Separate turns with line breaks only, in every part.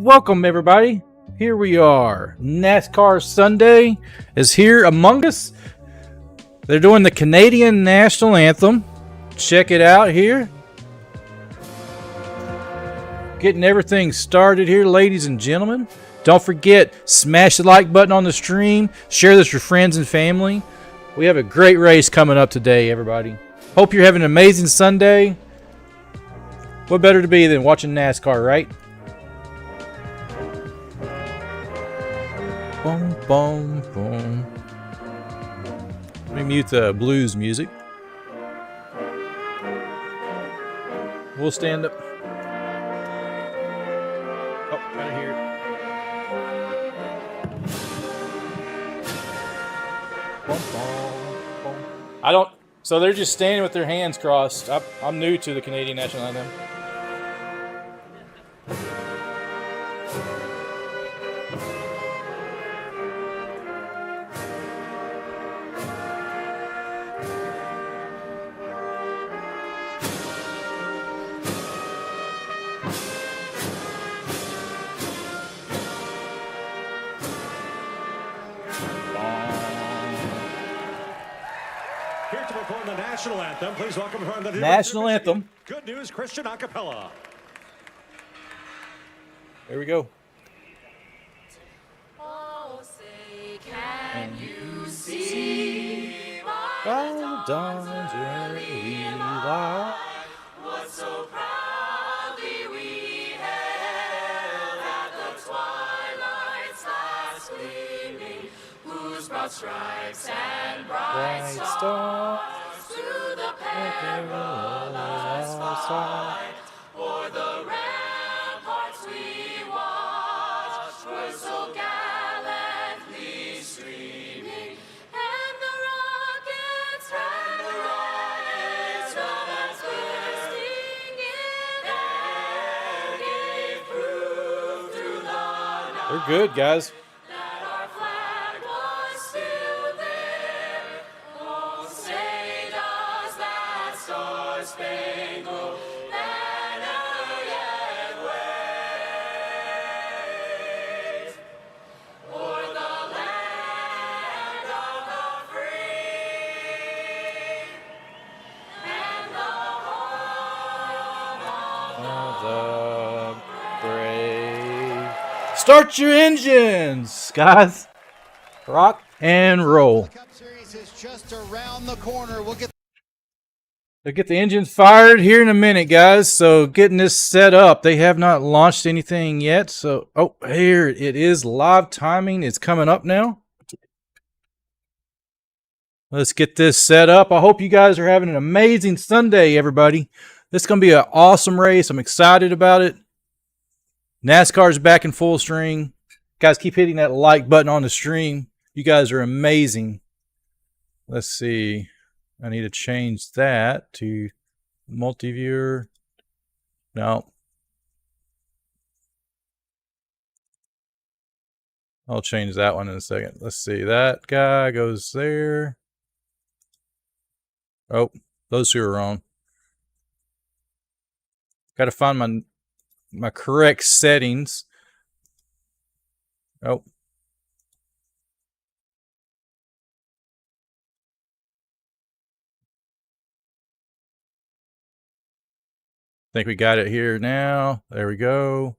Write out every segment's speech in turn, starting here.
Welcome everybody. Here we are. NASCAR Sunday is here among us. They're doing the Canadian National Anthem. Check it out here. Getting everything started here, ladies and gentlemen. Don't forget, smash the like button on the stream. Share this with your friends and family. We have a great race coming up today, everybody. Hope you're having an amazing Sunday. What better to be than watching NASCAR, right? Boom, boom, boom. Let me mute the blues music. We'll stand up. Oh, kind of hear it. Boom, boom, boom. I don't. So they're just standing with their hands crossed. I'm new to the Canadian National Anthem.
Here to perform the national anthem, please welcome from the
national anthem.
Good news, Christian Acapella.
There we go.
Oh, say, can you see what so proudly we held at the twilight's last gleaming, whose broad stripes and bright stars to the perilous fight o'er the ramparts we watched were so gallantly streaming, and the rockets bursting in air gave proof through the night.
They're good, guys.
That our flag was still there. Oh, say does that star-spangled banner yet wave o'er the land of the free and the home of
The brave. Start your engines, guys. Rock and roll.
The Cup Series is just around the corner. We'll get
They'll get the engines fired here in a minute, guys. So getting this set up. They have not launched anything yet. So, oh, here it is. Live timing is coming up now. Let's get this set up. I hope you guys are having an amazing Sunday, everybody. This is going to be an awesome race. I'm excited about it. NASCAR's back in full swing. Guys, keep hitting that like button on the stream. You guys are amazing. Let's see. I need to change that to multi-viewer. No. I'll change that one in a second. Let's see. That guy goes there. Oh, those two are wrong. Got to find my correct settings. Oh. Think we got it here now. There we go.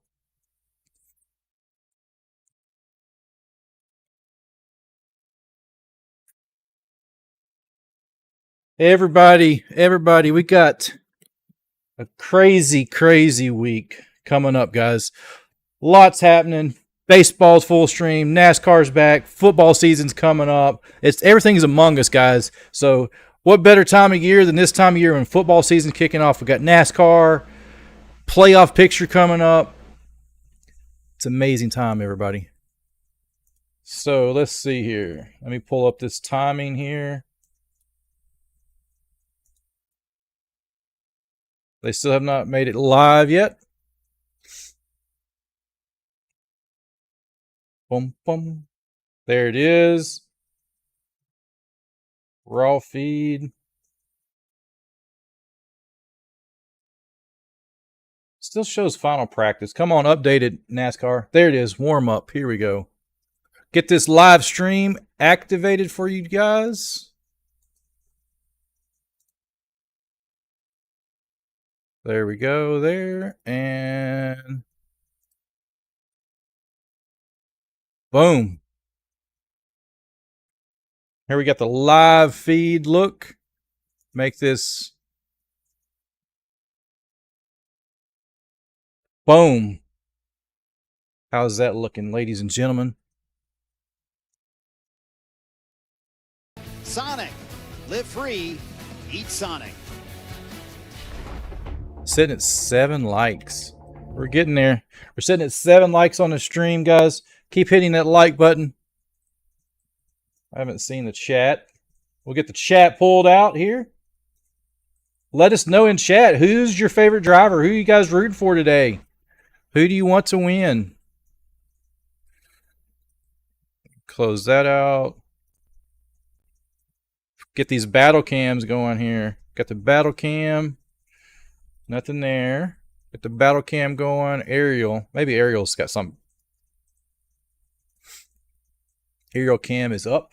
Everybody, we got a crazy week coming up, guys. Lots happening. Baseball's full stream. NASCAR's back. Football season's coming up. Everything's among us, guys. So what better time of year than this time of year when football season's kicking off? We got NASCAR, playoff picture coming up. It's an amazing time, everybody. So let's see here. Let me pull up this timing here. They still have not made it live yet. Boom, boom. There it is. Raw feed. Still shows final practice. Come on, updated NASCAR. There it is. Warm up. Here we go. Get this live stream activated for you guys. There we go there. And boom. Here we got the live feed look. Make this. Boom. How's that looking, ladies and gentlemen?
Sonic, live free, eat Sonic.
Sitting at 7 likes. We're getting there. We're sitting at 7 likes on the stream, guys. Keep hitting that like button. I haven't seen the chat. We'll get the chat pulled out here. Let us know in chat, who's your favorite driver? Who you guys rooting for today? Who do you want to win? Close that out. Get these battle cams going here. Got the battle cam. Nothing there. Get the battle cam going. Aerial. Maybe Aerial's got some. Aerial cam is up.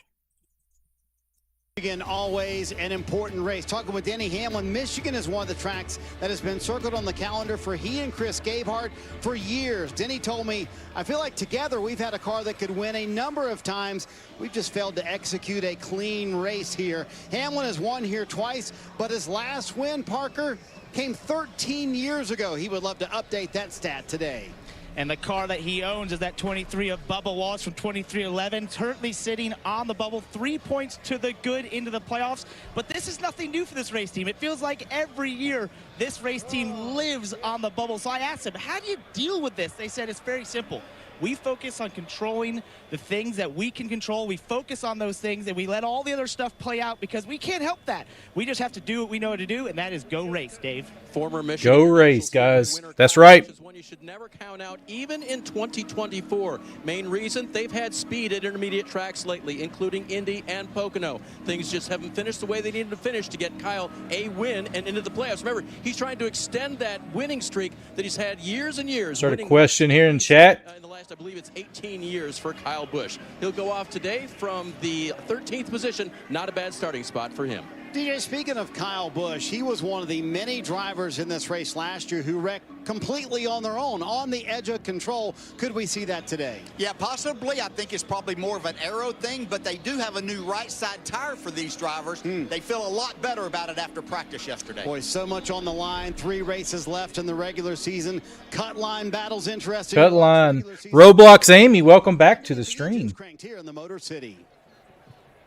Michigan, always an important race. Talking with Denny Hamlin, Michigan is one of the tracks that has been circled on the calendar for he and Chris Gabehart for years. Denny told me, I feel like together we've had a car that could win a number of times. We've just failed to execute a clean race here. Hamlin has won here twice, but his last win, Parker, came 13 years ago. He would love to update that stat today.
And the car that he owns is that 23 of Bubba Wallace from 2311, currently sitting on the bubble, 3 points to the good into the playoffs. But this is nothing new for this race team. It feels like every year this race team lives on the bubble. So I asked them, how do you deal with this? They said it's very simple. We focus on controlling the things that we can control. We focus on those things, and we let all the other stuff play out because we can't help that. We just have to do what we know how to do, and that is go race, Dave.
Former Michigan
Go race, guys. That's right.
Is one you should never count out, even in 2024. Main reason, they've had speed at intermediate tracks lately, including Indy and Pocono. Things just haven't finished the way they needed to finish to get Kyle a win and into the playoffs. Remember, he's trying to extend that winning streak that he's had years and years.
Start a question here in chat.
In the last, I believe it's 18 years for Kyle Busch. He'll go off today from the 13th position. Not a bad starting spot for him.
DJ, speaking of Kyle Busch, he was one of the many drivers in this race last year who wrecked completely on their own, on the edge of control. Could we see that today?
Yeah, possibly. I think it's probably more of an aero thing, but they do have a new right side tire for these drivers. They feel a lot better about it after practice yesterday.
Boy, so much on the line. 3 races left in the regular season. Cut line battles interesting.
Cut line. Roblox Amy, welcome back to the stream.
Cranked here in the Motor City.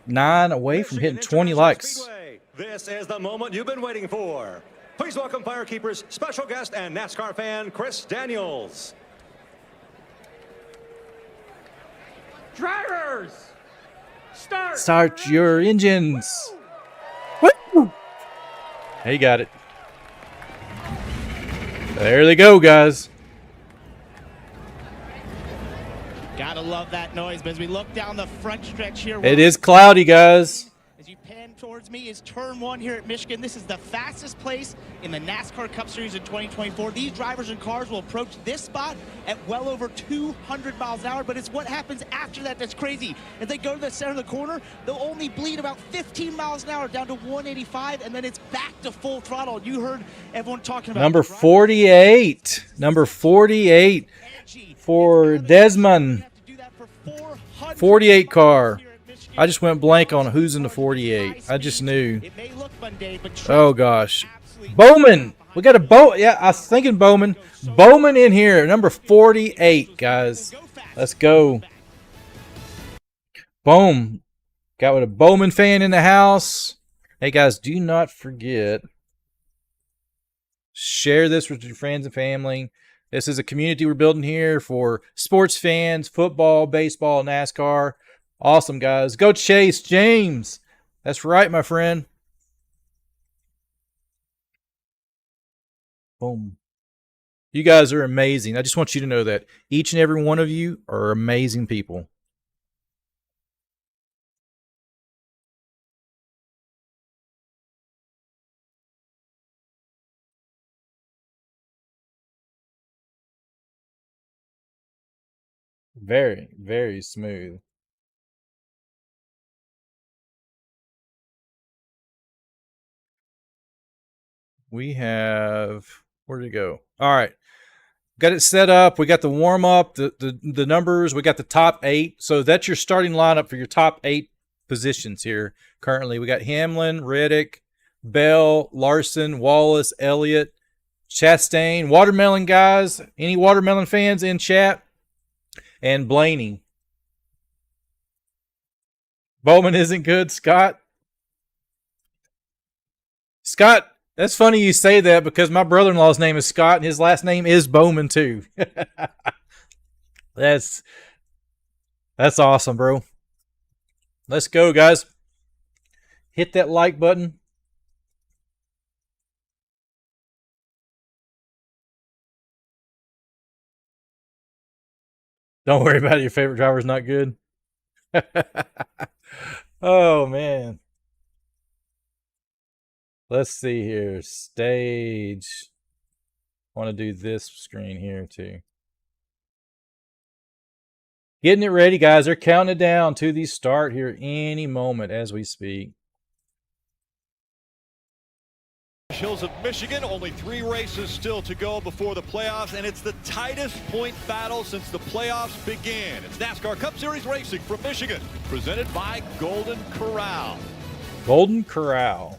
9 away from hitting 20 likes.
Speedway. This is the moment you've been waiting for. Please welcome FireKeepers special guest and NASCAR fan Chris Daniels.
Drivers, start!
Start your engines. Woo! He got it. There they go, guys.
Gotta love that noise. But as we look down the front stretch here,
It is cloudy, guys.
as you pan towards me is turn 1 here at Michigan. This is the fastest place in the NASCAR Cup Series in 2024. These drivers and cars will approach this spot at well over 200 miles an hour, but it's what happens after that that's crazy. If they go to the center of the corner, they'll only bleed about 15 miles an hour down to 185, and then it's back to full throttle. You heard everyone talking about
Number 48. Number 48 for Desmond. 48 car. I just went blank on who's in the 48. I just knew.
It may look mundane, but
Oh, gosh. Bowman. We got a Yeah, I was thinking Bowman. Bowman in here. Number 48, guys. Let's go. Boom. Got with a Bowman fan in the house. Hey, guys, do not forget. Share this with your friends and family. This is a community we're building here for sports fans, football, baseball, NASCAR. Awesome, guys. Go Chase James. That's right, my friend. Boom. You guys are amazing. I just want you to know that each and every one of you are amazing people. Very, very smooth. We have, where'd it go? All right. Got it set up. We got the warm up, the numbers. We got the top 8. So that's your starting lineup for your top 8 positions here. Currently, we got Hamlin, Reddick, Bell, Larson, Wallace, Elliott, Chastain, Watermelon guys. Any Watermelon fans in chat? And Blaney. Bowman isn't good. Scott. That's funny you say that because my brother-in-law's name is Scott and his last name is Bowman too. That's awesome, bro. Let's go, guys. Hit that like button. Don't worry about it. Your favorite driver's not good. Oh, man. Let's see here. Stage. I want to do this screen here too. Getting it ready, guys. They're counting it down to the start here any moment as we speak.
Hills of Michigan, only 3 races still to go before the playoffs, and it's the tightest point battle since the playoffs began. It's NASCAR Cup Series racing from Michigan, presented by Golden Corral.
Golden Corral.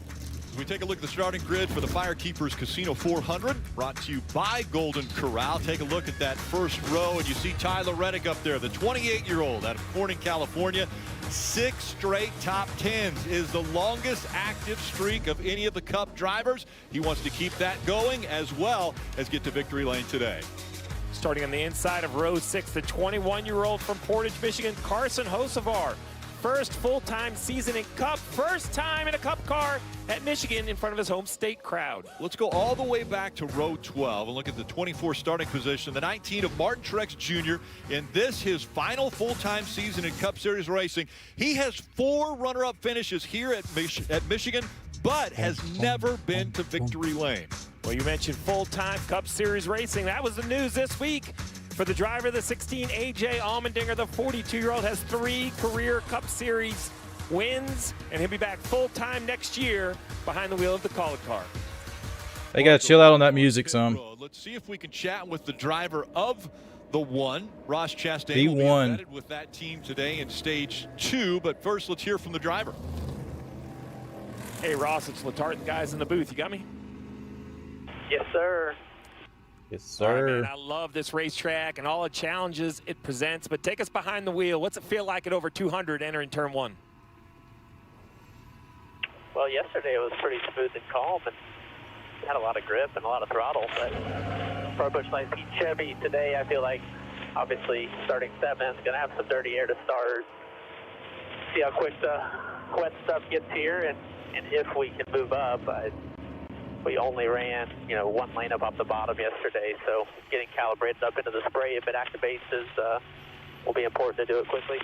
As we take a look at the starting grid for the FireKeepers Casino 400, brought to you by Golden Corral. Take a look at that first row, and you see Tyler Reddick up there, the 28-year-old out of Corning, California. 6 straight top 10s is the longest active streak of any of the Cup drivers. He wants to keep that going as well as get to victory lane today.
Starting on the inside of row 6, the 21-year-old from Portage, Michigan, Carson Hocevar. First full-time season in Cup, first time in a Cup car at Michigan in front of his home state crowd.
Let's go all the way back to row 12 and look at the 24 starting position, the 19 of Martin Truex Jr. In this, his final full-time season in Cup Series racing. He has 4 runner-up finishes here at Michigan, but has never been to victory lane.
Well, you mentioned full-time Cup Series racing. That was the news this week. For the driver, the 16, A.J. Allmendinger, the 42-year-old, has 3 career Cup Series wins, and he'll be back full-time next year behind the wheel of the Call It car.
They got to chill out on that music some.
Let's see if we can chat with the driver of the 1, Ross Chastain.
The
will be
1.
embedded with that team today in stage 2, but first let's hear from the driver.
Hey, Ross, it's Letarte and guys in the booth. You got me?
Yes, sir.
Yes, sir.
All right, man, I love this racetrack and all the challenges it presents, but take us behind the wheel. What's it feel like at over 200 entering turn 1?
Well, yesterday it was pretty smooth and calm and had a lot of grip and a lot of throttle, but for a Busch Light Speed Chevy today, I feel like obviously starting 7th, going to have some dirty air to start, see how quick the wet stuff gets here, and if we can move up. We only ran, 1 lane up off the bottom yesterday, so getting calibrated up into the spray if it activates will be important to do it quickly.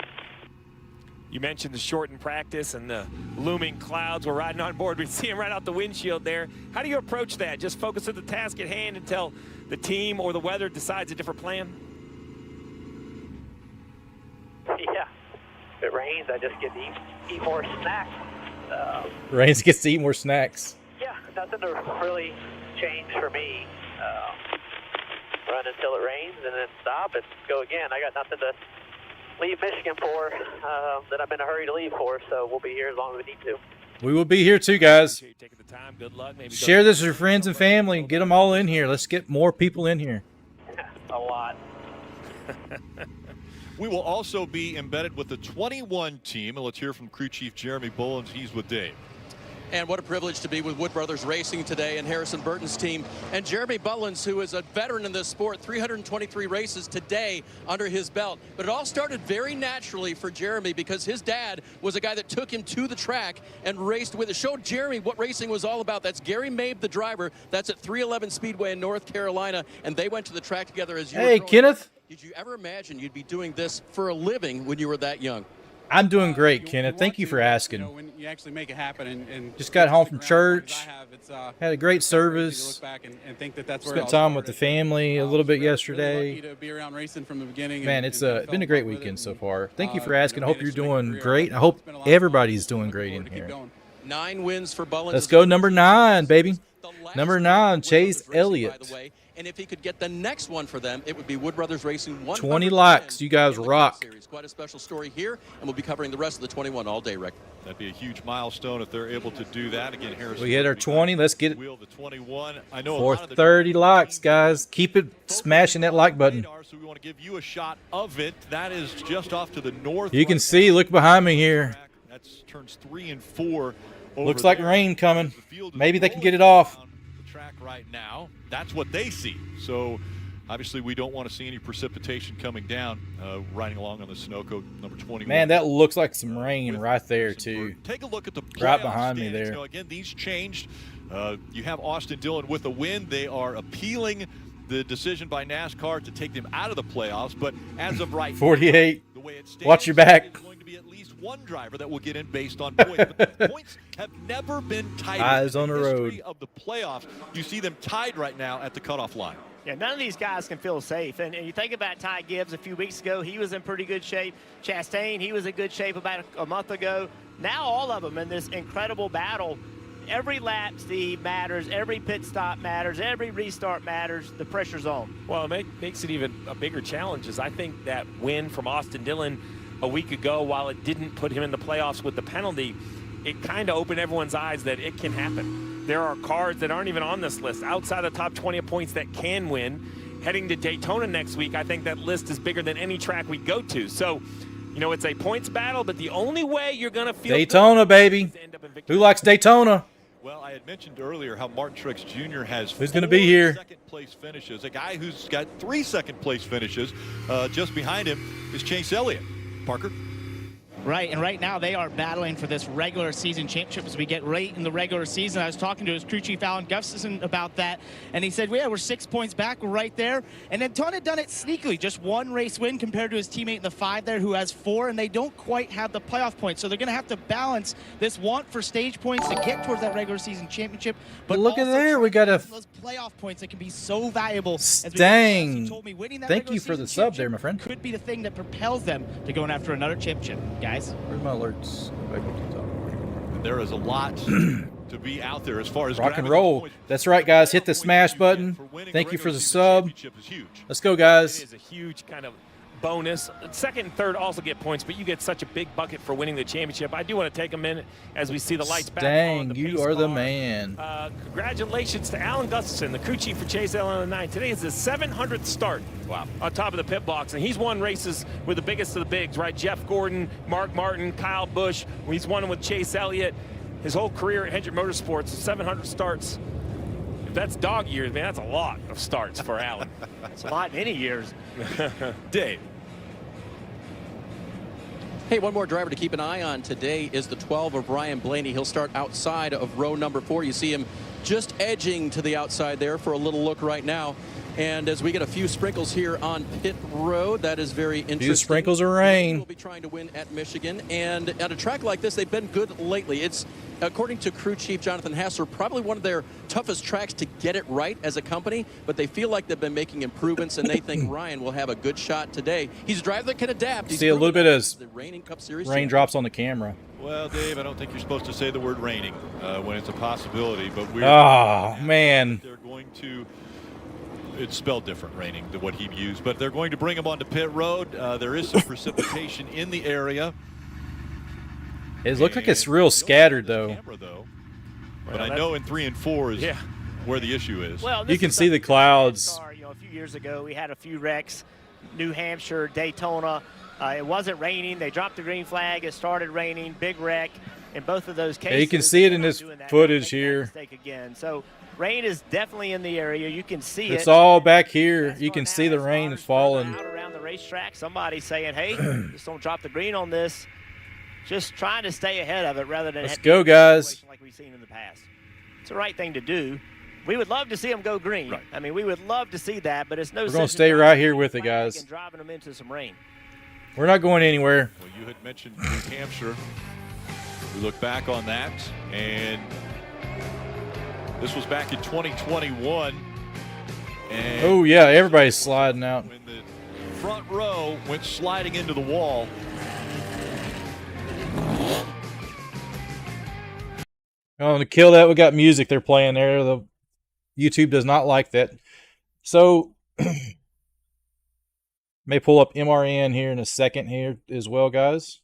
You mentioned the shortened practice and the looming clouds we're riding on board. We see them right out the windshield there. How do you approach that? Just focus on the task at hand until the team or the weather decides a different plan?
Yeah. If it rains, I just get to eat more snacks.
Rains gets to eat more snacks.
Yeah, nothing to really change for me. Run until it rains and then stop and go again. I got nothing to leave Michigan for that I'm in a hurry to leave for, so we'll be here as long as we need to.
We will be here too, guys.
Taking the time. Good luck. Maybe
share this with your friends and family. Get them all in here. Let's get more people in here.
A lot.
We will also be embedded with the 21 team, and let's hear from crew chief Jeremy Bullins. He's with Dave.
And what a privilege to be with Wood Brothers Racing today and Harrison Burton's team. And Jeremy Bullins, who is a veteran in this sport, 323 races today under his belt. But it all started very naturally for Jeremy because his dad was a guy that took him to the track and raced with it. Showed Jeremy what racing was all about. That's Gary Mabe, the driver. That's at 311 Speedway in North Carolina. And they went to the track together as you were
Hey, Kenneth.
Did you ever imagine you'd be doing this for a living when you were that young?
I'm doing great, Kenneth. Thank you for asking.
When you actually make it happen and
just got home from church.
It's,
had a great service.
look back and think that that's where
Spent time with the family a little bit yesterday.
Lucky to be around racing from the beginning.
Man, it's been a great weekend so far. Thank you for asking. I hope you're doing great. I hope everybody's doing great in here.
9 wins for Bullins.
Let's go number 9, baby. Number 9, Chase Elliott.
And if he could get the next one for them, it would be Wood Brothers Racing
20 likes. You guys rock.
Quite a special story here, and we'll be covering the rest of the 21 all day, Rick.
That'd be a huge milestone if they're able to do that. Again, Harrison.
We hit our 20. Let's get it.
Wheel the 21. I know
For 30 likes, guys. Keep it smashing that like button.
So we want to give you a shot of it. That is just off to the north.
You can see, look behind me here.
That's turns 3 and 4.
Looks like rain coming. Maybe they can get it off.
The track right now. That's what they see. So obviously we don't want to see any precipitation coming down riding along on the Sunoco number 21.
Man, that looks like some rain right there too.
Take a look at the
right behind me
standings.
there.
You know, again, these changed. You have Austin Dillon with a win. They are appealing the decision by NASCAR to take them out of the playoffs. But as of right
48.
now, the way it stands,
Watch your back.
there's going to be at least one driver that will get in based on points. But the points have never been tighter.
Eyes on
in
the
history
road.
of the playoffs. You see them tied right now at the cutoff line.
Yeah, none of these guys can feel safe. And you think about Ty Gibbs a few weeks ago, he was in pretty good shape. Chastain, he was in good shape about a month ago. Now all of them in this incredible battle. Every lap, Steve, matters. Every pit stop matters. Every restart matters. The pressure's on.
Well, it makes it even a bigger challenge is I think that win from Austin Dillon a week ago, while it didn't put him in the playoffs with the penalty, it kind of opened everyone's eyes that it can happen. There are cars that aren't even on this list outside the top 20 of points that can win. Heading to Daytona next week, I think that list is bigger than any track we go to. So, you know, it's a points battle, but the only way you're going to feel
Daytona, baby. Who likes Daytona?
Well, I had mentioned earlier how Martin Truex Jr. has
Who's going to be here?
second-place finishes. A guy who's got 3 second-place finishes. Just behind him is Chase Elliott. Parker?
Right, and right now they are battling for this regular season championship as we get late in the regular season. I was talking to his crew chief, Alan Gustafson, about that, and he said, yeah, we're 6 points back. We're right there. And Anton had done it sneakily, just 1 race win compared to his teammate in the 5 there who has 4, and they don't quite have the playoff points. So they're going to have to balance this want for stage points to get towards that regular season championship. But
look at there, we got a
those playoff points that can be so valuable.
Dang.
Told me winning that
Thank
regular
you for
season
the sub there, my friend.
could be the thing that propels them to going after another championship, guys.
Where's my alerts? Back up to the top.
And there is a lot to be out there as far as
rock and roll. That's right, guys. Hit the smash button. Thank you for the sub. Let's go, guys.
It is a huge kind of bonus. Second and third also get points, but you get such a big bucket for winning the championship. I do want to take a minute as we see the lights back on.
Dang,
The
you
pace
are the
car.
man.
Congratulations to Alan Gustafson, the crew chief for Chase Elliott on the 9. Today is his 700th start.
Wow.
On top of the pit box, and he's won races with the biggest of the bigs, right? Jeff Gordon, Mark Martin, Kyle Busch. He's won with Chase Elliott. His whole career at Hendrick Motorsports, 700 starts. If that's dog years, man, that's a lot of starts for Alan.
It's a lot in any years.
Dave.
Hey, one more driver to keep an eye on today is the 12 of Ryan Blaney. He'll start outside of row number 4. You see him just edging to the outside there for a little look right now. And as we get a few sprinkles here on pit road, that is very interesting.
Few sprinkles of rain.
We'll be trying to win at Michigan. And at a track like this, they've been good lately. It's, according to crew chief Jonathan Hassler, probably one of their toughest tracks to get it right as a company, but they feel like they've been making improvements, and they think Ryan will have a good shot today. He's a driver that can adapt.
See a little bit of
the reigning Cup Series
raindrops on the camera.
Well, Dave, I don't think you're supposed to say the word raining when it's a possibility, but we're
man.
They're going to. It's spelled different, raining, than what he used, but they're going to bring him onto pit road. There is some precipitation in the area.
It looks like it's real scattered, though.
But I know in 3 and 4 is where the issue is.
Well,
you can see the clouds.
You know, a few years ago, we had a few wrecks, New Hampshire, Daytona. It wasn't raining. They dropped the green flag. It started raining. Big wreck in both of those cases.
Yeah, you can see it in this footage here.
Again. So rain is definitely in the area. You can see it.
It's all back here. You can see the rain is falling.
Out around the racetrack, somebody's saying, hey, just don't drop the green on this. Just trying to stay ahead of it rather than
Let's go, guys.
like we've seen in the past. It's the right thing to do. We would love to see them go green.
Right.
I mean, we would love to see that, but it's no.
We're going to stay right here with it, guys.
And driving them into some rain.
We're not going anywhere.
Well, you had mentioned New Hampshire. We look back on that, and this was back in 2021. And
oh, yeah, everybody's sliding out.
when the front row went sliding into the wall.
Oh, and to kill that, we got music they're playing there. The YouTube does not like that. So, may pull up MRN here in a second here as well, guys.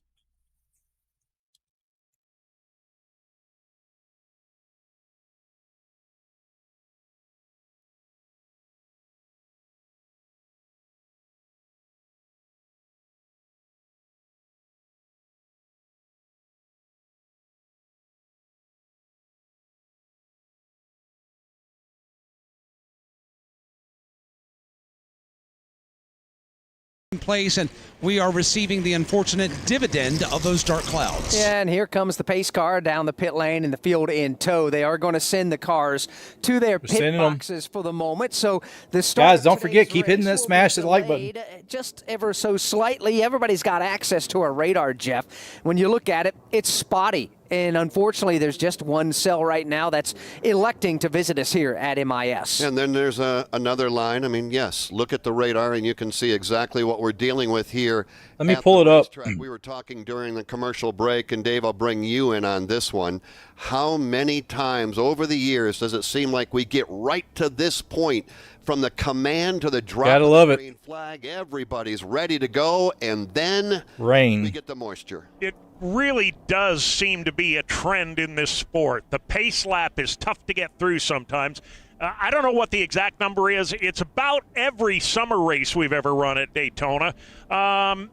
Place, and we are receiving the unfortunate dividend of those dark clouds.
Yeah, and here comes the pace car down the pit lane and the field in tow. They are going to send the cars to their pit boxes for the moment. So the start,
guys, don't forget, keep hitting that smash that like button.
Just ever so slightly. Everybody's got access to a radar, Jeff. When you look at it, it's spotty. And unfortunately, there's just one cell right now that's electing to visit us here at MIS.
And then there's another line. I mean, yes, look at the radar, and you can see exactly what we're dealing with here.
Let me pull it up.
We were talking during the commercial break, and Dave, I'll bring you in on this one. How many times over the years does it seem like we get right to this point, from the command to the drop
Gotta
of
love
the
it.
green flag, everybody's ready to go, and then
rain.
We get the moisture.
It really does seem to be a trend in this sport. The pace lap is tough to get through sometimes. I don't know what the exact number is. It's about every summer race we've ever run at Daytona.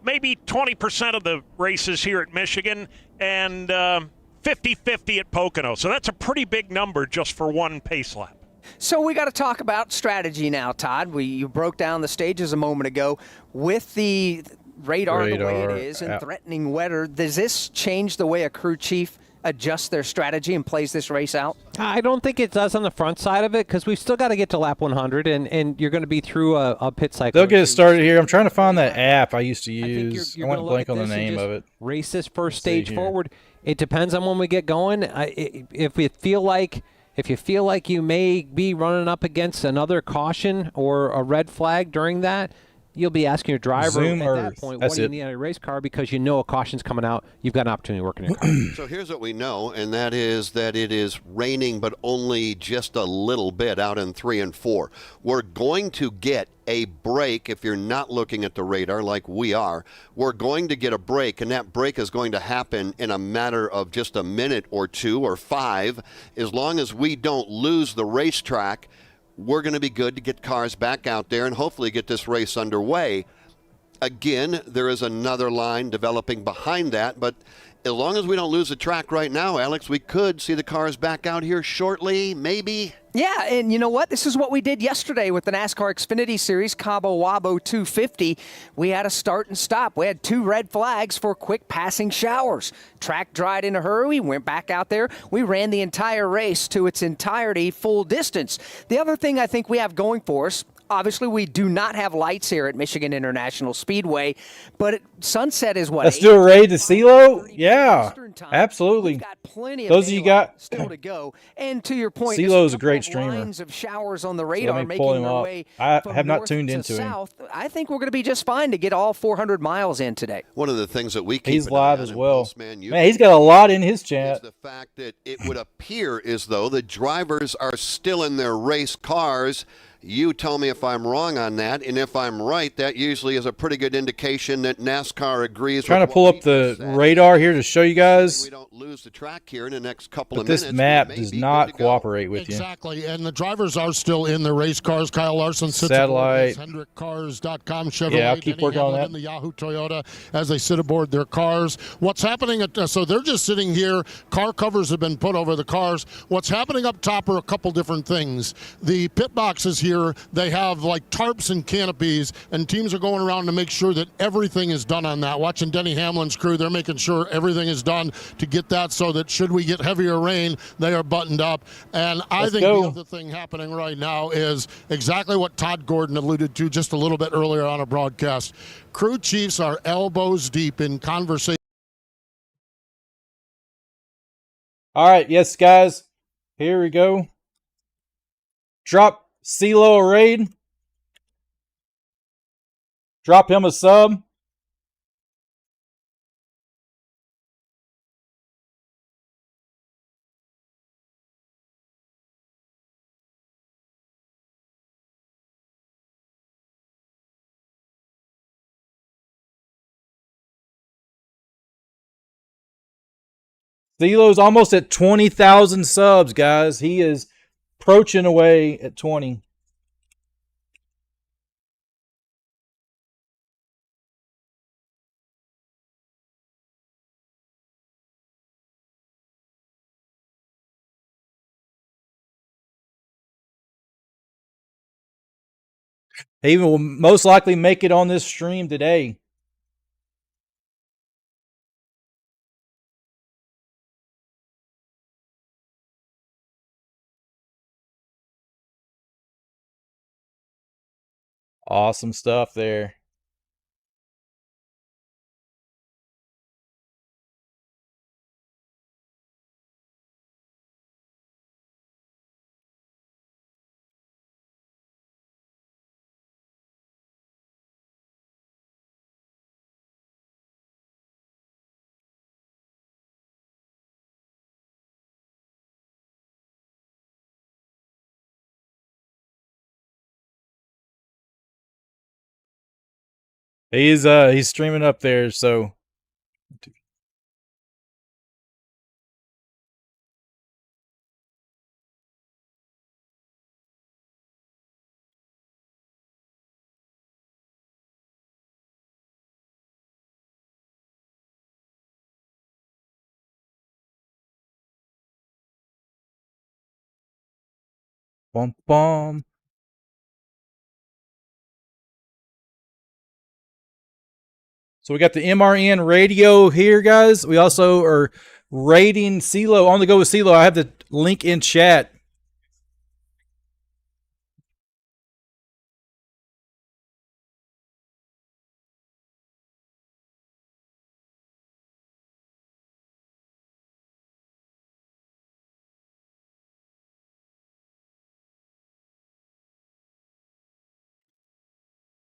Maybe 20% of the races here at Michigan, and 50-50 at Pocono. So that's a pretty big number just for one pace lap.
So we got to talk about strategy now, Todd. You broke down the stages a moment ago with the radar the way it is and threatening weather. Does this change the way a crew chief adjusts their strategy and plays this race out?
I don't think it does on the front side of it, because we've still got to get to lap 100, and you're going to be through a pit cycle.
They'll get it started here. I'm trying to find that app I used to use. I went blank on the name of it.
Race this first stage forward. It depends on when we get going. If you feel like you may be running up against another caution or a red flag during that, you'll be asking your driver at that point, what do you need on a race car, because you know a caution's coming out. You've got an opportunity to work in your car.
So here's what we know, and that is that it is raining, but only just a little bit out in 3 and 4. We're going to get a break if you're not looking at the radar like we are. We're going to get a break, and that break is going to happen in a matter of just a minute or 2 or 5. As long as we don't lose the racetrack, we're going to be good to get cars back out there and hopefully get this race underway. Again, there is another line developing behind that, but as long as we don't lose the track right now, Alex, we could see the cars back out here shortly, maybe.
Yeah, and you know what? This is what we did yesterday with the NASCAR Xfinity Series Cabo Wabo 250. We had a start and stop. We had 2 red flags for quick passing showers. Track dried in a hurry. We went back out there. We ran the entire race to its entirety, full distance. The other thing I think we have going for us, obviously, we do not have lights here at Michigan International Speedway, but sunset is what?
Let's do a raid to CeeLo? Yeah, absolutely. Those of you got
still to go. And to your point,
CeeLo's a great streamer.
Lines of showers on the
So
radar
let me pull
making
him
their
up.
way
I
from
have not
north
tuned
to
into him.
south. I think we're going to be just fine to get all 400 miles in today.
One of the things that we keep
He's
an eye
live
on
as
in
well.
Postman,
Man, he's got a lot in his chat.
is the fact that it would appear as though the drivers are still in their race cars. You tell me if I'm wrong on that, and if I'm right, that usually is a pretty good indication that NASCAR agrees.
Trying
with
to pull up the radar here to show you guys.
We don't lose the track here in the next couple
But
of
this
minutes.
map does not cooperate with you.
Exactly, and the drivers are still in their race cars. Kyle Larson sits
Satellite.
aboard his HendrickCars.com Chevrolet.
Yeah, I'll keep
Denny
working on
Hamlin
that.
in the Yahoo Toyota as they sit aboard their cars. What's happening so they're just sitting here. Car covers have been put over the cars. What's happening up top are a couple different things. The pit boxes here here, they have like tarps and canopies, and teams are going around to make sure that everything is done on that. Watching Denny Hamlin's crew, they're making sure everything is done to get that so that should we get heavier rain, they are buttoned up. And I think the other thing happening right now is exactly what Todd Gordon alluded to just a little bit earlier on a broadcast. Crew chiefs are elbows deep in conversation.
All right, yes, guys. Here we go. Drop CeeLo a raid. Drop him a sub. CeeLo's almost at 20,000 subs, guys. He is approaching away at 20. He will most likely make it on this stream today. Awesome stuff there. He's streaming up there, so bum bum. So we got the MRN radio here, guys. We also are rating CeeLo. On the go with CeeLo. I have the link in chat.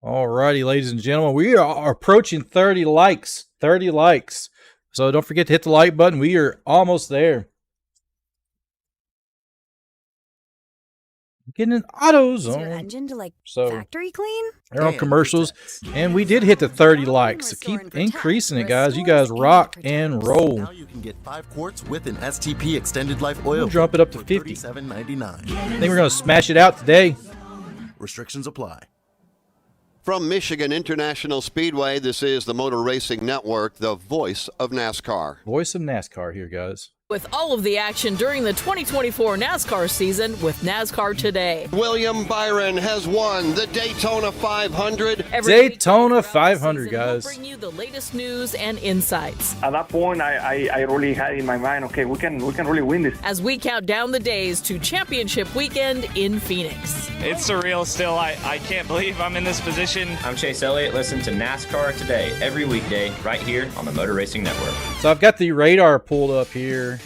Alrighty, ladies and gentlemen, we are approaching 30 likes. 30 likes. So don't forget to hit the like button. We are almost there. Getting an AutoZone.
Your engine to like
so
factory clean?
they're on commercials, and we did hit the 30 likes. So keep increasing it, guys. You guys rock and roll.
Now you can get 5 quarts with an STP extended life oil.
We'll jump it up to 50.
$37.99.
I think we're going to smash it out today.
Restrictions apply.
From Michigan International Speedway, this is the Motor Racing Network, the voice of NASCAR.
Voice of NASCAR here, guys.
With all of the action during the 2024 NASCAR season with NASCAR Today.
William Byron has won the Daytona 500.
Daytona 500, guys.
We'll bring you the latest news and insights.
At that point, I really had in my mind, okay, we can really win this.
As we count down the days to championship weekend in Phoenix.
It's surreal still. I can't believe I'm in this position. I'm Chase Elliott. Listen to NASCAR Today every weekday right here on the Motor Racing Network.
So I've got the radar pulled up here.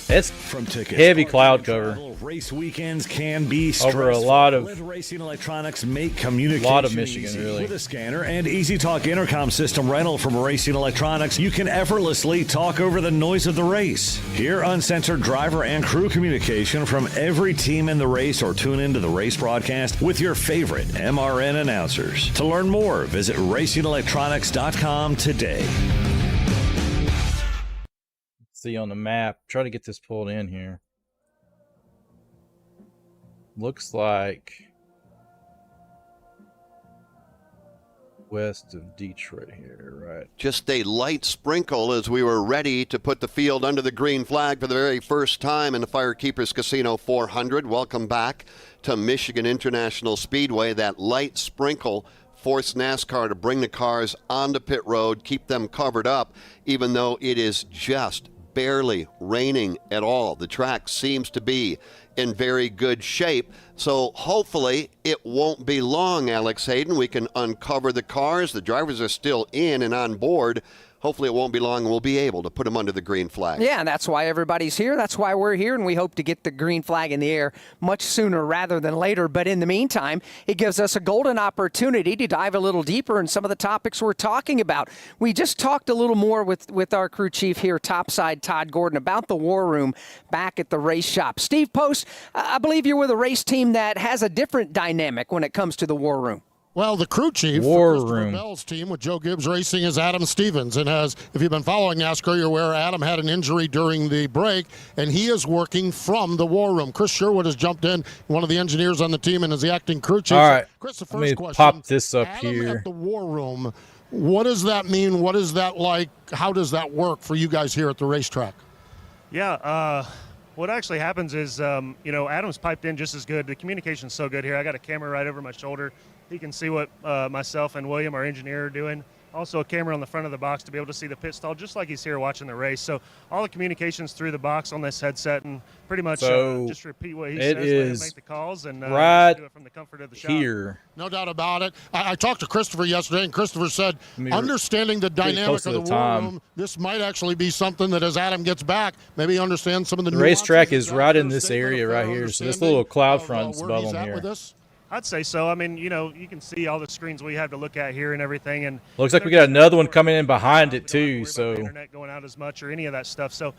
It's
from tickets,
heavy cloud cover.
Race weekends can be
over a lot of
Let Racing Electronics make communication
lot of Michigan
easy.
really.
With a scanner and Easy Talk intercom system rental from Racing Electronics, you can effortlessly talk over the noise of the race. Hear uncensored driver and crew communication from every team in the race, or tune into the race broadcast with your favorite MRN announcers. To learn more, visit RacingElectronics.com today.
See on the map. Try to get this pulled in here. Looks like west of Detroit here, right?
Just a light sprinkle as we were ready to put the field under the green flag for the very first time in the FireKeepers Casino 400. Welcome back to Michigan International Speedway. That light sprinkle forced NASCAR to bring the cars onto pit road, keep them covered up, even though it is just barely raining at all. The track seems to be in very good shape. So hopefully it won't be long, Alex Hayden. We can uncover the cars. The drivers are still in and on board. Hopefully it won't be long and we'll be able to put them under the green flag.
Yeah, and that's why everybody's here. That's why we're here, and we hope to get the green flag in the air much sooner rather than later. But in the meantime, it gives us a golden opportunity to dive a little deeper in some of the topics we're talking about. We just talked a little more with our crew chief here, topside Todd Gordon, about the war room back at the race shop. Steve Post, I believe you're with a race team that has a different dynamic when it comes to the war room.
Well, the crew chief for Christopher Bell's team with Joe Gibbs Racing is Adam Stevens. And if you've been following NASCAR, you're aware Adam had an injury during the break, and he is working from the war room. Chris Sherwood has jumped in, one of the engineers on the team, and is the acting crew chief.
All right,
Chris, the
let me
first question,
pop this up
Adam
here.
At the war room, what does that mean? What is that like? How does that work for you guys here at the racetrack?
Yeah, what actually happens is, Adam's piped in just as good. The communication's so good here. I got a camera right over my shoulder. He can see what myself and William, our engineer, are doing. Also a camera on the front of the box to be able to see the pit stall, just like he's here watching the race. So all the communication's through the box on this headset, and pretty much just repeat what he says, let him make the calls, and
right
do it from the comfort of the shop.
here.
No doubt about it. I talked to Christopher yesterday, and Christopher said, understanding the dynamic of the war room, this might actually be something that as Adam gets back, maybe understand some of the
racetrack is right in this area right here. So this little cloud front's above him here.
I'd say so. I mean, you can see all the screens we have to look at here and everything. And
looks like we got another one coming in behind it too. So
internet going out as much or any of that stuff. So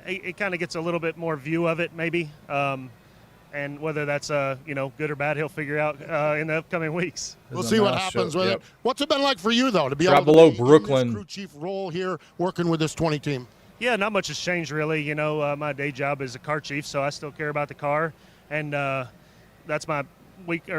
it kind of gets a little bit more view of it maybe. And whether that's good or bad, he'll figure out in the upcoming weeks.
We'll see what happens with it. What's it been like for you though to be
right
able
below
to be
Brooklyn
in this crew chief role here, working with this 20 team?
Yeah, not much has changed really. My day job is a car chief, so I still care about the car, and that's my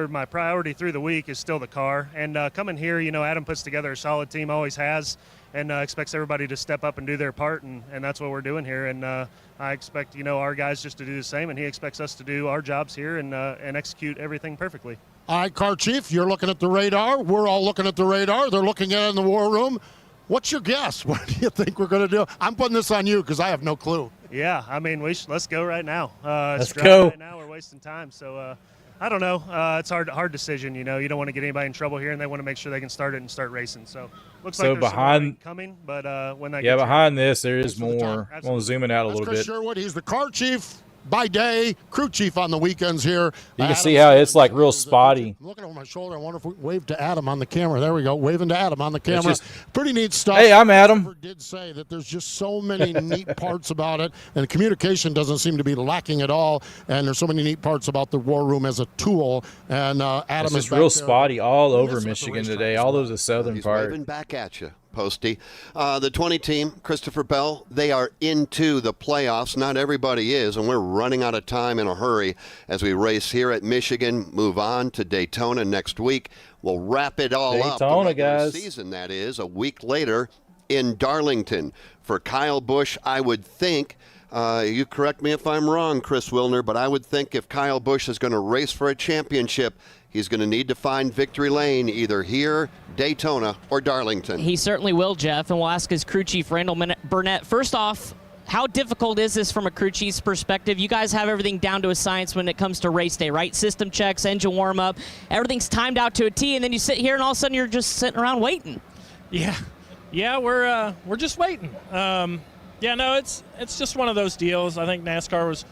my priority through the week is still the car. And coming here, Adam puts together a solid team, always has, and expects everybody to step up and do their part, and that's what we're doing here. And I expect our guys just to do the same, and he expects us to do our jobs here and execute everything perfectly.
All right, car chief, you're looking at the radar. We're all looking at the radar. They're looking at it in the war room. What's your guess? What do you think we're going to do? I'm putting this on you because I have no clue.
Yeah, I mean, let's go right now.
Let's go.
Right now, we're wasting time, so. I don't know. It's hard decision. You don't want to get anybody in trouble here, and they want to make sure they can start it and start racing. So looks like there's
behind
coming, but when that
behind this there is more. I'm gonna zoom it out a little
Chris
bit.
Sherwood, he's the car chief by day, crew chief on the weekends here.
You can see how it's like real spotty.
I'm looking over my shoulder. I wonder if we wave to Adam on the camera. There we go, waving to Adam on the camera. Pretty neat stuff.
Hey, I'm Adam.
Christopher did say that there's just so many neat parts about it, and the communication doesn't seem to be lacking at all. And there's so many neat parts about the war room as a tool. And Adam
it's
is
real
back there.
spotty all over Michigan today. All those the southern
He's
part.
waving back at you, Posty. The 20 team, Christopher Bell, they are into the playoffs. Not everybody is, and we're running out of time in a hurry as we race here at Michigan, move on to Daytona next week. We'll wrap it all up.
Daytona, guys.
Season, that is, a week later in Darlington. For Kyle Busch, I would think, you correct me if I'm wrong, Chris Wilner, but I would think if Kyle Busch is going to race for a championship, he's going to need to find victory lane either here, Daytona, or Darlington.
He certainly will, Jeff, and we'll ask his crew chief, Randall Burnett. First off, how difficult is this from a crew chief's perspective? You guys have everything down to a science when it comes to race day, right? System checks, engine warm-up, everything's timed out to a T, and then you sit here and all of a sudden you're just sitting around waiting.
Yeah, we're just waiting. It's just one of those deals. I think NASCAR was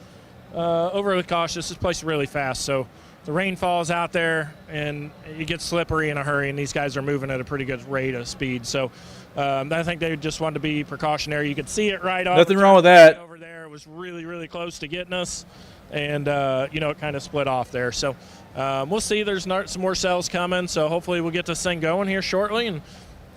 overly cautious. This place is really fast, so the rain falls out there and it gets slippery in a hurry, and these guys are moving at a pretty good rate of speed. So I think they just wanted to be precautionary. You could see it right off.
Nothing wrong with that.
Over there, it was really, really close to getting us, and it kind of split off there. So we'll see. There's some more cells coming, so hopefully we'll get this thing going here shortly and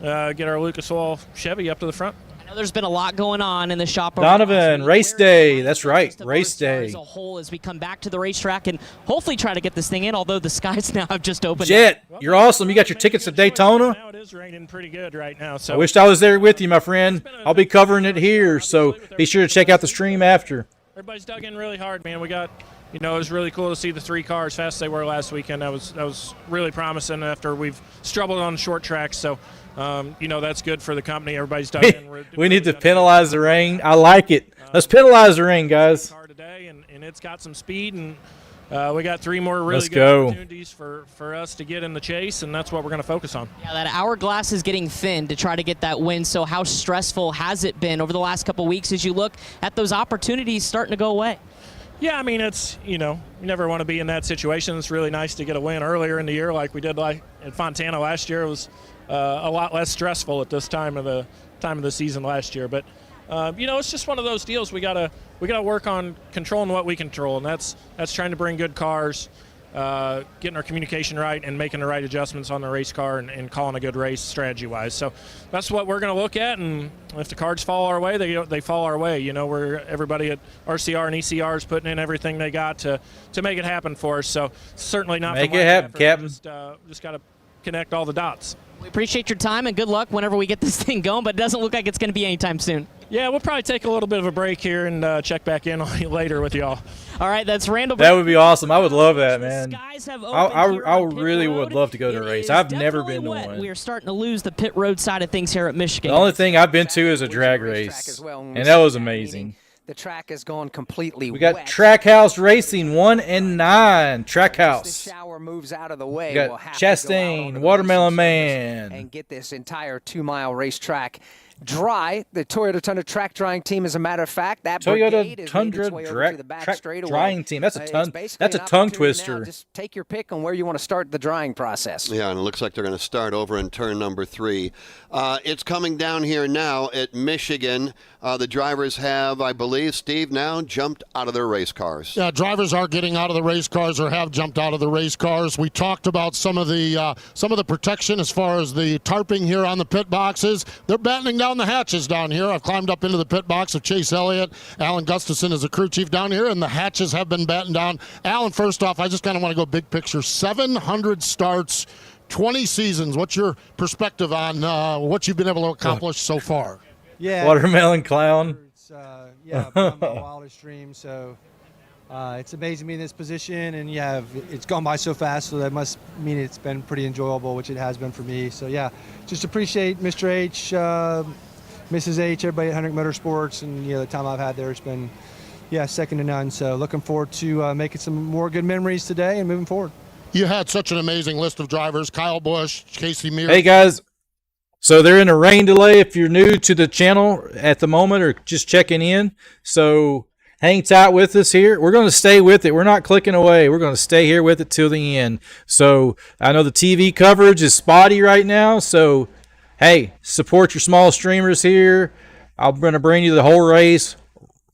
get our Lucas Oil Chevy up to the front.
I know There's been a lot going on in the shop.
Donovan, race day. That's right, race day.
As a whole, as we come back to the racetrack and hopefully try to get this thing in, although the skies now have just opened.
Jet, you're awesome. You got your tickets to Daytona?
Now it is raining pretty good right now. So
I wished I was there with you, my friend. I'll be covering it here, so be sure to check out the stream after.
everybody's dug in really hard, man. We got, it was really cool to see the 3 cars fast as they were last weekend. That was really promising after we've struggled on short tracks. So, that's good for the company. Everybody's dug in.
We need to penalize the rain. I like it. Let's penalize the rain, guys.
Car today, and it's got some speed, and we got 3 more really
Let's
good
go.
opportunities for us to get in the chase, and that's what we're going to focus on.
Yeah, that hourglass is getting thin to try to get that win. So how stressful has it been over the last couple of weeks as you look at those opportunities starting to go away?
Yeah, I mean, it's, you never want to be in that situation. It's really nice to get a win earlier in the year like we did at Fontana last year. It was a lot less stressful at this time of the season last year. But, it's just one of those deals. We gotta work on controlling what we control, and that's trying to bring good cars, getting our communication right, and making the right adjustments on the race car and calling a good race strategy-wise. So that's what we're going to look at, and if the cards fall our way, they fall our way. Everybody at RCR and ECR is putting in everything they got to make it happen for us. So certainly not
make it happen, Captain.
Just got to connect all the dots.
We appreciate your time and good luck whenever we get this thing going, but it doesn't look like it's going to be anytime soon.
Yeah, we'll probably take a little bit of a break here and check back in on you later with y'all.
All right, that's Randall.
That would be awesome. I would love that, man. I really would love to go to a race. I've never been to one.
We are starting to lose the pit road side of things here at Michigan.
The only thing I've been to is a drag race, and that was amazing.
The track has gone completely
We got
wet.
Trackhouse Racing 1 and 9. Trackhouse.
The shower moves out of the way.
We got
we'll have
Chastain, Watermelon Man.
and get this entire 2-mile racetrack dry. The Toyota Tundra track drying team, as a matter of fact, that brigade
Toyota
is
Tundra
made its way over to the back
track
straightaway.
drying team. That's a
It's
ton.
basically
That's a
an
tongue
opportunity
twister.
now. Just take your pick on where you want to start the drying process.
Yeah, and it looks like they're going to start over in turn number 3. It's coming down here now at Michigan. The drivers have, I believe, Steve, now jumped out of their race cars.
Yeah, drivers are getting out of the race cars or have jumped out of the race cars. We talked about some of the protection as far as the tarping here on the pit boxes. They're battening down the hatches down here. I've climbed up into the pit box of Chase Elliott. Alan Gustafson is the crew chief down here, and the hatches have been battened down. Alan, first off, I just kind of want to go big picture. 700 starts, 20 seasons. What's your perspective on what you've been able to accomplish so far?
Yeah,
Watermelon Clown.
It's, beyond my wildest dreams. So it's amazing to be in this position, and it's gone by so fast. So that must mean it's been pretty enjoyable, which it has been for me. So just appreciate Mr. H, Mrs. H, everybody at Hendrick Motorsports, and the time I've had there, it's been second to none. So looking forward to making some more good memories today and moving forward.
You had such an amazing list of drivers: Kyle Busch, Casey Mears.
Hey guys, so they're in a rain delay. If you're new to the channel at the moment or just checking in, so hang tight with us here. We're going to stay with it. We're not clicking away. We're going to stay here with it till the end. So I know the TV coverage is spotty right now, so hey, support your small streamers here. I'm going to bring you the whole race,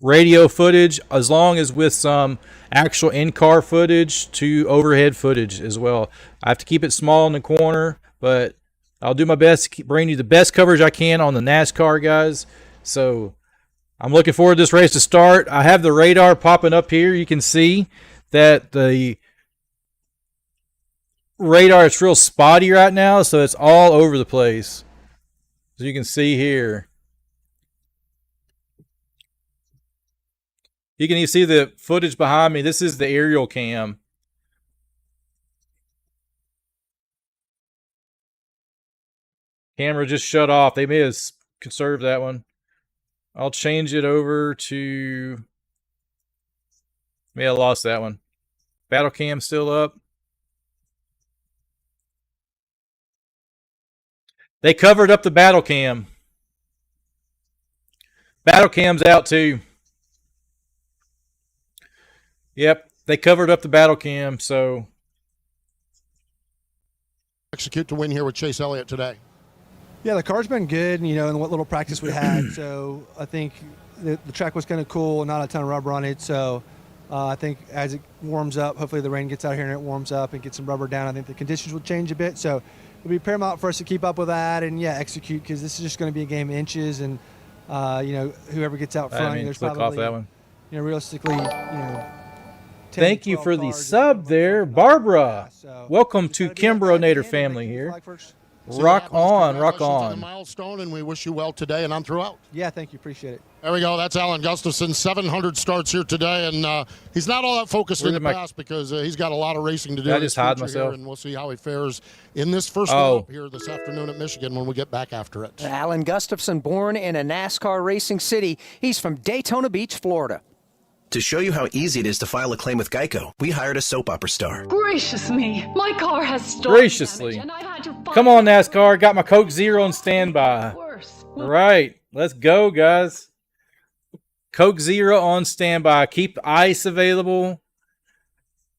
radio footage, as long as with some actual in-car footage to overhead footage as well. I have to keep it small in the corner, but I'll do my best to bring you the best coverage I can on the NASCAR, guys. So I'm looking forward to this race to start. I have the radar popping up here. You can see that the radar is real spotty right now, so it's all over the place. As you can see here. You can even see the footage behind me. This is the aerial cam. Camera just shut off. They may have conserved that one. I'll change it over to... May have lost that one. Battle cam still up. They covered up the battle cam. Battle cam's out too. Yep, they covered up the battle cam, so...
Execute to win here with Chase Elliott today.
Yeah, the car's been good, and what little practice we had. So I think the track was kind of cool, not a ton of rubber on it. So I think as it warms up, hopefully the rain gets out here and it warms up and gets some rubber down. I think the conditions will change a bit. So it'll be paramount for us to keep up with that and, execute, because this is just going to be a game of inches. And Whoever gets out front, there's
click
probably
off that one.
Realistically, 10
Thank
to
you
12
for the
cars
sub there, Barbara. Welcome to KimbroNator family here. Rock on, rock
Congratulations
on.
the milestone, and we wish you well today and on throughout.
Yeah, thank you. Appreciate it.
There we go. That's Alan Gustafson. 700 starts here today, and he's not all that focused in the past because he's got a lot of racing to do.
I just hide myself?
Here, and we'll see how he fares in this first one up here this afternoon at Michigan when we get back after it.
Alan Gustafson, born in a NASCAR racing city. He's from Daytona Beach, Florida.
To show you how easy it is to file a claim with Geico, we hired a soap opera star.
Gracious me, my car has storm
Graciously.
damage, and I had to
Come on, NASCAR. Got my Coke Zero on standby. All right, let's go, guys. Coke Zero on standby. Keep ice available.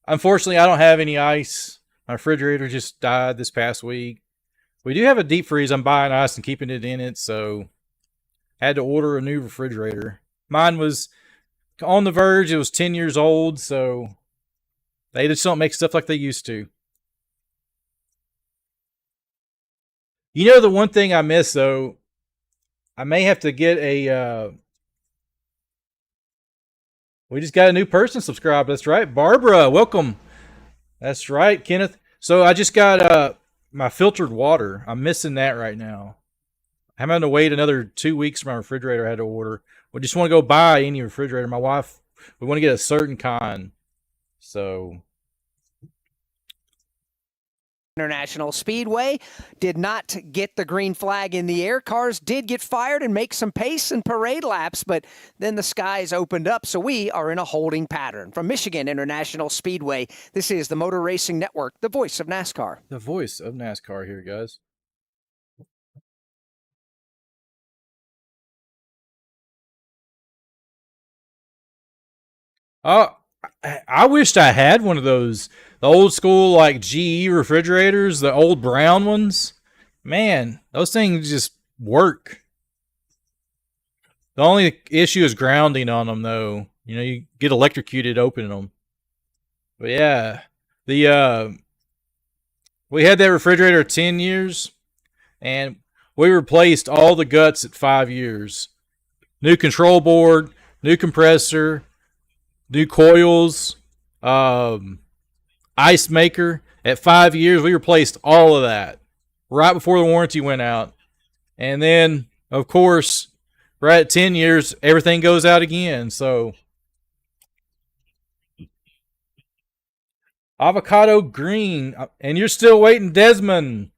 Unfortunately, I don't have any ice. My refrigerator just died this past week. We do have a deep freeze. I'm buying ice and keeping it in it, so I had to order a new refrigerator. Mine was on the verge. It was 10 years old, so they just don't make stuff like they used to. You know, the one thing I miss, though, I may have to get a we just got a new person subscribed. That's right, Barbara, welcome. That's right, Kenneth. So I just got my filtered water. I'm missing that right now. I'm having to wait another 2 weeks for my refrigerator I had to order. We just want to go buy any refrigerator. My wife, we want to get a certain kind. So
International Speedway did not get the green flag in the air. Cars did get fired and make some pace and parade laps, but then the skies opened up, so we are in a holding pattern. From Michigan International Speedway, this is the Motor Racing Network, the voice of NASCAR.
The voice of NASCAR here, guys. Oh, I wished I had one of those. The old school, like, GE refrigerators, the old brown ones. Man, those things just work. The only issue is grounding on them, though. You know, you get electrocuted opening them. But yeah, we had that refrigerator 10 years, and we replaced all the guts at 5 years. New control board, new compressor, new coils, ice maker. At 5 years, we replaced all of that right before the warranty went out. And then, of course, right at 10 years, everything goes out again. So, avocado green. And you're still waiting, Desmond.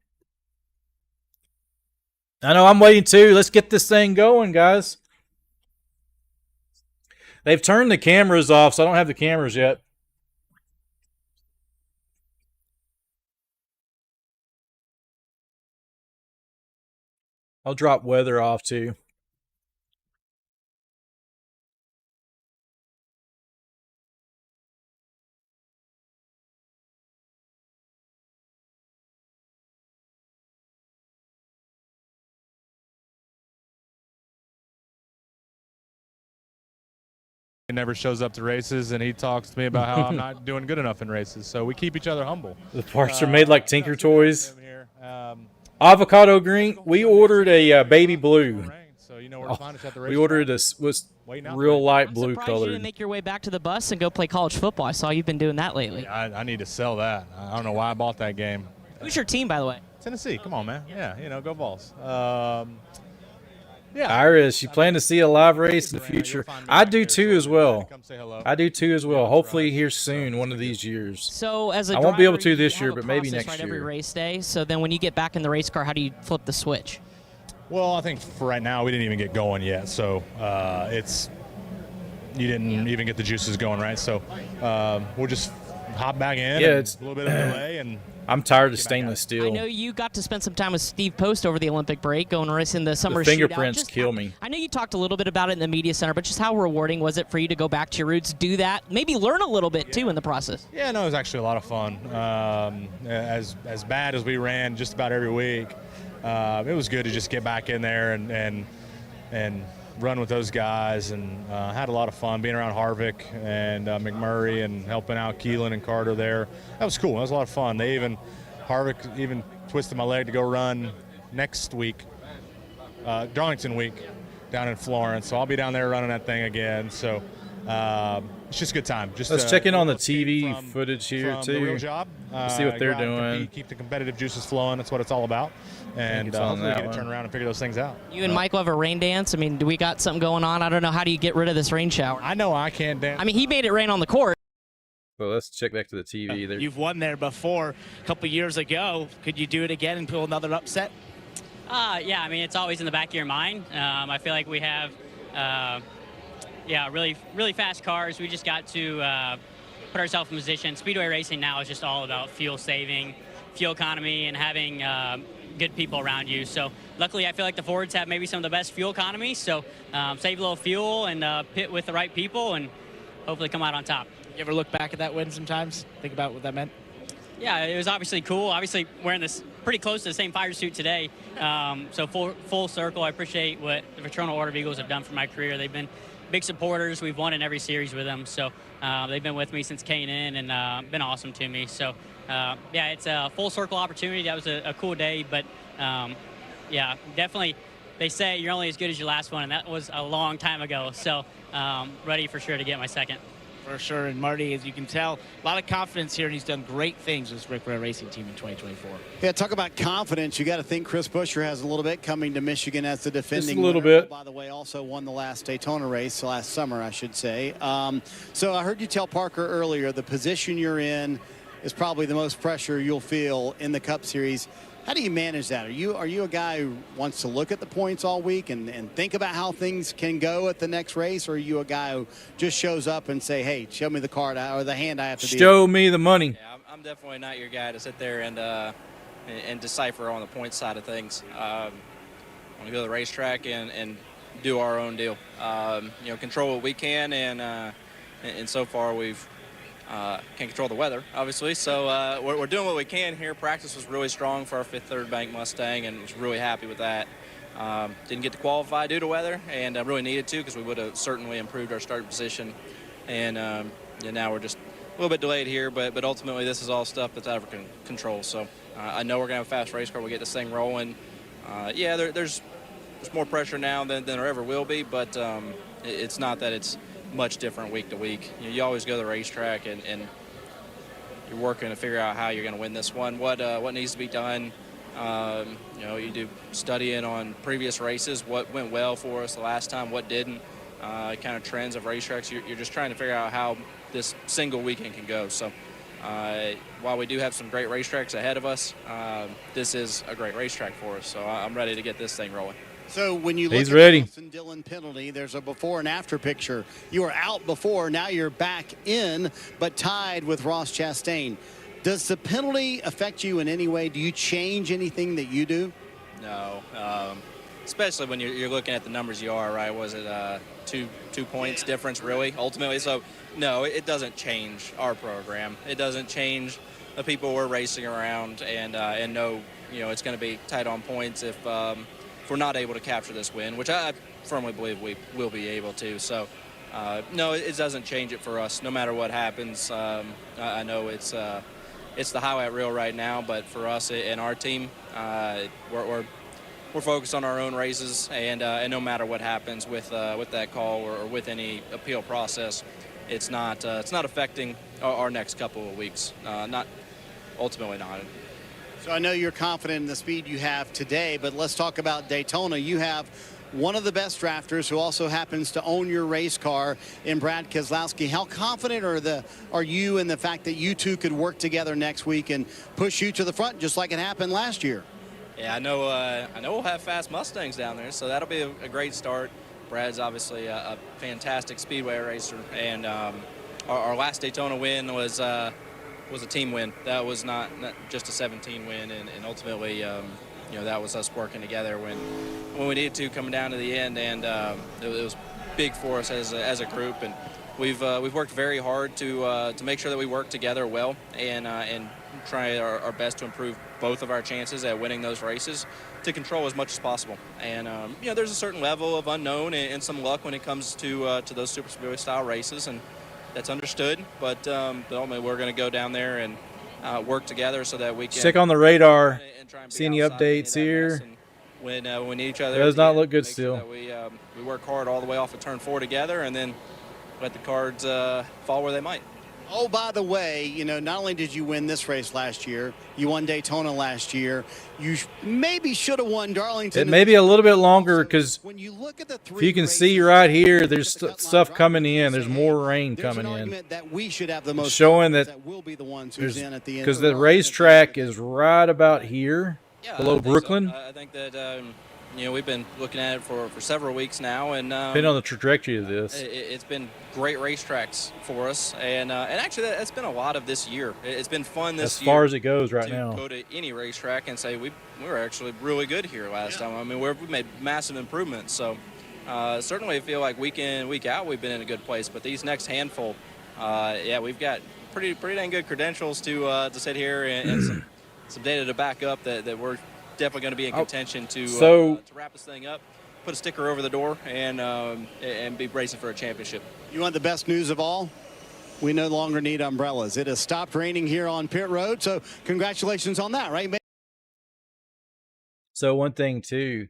I know I'm waiting too. Let's get this thing going, guys. They've turned the cameras off, so I don't have the cameras yet. I'll drop weather off too.
He never shows up to races, and he talks to me about how I'm not doing good enough in races. So we keep each other humble.
The parts are made like Tinker Toys. Avocado green. We ordered a baby blue.
So you know where to find us at the race.
We ordered a real light blue
Surprised you
color.
didn't make your way back to the bus and go play college football. I saw you've been doing that lately.
I need to sell that. I don't know why I bought that game.
Who's your team, by the way?
Tennessee. Come on, man. Yeah, you know, go Vols.
Yeah. Iris, you plan to see a live race in the future? I do too as well. I do too as well. Hopefully here soon, one of these years.
So as a
I won't be able
driver,
to this
you
year,
have a
but maybe
process,
next
right,
year.
every race day. So then when you get back in the race car, how do you flip the switch?
Well, I think for right now we didn't even get going yet, so you didn't even get the juices going, right? So we'll just hop back in.
Yeah,
and
it's
a little bit of delay and.
I'm tired of stainless
I
steel.
know you got to spend some time with Steve Post over the Olympic break, going racing the summer
The fingerprints kill me.
I know you talked a little bit about it in the media center, but just how rewarding was it for you to go back to your roots, do that, maybe learn a little bit too in the process?
Yeah, no, it was actually a lot of fun. As bad as we ran just about every week, it was good to just get back in there and run with those guys, and had a lot of fun being around Harvick and McMurray and helping out Keelan and Carter there. That was cool. That was a lot of fun. Harvick even twisted my leg to go run next week, Darlington week, down in Florence. So I'll be down there running that thing again. So it's just a good time. Just
let's check in on the TV footage here
from
too.
The real job.
See what they're
go out and
doing.
compete, keep the competitive juices flowing. That's what it's all about. And hopefully we get to turn around and figure those things out.
You and Michael have a rain dance. I mean, do we got something going on? I don't know. How do you get rid of this rain shower?
I know I can't dance.
I mean, he made it rain on the court.
So let's check back to the TV. There.
You've won there before a couple years ago. Could you do it again and pull another upset?
Yeah, I mean, it's always in the back of your mind. I feel like we have, really, really fast cars. We just got to put ourselves in position. Speedway racing now is just all about fuel saving, fuel economy, and having good people around you. So luckily, I feel like the Fords have maybe some of the best fuel economy. So save a little fuel and pit with the right people and hopefully come out on top.
You ever look back at that win sometimes? Think about what that meant?
Yeah, it was obviously cool. Obviously, wearing this pretty close to the same fire suit today. So full circle. I appreciate what the Fraternal Order of Eagles have done for my career. They've been big supporters. We've won in every series with them. So they've been with me since K&N and been awesome to me. So it's a full circle opportunity. That was a cool day. But definitely they say you're only as good as your last one, and that was a long time ago. So ready for sure to get my second.
For sure, and Marty, as you can tell, a lot of confidence here, and he's done great things with Rick Rare Racing Team in 2024.
Yeah, talk about confidence. You got to think Chris Buescher has a little bit coming to Michigan as the defending
just a little
winner.
bit.
By the way, also won the last Daytona race last summer, I should say. So I heard you tell Parker earlier the position you're in is probably the most pressure you'll feel in the Cup Series. How do you manage that? Are you a guy who wants to look at the points all week and think about how things can go at the next race, or are you a guy who just shows up and say, hey, show me the card or the hand I have to be?
Show me the money.
Yeah, I'm definitely not your guy to sit there and decipher on the point side of things. I want to go to the racetrack and do our own deal. Control what we can, and so far we've can't control the weather, obviously, so we're doing what we can here. Practice was really strong for our fifth third bank Mustang, and was really happy with that. Didn't get to qualify due to weather, and really needed to, because we would have certainly improved our start position. And now we're just a little bit delayed here, but ultimately this is all stuff that's out of our control. So I know we're going to have a fast race car. We'll get this thing rolling. There's more pressure now than there ever will be, but it's not that it's much different week to week. You always go to the racetrack and you're working to figure out how you're going to win this one. What needs to be done. You do studying on previous races, what went well for us the last time, what didn't, kind of trends of racetracks. You're just trying to figure out how this single weekend can go. So while we do have some great racetracks ahead of us, this is a great racetrack for us. So I'm ready to get this thing rolling.
So when you look
He's
at
ready.
the Austin Dillon penalty, there's a before and after picture. You were out before, now you're back in, but tied with Ross Chastain. Does the penalty affect you in any way? Do you change anything that you do?
No, especially when you're looking at the numbers you are, right? Was it 2 points difference, really, ultimately? So, no, it doesn't change our program. It doesn't change the people we're racing around, and no, it's going to be tight on points if we're not able to capture this win, which I firmly believe we will be able to. So, no, it doesn't change it for us, no matter what happens. I know it's the highlight reel right now, but for us and our team, we're focused on our own races, and no matter what happens with that call or with any appeal process, it's not affecting our next couple of weeks. Ultimately not.
So I know you're confident in the speed you have today, but let's talk about Daytona. You have one of the best drafters who also happens to own your race car in Brad Keselowski. How confident are you in the fact that you two could work together next week and push you to the front just like it happened last year?
Yeah, I know we'll have fast Mustangs down there, so that'll be a great start. Brad's obviously a fantastic speedway racer, and our last Daytona win was a team win. That was not just a 17 win, and ultimately, that was us working together when we needed to, coming down to the end, and it was big for us as a group, and we've worked very hard to make sure that we work together well and try our best to improve both of our chances at winning those races to control as much as possible. And there's a certain level of unknown and some luck when it comes to those super speedway style races, and that's understood, but ultimately we're going to go down there and work together so that we can
check on the radar, see any updates here.
when we need each other.
It does not look good
Make
still.
sure that we work hard all the way off of turn 4 together, and then let the cards fall where they might.
Oh, by the way, not only did you win this race last year, you won Daytona last year. You maybe should have won Darlington.
It may be a little bit longer because if you can see right here, there's stuff coming in. There's more rain coming in.
That we should have the most
showing that
will be the ones who's in at the end.
Because the racetrack is right about here, below Brooklyn.
So. I think that we've been looking at it for several weeks now, and
depending on the trajectory of this,
it's been great racetracks for us, and actually that's been a lot of this year. It's been fun this year.
As far as it goes right
to
now.
Go to any racetrack and say we were actually really good here last time. I mean, we made massive improvements. So certainly I feel like week in, week out, we've been in a good place. But these next handful, we've got pretty dang good credentials to sit here and some data to back up that we're definitely going to be in contention to wrap this thing up, put a sticker over the door, and be racing for a championship.
You want the best news of all? We no longer need umbrellas. It has stopped raining here on pit road, so congratulations on that, right?
So one thing too,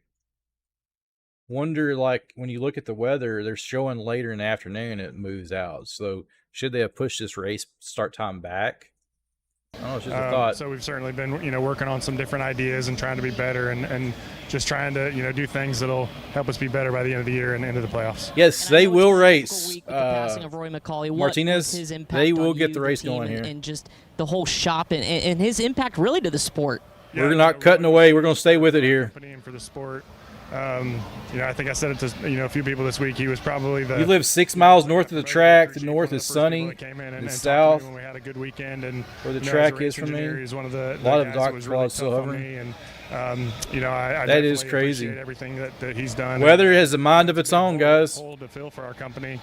wonder like when you look at the weather, they're showing later in the afternoon it moves out. So should they have pushed this race start time back? Oh, it's just a thought.
So we've certainly been, working on some different ideas and trying to be better and just trying to, do things that'll help us be better by the end of the year and into the playoffs.
Yes, they will race.
The passing of Roy McCauley.
Martinez,
his impact
they will
on
get
you,
the race
team,
going here.
And just the whole shop and his impact really to the sport.
We're not cutting away. We're going to stay with it here.
For the sport. I think I said it to a few people this week. He was probably the.
You live 6 miles north of the track. The north is sunny. The south,
when we had a good weekend, and
where the track is for me,
he's one of the
a lot of
guys
dark
that was really
clouds still
tough on
hovering.
me, and I
that is
definitely
crazy.
appreciate everything that he's done.
Weather has a mind of its own, guys.
Hold to fill for our company.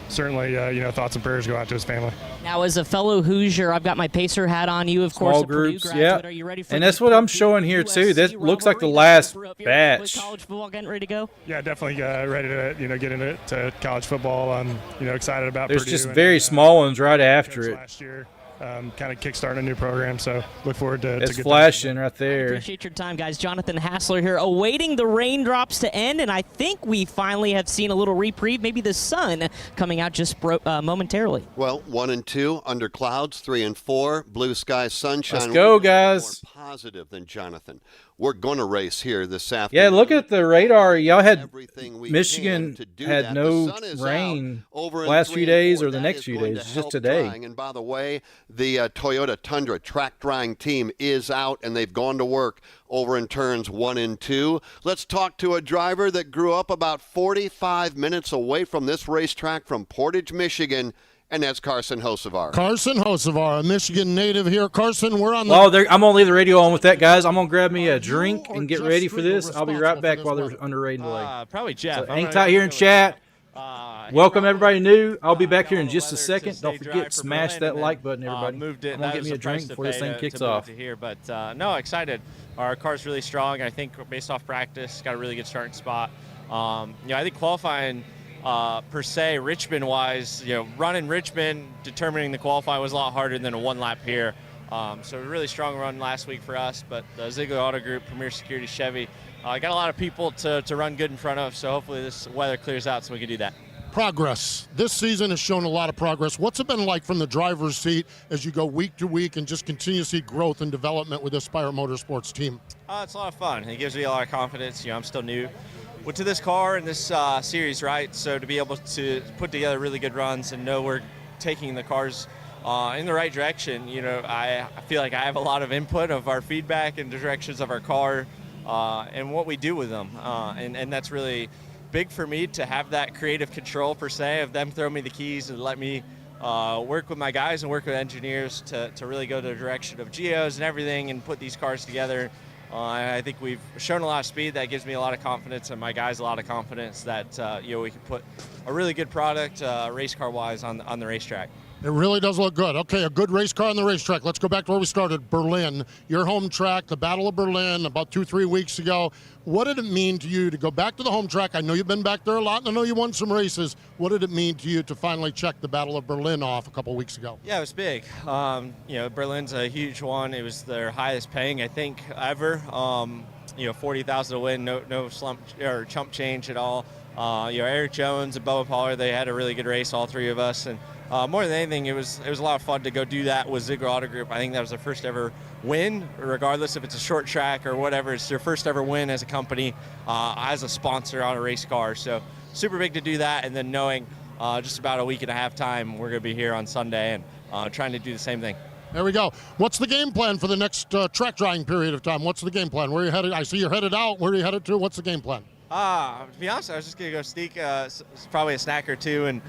Certainly, thoughts and prayers go out to his family.
Now, as a fellow Hoosier, I've got my Pacer hat on. You, of course,
Small
a Purdue
groups,
graduate.
yeah.
Are you ready for
and that's what I'm showing here too. This looks like the last batch.
College football getting ready to go.
Yeah, definitely ready to get into college football. I'm excited about.
There's
Purdue
just very small ones right after it.
Last year, kind of kickstarting a new program, so look forward to.
It's
good
flashing right there.
Appreciate your time, guys. Jonathan Hassler here, awaiting the raindrops to end, and I think we finally have seen a little reprieve. Maybe the sun coming out just momentarily.
Well, 1 and 2 under clouds, 3 and 4 blue skies, sunshine.
Let's go, guys.
More positive than Jonathan. We're going to race here this afternoon.
Yeah, look at the radar. Y'all had Michigan had no rain last few days or the next few days. It's just today.
And by the way, the Toyota Tundra track drying team is out, and they've gone to work over in turns 1 and 2. Let's talk to a driver that grew up about 45 minutes away from this racetrack from Portage, Michigan. And that's Carson Hocevar.
Carson Hocevar, a Michigan native here. Carson, we're on the...
Oh, I'm going to leave the radio on with that, guys. I'm going to grab me a drink and get ready for this. I'll be right back while they're under rain delay.
Probably Jeff.
So hang tight here in chat. Welcome, everybody new. I'll be back here in just a second. Don't forget, smash that like button, everybody. I'm going to get me a drink before this thing kicks off.
But no, excited. Our car's really strong. I think based off practice, got a really good starting spot. I think qualifying... per se, Richmond-wise, running Richmond, determining the qualifying was a lot harder than a one lap here. So a really strong run last week for us, but the Ziegler Auto Group, Premier Security Chevy, got a lot of people to run good in front of, so hopefully this weather clears out so we can do that.
Progress. This season has shown a lot of progress. What's it been like from the driver's seat as you go week to week and just continue to see growth and development with this Spire Motorsports team?
It's a lot of fun. It gives me a lot of confidence. I'm still new to this car and this series, right? So to be able to put together really good runs and know we're taking the cars in the right direction, I feel like I have a lot of input of our feedback and directions of our car and what we do with them. And that's really big for me to have that creative control, per se, of them throw me the keys and let me work with my guys and work with engineers to really go the direction of geos and everything and put these cars together. I think we've shown a lot of speed. That gives me a lot of confidence, and my guys a lot of confidence that we can put a really good product, race car wise, on the racetrack.
It really does look good. Okay, a good race car on the racetrack. Let's go back to where we started, Berlin. Your home track, the Battle of Berlin, about 2-3 weeks ago. What did it mean to you to go back to the home track? I know you've been back there a lot, and I know you won some races. What did it mean to you to finally check the Battle of Berlin off a couple weeks ago?
Yeah, it was big. Berlin's a huge one. It was their highest paying, I think, ever. 40,000 to win, no slump or chump change at all. Eric Jones and Bubba Pollard, they had a really good race, all three of us, and more than anything, it was a lot of fun to go do that with Ziegler Auto Group. I think that was their first ever win, regardless if it's a short track or whatever. It's their first ever win as a company, as a sponsor on a race car. So super big to do that, and then knowing just about a week and a half time, we're going to be here on Sunday and trying to do the same thing.
There we go. What's the game plan for the next track drying period of time? What's the game plan? Where are you headed? I see you're headed out. Where are you headed to? What's the game plan?
To be honest, I was just going to go sneak probably a snack or two and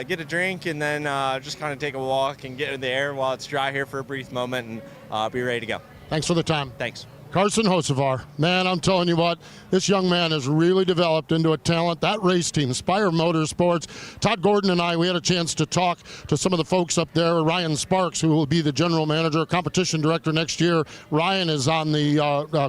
get a drink, and then just kind of take a walk and get in the air while it's dry here for a brief moment, and be ready to go.
Thanks for the time.
Thanks.
Carson Hocevar, man, I'm telling you what, this young man has really developed into a talent. That race team, Spire Motorsports, Todd Gordon and I, we had a chance to talk to some of the folks up there. Ryan Sparks, who will be the general manager, competition director next year. Ryan is on the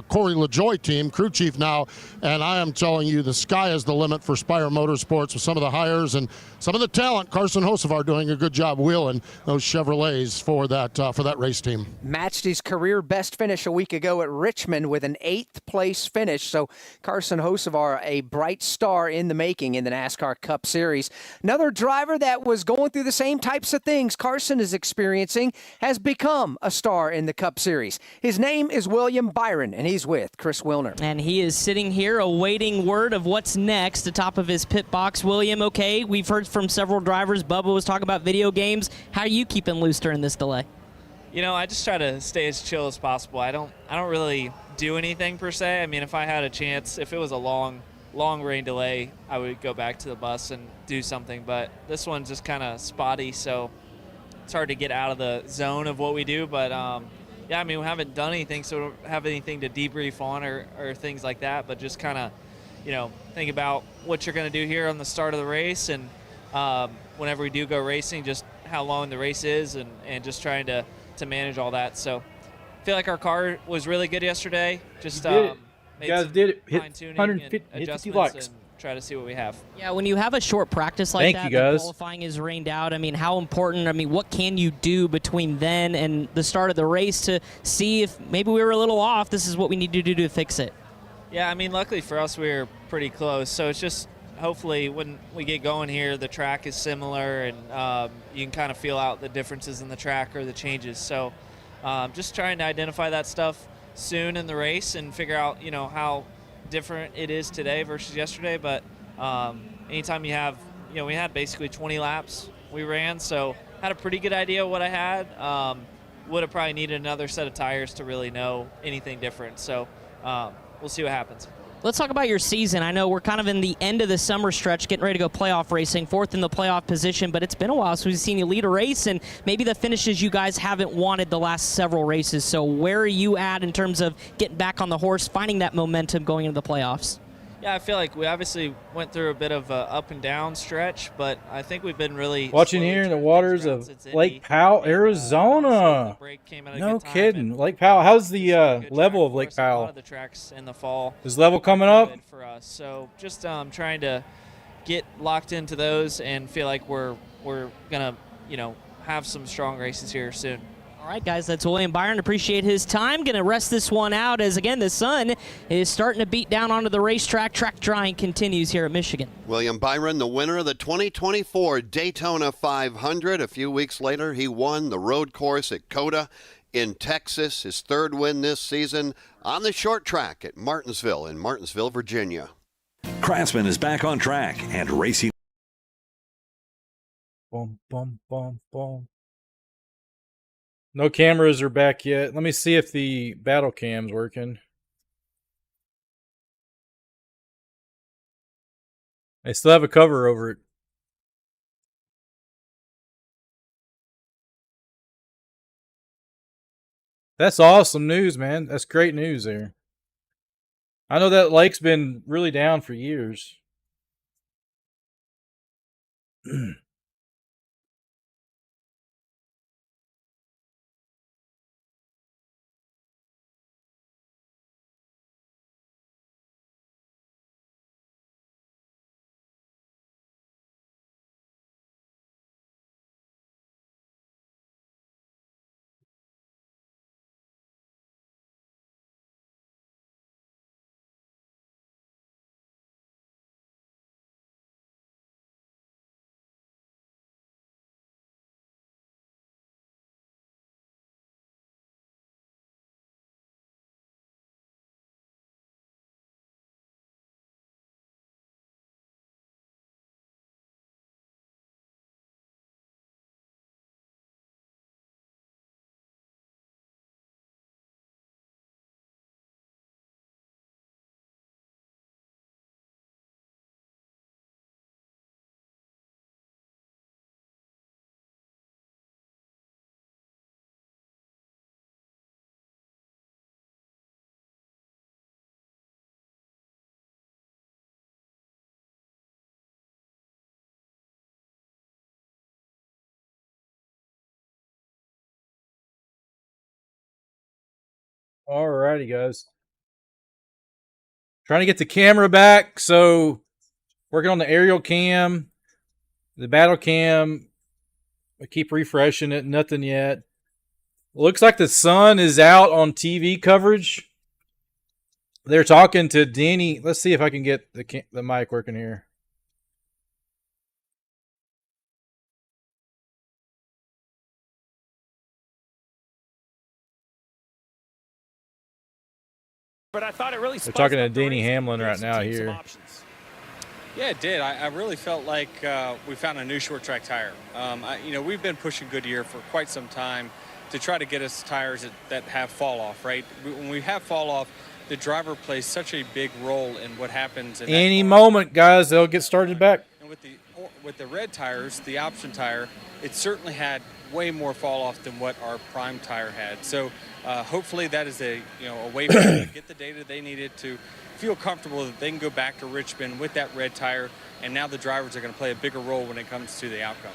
Corey LaJoy team, crew chief now, and I am telling you, the sky is the limit for Spire Motorsports with some of the hires and some of the talent. Carson Hocevar doing a good job wheeling those Chevrolets for that race team.
Matched his career best finish a week ago at Richmond with an 8th place finish. So Carson Hocevar, a bright star in the making in the NASCAR Cup Series. Another driver that was going through the same types of things Carson is experiencing has become a star in the Cup Series. His name is William Byron, and he's with Chris Wilner.
And he is sitting here awaiting word of what's next atop of his pit box. William, okay, we've heard from several drivers. Bubba was talking about video games. How are you keeping loose during this delay?
I just try to stay as chill as possible. I don't really do anything per se. I mean, if I had a chance, if it was a long rain delay, I would go back to the bus and do something. But this one's just kind of spotty, so it's hard to get out of the zone of what we do. But we haven't done anything, so we don't have anything to debrief on or things like that. But just kind of, think about what you're going to do here on the start of the race, and whenever we do go racing, just how long the race is, and just trying to manage all that. So I feel like our car was really good yesterday. Just
you
made
guys
some
did it. Hit
fine-tuning
150
and
hit 50
adjustments
likes.
and try to see what we have.
Yeah, when you have a short practice like
Thank
that,
you, guys.
qualifying is rained out. I mean, how important, what can you do between then and the start of the race to see if maybe we were a little off? This is what we need to do to fix it.
Yeah, luckily for us, we were pretty close. So it's just hopefully when we get going here, the track is similar, and you can kind of feel out the differences in the track or the changes. So just trying to identify that stuff soon in the race and figure out, how different it is today versus yesterday. But anytime you have, we had basically 20 laps we ran, so had a pretty good idea of what I had. Would have probably needed another set of tires to really know anything different. So we'll see what happens.
Let's talk about your season. I know we're kind of in the end of the summer stretch, getting ready to go playoff racing, 4th in the playoff position, but it's been a while since we've seen you lead a race, and maybe the finishes you guys haven't wanted the last several races. So where are you at in terms of getting back on the horse, finding that momentum going into the playoffs?
Yeah, I feel like we obviously went through a bit of an up and down stretch, but I think we've been really
Watching here in the waters of Lake Powell, Arizona. No kidding. Lake Powell. How's the level of Lake Powell?
A lot of the tracks in the fall.
Is level coming up?
For us. So just trying to get locked into those and feel like we're going to, have some strong races here soon.
All right, guys, that's William Byron. Appreciate his time. Going to rest this one out as, again, the sun is starting to beat down onto the racetrack. Track drying continues here at Michigan.
William Byron, the winner of the 2024 Daytona 500. A few weeks later, he won the road course at COTA in Texas. His 3rd win this season on the short track at Martinsville in Martinsville, Virginia.
Craftsman is back on track and racing.
Boom, boom, boom, boom. No cameras are back yet. Let me see if the battle cam's working. I still have a cover over it. That's awesome news, man. That's great news there. I know that lake's been really down for years. All righty, guys. Trying to get the camera back, so working on the aerial cam, the battle cam. I keep refreshing it, nothing yet. Looks like the sun is out on TV coverage. They're talking to Denny. Let's see if I can get the mic working here.
But I thought it really.
They're talking to Denny Hamlin right now here.
Yeah, it did. I really felt like we found a new short track tire. We've been pushing Goodyear for quite some time to try to get us tires that have fall off, right? When we have fall off, the driver plays such a big role in what happens. In
Any moment, guys, they'll get started back.
And with the red tires, the option tire, it certainly had way more fall off than what our prime tire had. So hopefully that is a way for them to get the data they needed to feel comfortable that they can go back to Richmond with that red tire, and now the drivers are going to play a bigger role when it comes to the outcome.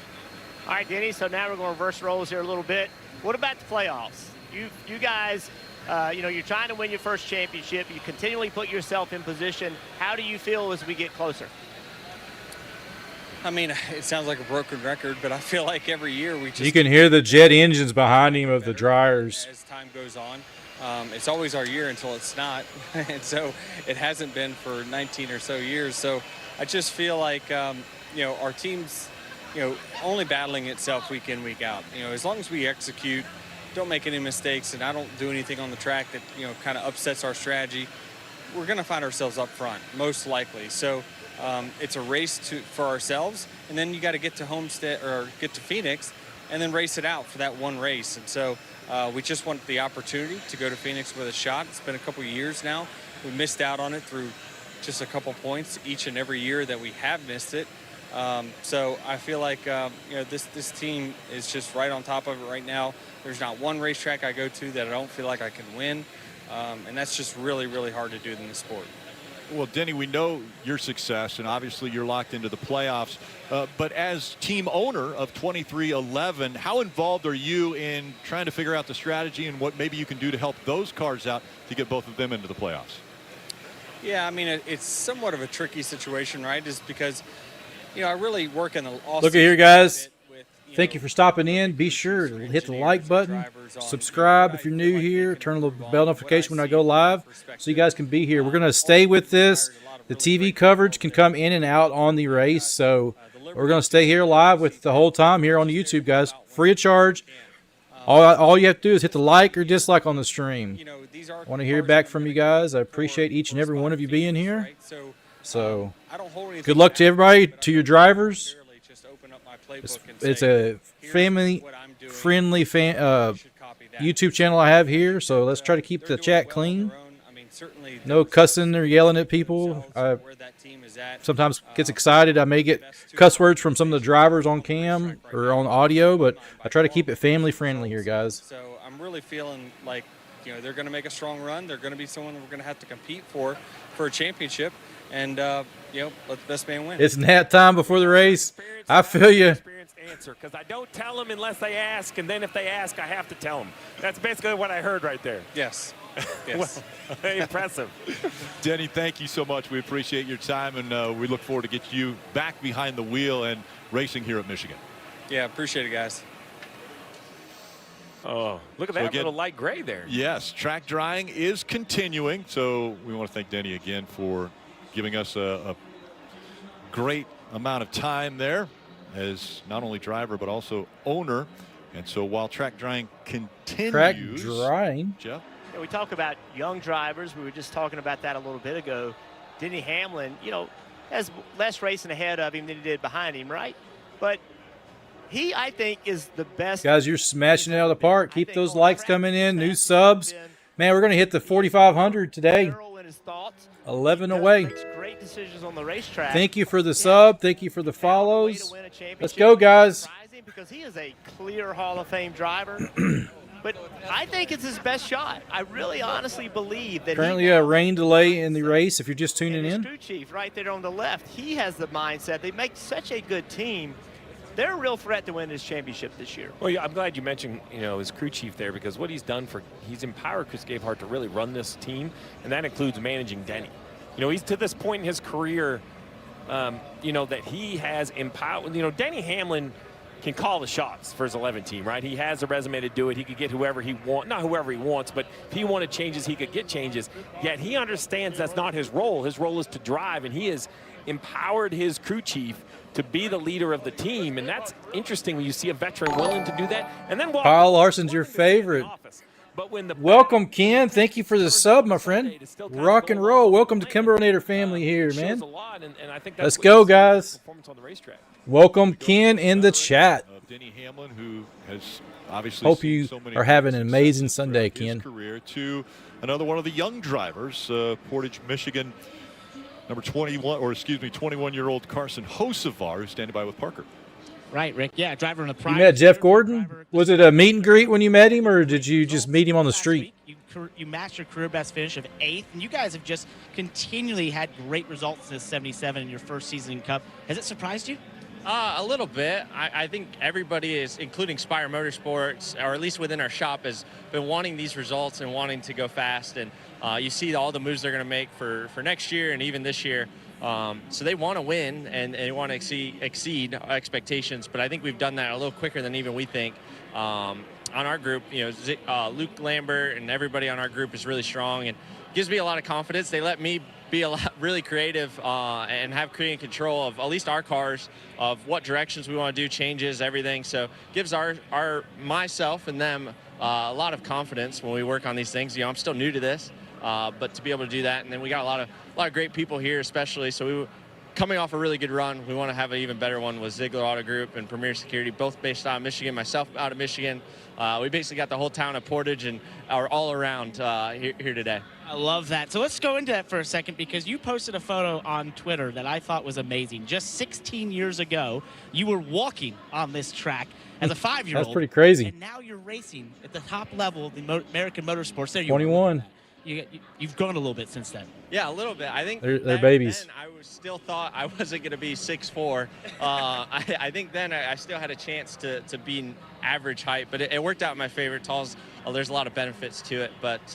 All right, Denny, so now we're going to reverse roles here a little bit. What about the playoffs? You guys, you're trying to win your first championship. You continually put yourself in position. How do you feel as we get closer?
I mean, it sounds like a broken record, but I feel like every year we just...
You can hear the jet engines behind him of the dryers.
As time goes on. It's always our year until it's not, and so it hasn't been for 19 or so years. So I just feel like, our team's, only battling itself week in, week out. As long as we execute, don't make any mistakes, and I don't do anything on the track that, kind of upsets our strategy, we're going to find ourselves up front, most likely. So it's a race for ourselves, and then you got to get to Homestead or get to Phoenix and then race it out for that one race. And so we just want the opportunity to go to Phoenix with a shot. It's been a couple of years now. We missed out on it through just a couple points each and every year that we have missed it. So I feel like, this team is just right on top of it right now. There's not one racetrack I go to that I don't feel like I can win. And that's just really, really hard to do in this sport.
Well, Denny, we know your success, and obviously you're locked into the playoffs. But as team owner of 2311, how involved are you in trying to figure out the strategy and what maybe you can do to help those cars out to get both of them into the playoffs?
Yeah, I mean, it's somewhat of a tricky situation, right? Just because, I really work in the Austin.
Look at here, guys. Thank you for stopping in. Be sure to hit the like button, subscribe if you're new here, turn on the bell notification when I go live so you guys can be here. We're going to stay with this. The TV coverage can come in and out on the race, so we're going to stay here live with the whole time here on YouTube, guys. Free of charge. All you have to do is hit the like or dislike on the stream. I want to hear back from you guys. I appreciate each and every one of you being here. So good luck to everybody, to your drivers. It's a family-friendly YouTube channel I have here, so let's try to keep the chat clean. No cussing or yelling at people. I sometimes gets excited. I may get cuss words from some of the drivers on cam or on audio, but I try to keep it family-friendly here, guys.
So I'm really feeling like, they're going to make a strong run. They're going to be someone we're going to have to compete for a championship. And, let the best man win.
It's nap time before the race. I feel you.
Answer, because I don't tell them unless they ask, and then if they ask, I have to tell them. That's basically what I heard right there.
Yes.
Yes.
Well, impressive.
Denny, thank you so much. We appreciate your time, and we look forward to get you back behind the wheel and racing here at Michigan.
Yeah, appreciate it, guys.
Oh, look at that little light gray there.
Yes, track drying is continuing, so we want to thank Denny again for giving us a great amount of time there as not only driver but also owner. And so while track drying continues.
Track drying?
Jeff?
Yeah, we talk about young drivers. We were just talking about that a little bit ago. Denny Hamlin, has less racing ahead of him than he did behind him, right? But he, I think, is the best.
Guys, you're smashing it out of the park. Keep those likes coming in. New subs. Man, we're going to hit the 4,500 today. 11 away.
Great decisions on the racetrack.
Thank you for the sub. Thank you for the follows. Let's go, guys.
Because he is a clear Hall of Fame driver. But I think it's his best shot. I really honestly believe that
currently a rain delay in the race if you're just tuning in.
Crew chief right there on the left, he has the mindset. They make such a good team they're a real threat to win this championship this year.
Well, yeah, I'm glad you mentioned, his crew chief there, because what he's done he's empowered Chris Gabehart to really run this team, and that includes managing Denny. He's to this point in his career, that he has empowered. Denny Hamlin can call the shots for his 11 team, right? He has a resume to do it. He could get whoever he wants, not whoever he wants, but if he wanted changes, he could get changes. Yet he understands that's not his role. His role is to drive, and he has empowered his crew chief to be the leader of the team, and that's interesting when you see a veteran willing to do that. And then
Kyle Larson's your favorite. Welcome, Ken. Thank you for the sub, my friend. Rock and roll. Welcome to KimbroNator family here, man. Let's go, guys. Welcome, Ken, in the chat.
Denny Hamlin, who has obviously
hope you are having an amazing Sunday, Ken.
Career to another one of the young drivers, Portage, Michigan, number 21-year-old Carson Hocevar, who's standing by with Parker.
Right, Rick. Yeah, driver in the prime.
You met Jeff Gordon? Was it a meet and greet when you met him, or did you just meet him on the street?
You matched your career best finish of 8th, and you guys have just continually had great results since 77 in your first season in Cup. Has it surprised you?
A little bit. I think everybody is, including Spire Motorsports, or at least within our shop, has been wanting these results and wanting to go fast. And you see all the moves they're going to make for next year and even this year. So they want to win and they want to exceed expectations. But I think we've done that a little quicker than even we think. On our group, Luke Lambert and everybody on our group is really strong and gives me a lot of confidence. They let me be really creative and have creative control of at least our cars, of what directions we want to do, changes, everything. So gives myself and them a lot of confidence when we work on these things. I'm still new to this, but to be able to do that, and then we got a lot of great people here, especially. So we were coming off a really good run. We want to have an even better one with Ziegler Auto Group and Premier Security, both based out of Michigan. Myself out of Michigan. We basically got the whole town of Portage and are all around here today.
I love that. So let's go into that for a second, because you posted a photo on Twitter that I thought was amazing. Just 16 years ago, you were walking on this track as a 5-year-old.
That's pretty crazy.
And now you're racing at the top level of the American motorsports. There you
21.
You've grown a little bit since then.
Yeah, a little bit. I think
they're babies.
Then I still thought I wasn't going to be 6'4". I think then I still had a chance to be an average height, but it worked out in my favor. There's a lot of benefits to it, but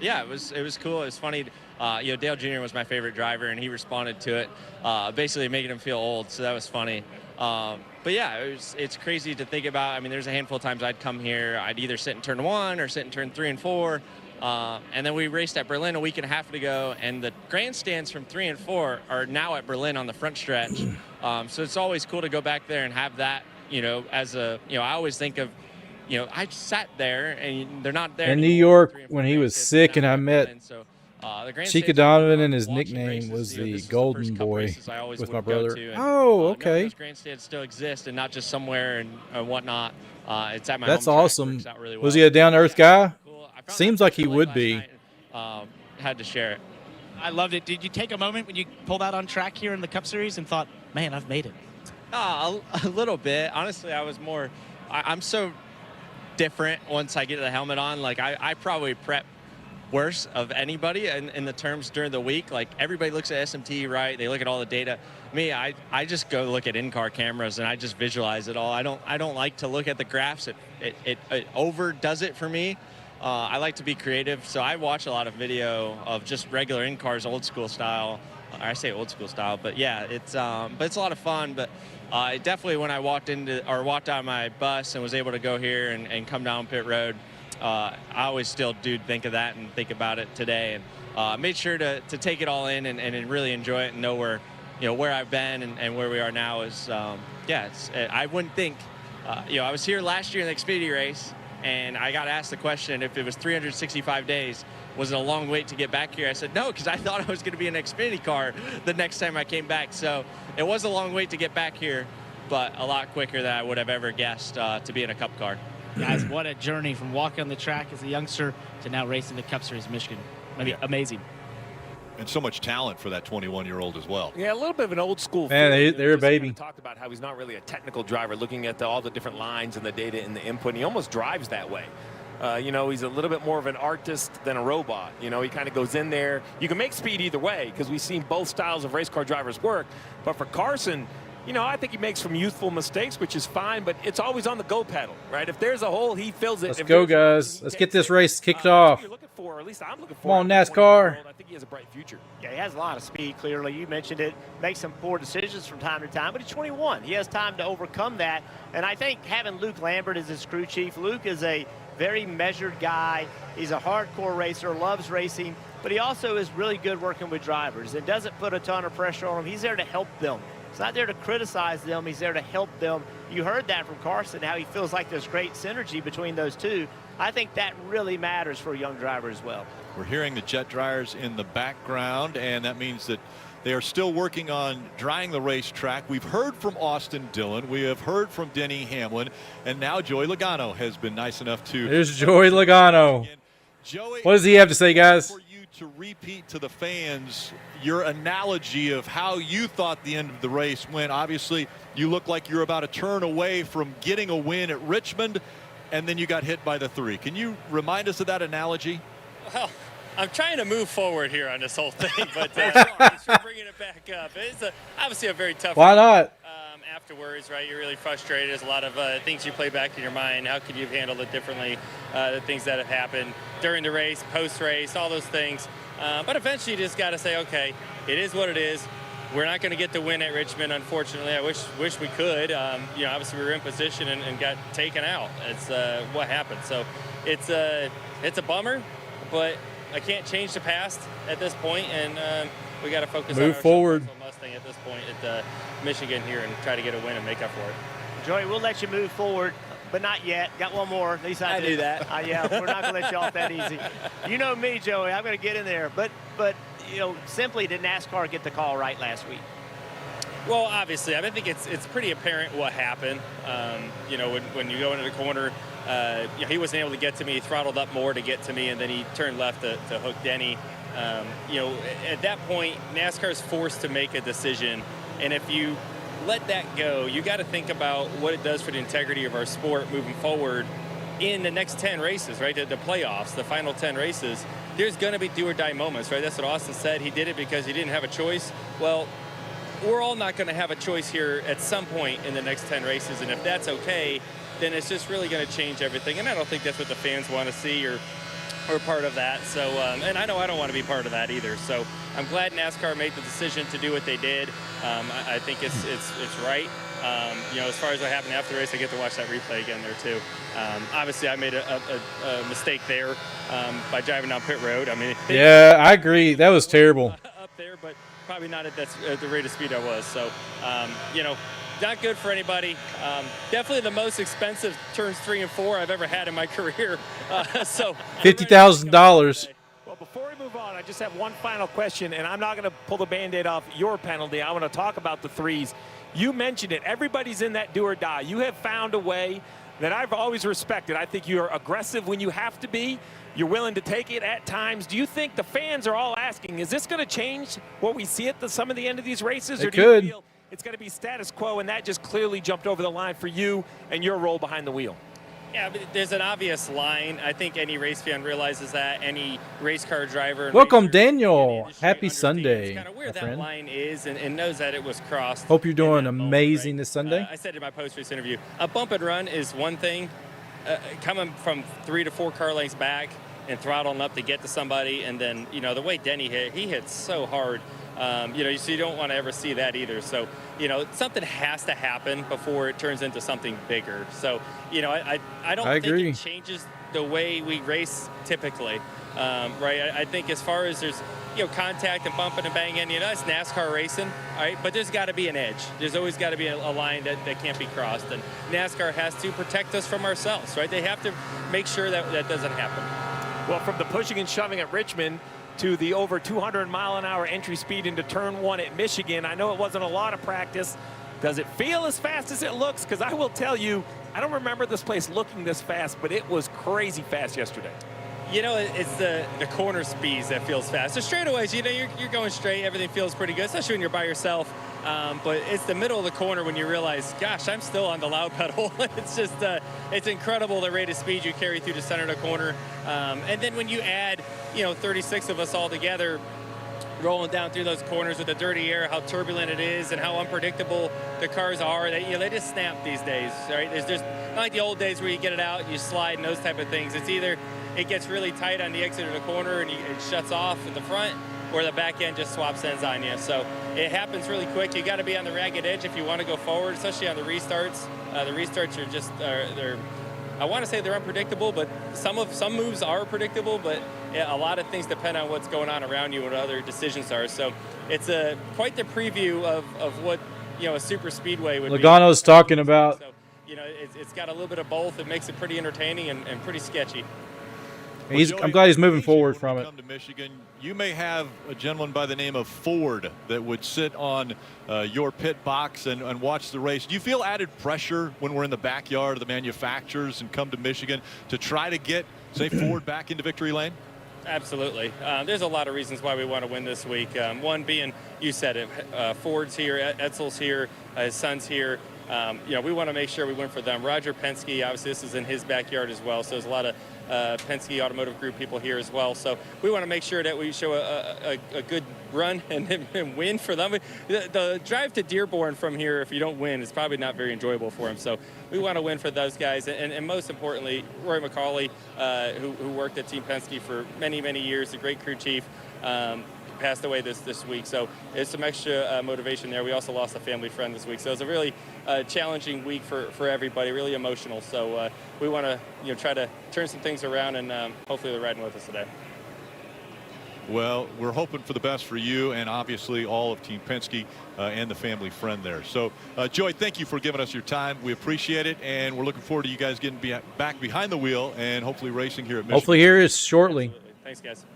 yeah, it was cool. It was funny. Dale Jr. was my favorite driver, and he responded to it, basically making him feel old. So that was funny. But yeah, it's crazy to think about. I mean, there's a handful of times I'd come here. I'd either sit in turn 1 or sit in turn 3 and 4. And then we raced at Berlin a week and a half ago, and the grandstands from 3 and 4 are now at Berlin on the front stretch. So it's always cool to go back there and have that, as I always think of, I sat there and they're not there.
In New York, when he was sick, and I met Chica Donovan, and his nickname was the Golden Boy with my brother. Oh, okay.
Those grandstands still exist and not just somewhere and whatnot. It's at my
That's
home
awesome.
track. Really
Was he a down-to-earth guy? Seems like he would be.
Had to share it.
I loved it. Did you take a moment when you pulled out on track here in the Cup Series and thought, man, I've made it?
A little bit. Honestly, I was more – I'm so different once I get the helmet on. Like, I probably prep worse of anybody in the terms during the week. Like, everybody looks at SMT, right? They look at all the data. Me, I just go look at in-car cameras, and I just visualize it all. I don't like to look at the graphs. It overdoes it for me. I like to be creative, so I watch a lot of video of just regular in-cars, old school style. I say old school style, but yeah, it's a lot of fun. But definitely when I walked out of my bus and was able to go here and come down pit road, I always still do think of that and think about it today. And made sure to take it all in and really enjoy it and know where I've been and where we are now is I wouldn't think. I was here last year in the Xfinity race. And I got asked the question if it was 365 days, was it a long wait to get back here? I said no, because I thought I was going to be in an Xfinity car the next time I came back. So it was a long wait to get back here, but a lot quicker than I would have ever guessed to be in a Cup car.
Guys, what a journey from walking on the track as a youngster to now racing the Cup Series Michigan. Amazing.
And so much talent for that 21-year-old as well.
Yeah, a little bit of an old school.
Man, they're a baby.
Kind of talked about how he's not really a technical driver, looking at all the different lines and the data and the input. And he almost drives that way. He's a little bit more of an artist than a robot. He kind of goes in there. You can make speed either way because we've seen both styles of race car drivers work. But for Carson,
you know, I think he makes some youthful mistakes, which is fine, but it's always on the go pedal, right? If there's a hole, he fills it.
Let's
If
go,
there's-
guys. Let's get this race kicked off.
You're looking for, or at least I'm looking for.
Come on, NASCAR.
I think he has a bright future.
Yeah, he has a lot of speed, clearly. You mentioned it. Makes some poor decisions from time to time, but he's 21. He has time to overcome that. And I think having Luke Lambert as his crew chief, Luke is a very measured guy. He's a hardcore racer, loves racing, but he also is really good working with drivers and doesn't put a ton of pressure on them. He's there to help them. He's not there to criticize them. He's there to help them. You heard that from Carson, how he feels like there's great synergy between those two. I think that really matters for a young driver as well.
We're hearing the jet dryers in the background, and that means that they are still working on drying the racetrack. We've heard from Austin Dillon. We have heard from Denny Hamlin, and now Joey Logano has been nice enough to.
There's Joey Logano.
Joey,
what does he have to say, guys?
For you to repeat to the fans your analogy of how you thought the end of the race went. Obviously, you look like you're about a turn away from getting a win at Richmond, and then you got hit by the 3. Can you remind us of that analogy?
Well, I'm trying to move forward here on this whole thing, but thanks for bringing it back up. It's obviously a very tough.
Why not?
Afterwards, right? You're really frustrated. There's a lot of things you play back in your mind. How could you have handled it differently? The things that have happened during the race, post-race, all those things. But eventually, you just got to say, okay, it is what it is. We're not going to get the win at Richmond, unfortunately. I wish we could. You know, obviously we were in position and got taken out. It's what happened. So it's a bummer, but I can't change the past at this point, and we got to focus on
move forward.
Mustang at this point at Michigan here and try to get a win and make up for it.
Joey, we'll let you move forward, but not yet. Got one more. At least I
do that.
Yeah, we're not going to let you off that easy. You know me, Joey. I'm going to get in there. But you know, simply did NASCAR get the call right last week?
Well, obviously, I think it's pretty apparent what happened. You know, when you go into the corner, you know, he wasn't able to get to me. He throttled up more to get to me, and then he turned left to hook Denny. You know, at that point, NASCAR is forced to make a decision, and if you let that go, you got to think about what it does for the integrity of our sport moving forward in the next 10 races, right? The playoffs, the final 10 races. There's going to be do or die moments, right? That's what Austin said. He did it because he didn't have a choice. Well, we're all not going to have a choice here at some point in the next 10 races, and if that's okay, then it's just really going to change everything. And I don't think that's what the fans want to see or part of that. So, and I know I don't want to be part of that either. So I'm glad NASCAR made the decision to do what they did. I think it's right. You know, as far as what happened after the race, I get to watch that replay again there too. Obviously, I made a mistake there by driving down pit road. I mean,
Yeah, I agree. That was terrible.
Up there, but probably not at the rate of speed I was. So, you know, not good for anybody. Definitely the most expensive turns 3 and 4 I've ever had in my career. So
$50,000.
Well, before we move on, I just have one final question, and I'm not going to pull the Band-Aid off your penalty. I want to talk about the 3s. You mentioned it. Everybody's in that do or die. You have found a way that I've always respected. I think you're aggressive when you have to be. You're willing to take it at times. Do you think the fans are all asking, is this going to change what we see at some of the end of these races? Or do you feel it's going to be status quo, and that just clearly jumped over the line for you and your role behind the wheel?
Yeah, but there's an obvious line. I think any race fan realizes that. Any race car driver.
Welcome, Daniel. Happy Sunday,
kind of where
my
that
friend.
line is and knows that it was crossed.
Hope you're doing amazing this Sunday.
I said in my post-race interview, a bump and run is one thing. Coming from 3 to 4 car lengths back and throttling up to get to somebody, and then, you know, the way Denny hit, he hit so hard. You know, so you don't want to ever see that either. So, you know, something has to happen before it turns into something bigger. So, you know, I don't think
agree.
it changes the way we race typically, right? I think as far as there's, you know, contact and bumping and banging, you know, it's NASCAR racing, all right? But there's got to be an edge. There's always got to be a line that can't be crossed. And NASCAR has to protect us from ourselves, right? They have to make sure that that doesn't happen.
Well, from the pushing and shoving at Richmond to the over 200-mile-an-hour entry speed into turn 1 at Michigan, I know it wasn't a lot of practice. Does it feel as fast as it looks? Because I will tell you, I don't remember this place looking this fast, but it was crazy fast yesterday.
You know, it's the corner speeds that feels fast. The straightaways, you know, you're going straight. Everything feels pretty good, especially when you're by yourself. But it's the middle of the corner when you realize, gosh, I'm still on the loud pedal. It's just, it's incredible the rate of speed you carry through the center of the corner. And then when you add, you know, 36 of us all together, rolling down through those corners with the dirty air, how turbulent it is, and how unpredictable the cars are. They just snap these days, right? There's just not like the old days where you get it out and you slide and those type of things. It's either it gets really tight on the exit of the corner and it shuts off at the front, or the back end just swaps ends on you. So it happens really quick. You got to be on the ragged edge if you want to go forward, especially on the restarts. The restarts are just they're I want to say they're unpredictable, but some moves are predictable, but a lot of things depend on what's going on around you and what other decisions are. So it's quite the preview of what a super speedway would
Logano's talking about.
So, it's got a little bit of both. It makes it pretty entertaining and pretty sketchy.
I'm glad he's moving forward from it.
Come to Michigan, you may have a gentleman by the name of Ford that would sit on your pit box and watch the race. Do you feel added pressure when we're in the backyard of the manufacturers and come to Michigan to try to get, say, Ford back into victory lane?
Absolutely. There's a lot of reasons why we want to win this week. One being, you said it, Ford's here, Etzel's here, his son's here. We want to make sure we win for them. Roger Penske, obviously this is in his backyard as well, so there's a lot of Penske Automotive Group people here as well. So we want to make sure that we show a good run and win for them. The drive to Dearborn from here, if you don't win, is probably not very enjoyable for them. So we want to win for those guys. And most importantly, Roy McCauley, who worked at Team Penske for many, many years, a great crew chief, passed away this week. So there's some extra motivation there. We also lost a family friend this week. So it's a really challenging week for everybody, really emotional. So we want to try to turn some things around, and hopefully they're riding with us today.
Well, we're hoping for the best for you and obviously all of Team Penske and the family friend there. So, Joey, thank you for giving us your time. We appreciate it, and we're looking forward to you guys getting back behind the wheel and hopefully racing here at Michigan.
Hopefully here is shortly.
Absolutely. Thanks, guys.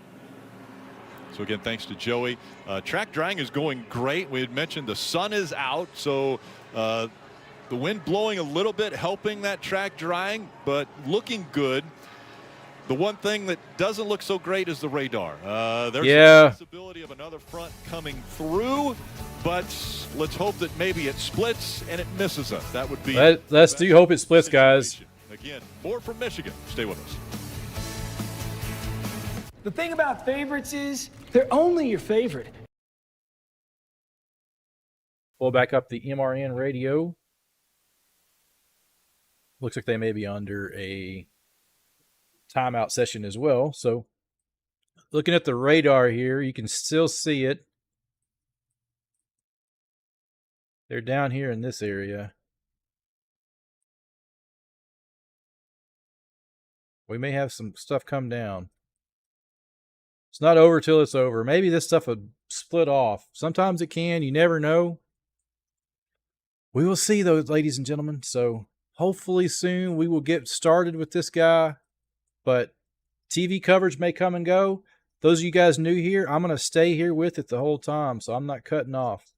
So, again, thanks to Joey. Track drying is going great. We had mentioned the sun is out, so the wind blowing a little bit, helping that track drying, but looking good. The one thing that doesn't look so great is the radar. There's a possibility of another front coming through, but let's hope that maybe it splits and it misses us. That would be.
Let's do hope it splits, guys.
Again, more from Michigan. Stay with us.
The thing about favorites is they're only your favorite.
Pull back up the MRN radio. Looks like they may be under a timeout session as well. So looking at the radar here, you can still see it. They're down here in this area. We may have some stuff come down. It's not over till it's over. Maybe this stuff would split off. Sometimes it can. You never know. We will see, though, ladies and gentlemen. So hopefully soon we will get started with this guy. But TV coverage may come and go. Those of you guys new here, I'm going to stay here with it the whole time, so I'm not cutting off.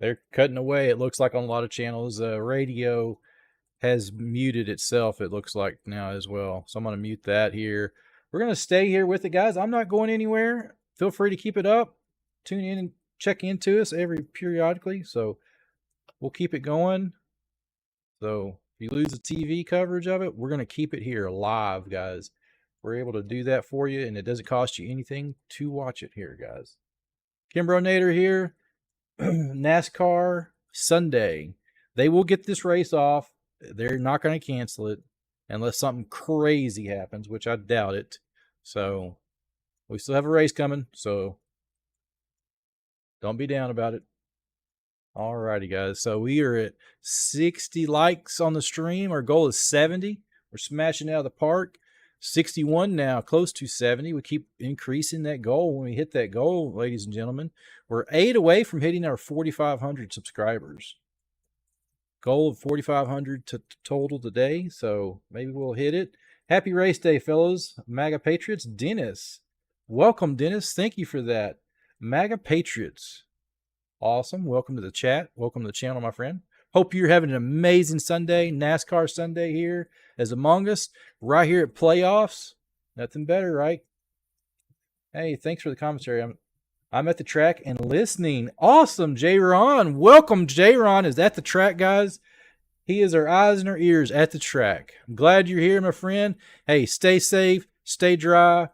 They're cutting away, it looks like, on a lot of channels. Radio has muted itself, it looks like, now as well. So I'm going to mute that here. We're going to stay here with it, guys. I'm not going anywhere. Feel free to keep it up. Tune in and check into us periodically. So we'll keep it going. So if you lose the TV coverage of it, we're going to keep it here live, guys. We're able to do that for you, and it doesn't cost you anything to watch it here, guys. KimbroNator here. NASCAR Sunday. They will get this race off. They're not going to cancel it unless something crazy happens, which I doubt it. So we still have a race coming, so don't be down about it. Alrighty, guys. So we are at 60 likes on the stream. Our goal is 70. We're smashing out of the park. 61 now, close to 70. We keep increasing that goal when we hit that goal, ladies and gentlemen. We're 8 away from hitting our 4,500 subscribers. Goal of 4,500 total today, so maybe we'll hit it. Happy race day, fellas. MAGA Patriots. Dennis. Welcome, Dennis. Thank you for that. MAGA Patriots. Awesome. Welcome to the chat. Welcome to the channel, my friend. Hope you're having an amazing Sunday. NASCAR Sunday here as Among Us. Right here at playoffs. Nothing better, right? Hey, thanks for the commentary. I'm at the track and listening. Awesome, J-Ron. Welcome, J-Ron is at the track, guys. He is our eyes and our ears at the track. I'm glad you're here, my friend. Hey, stay safe, stay dry,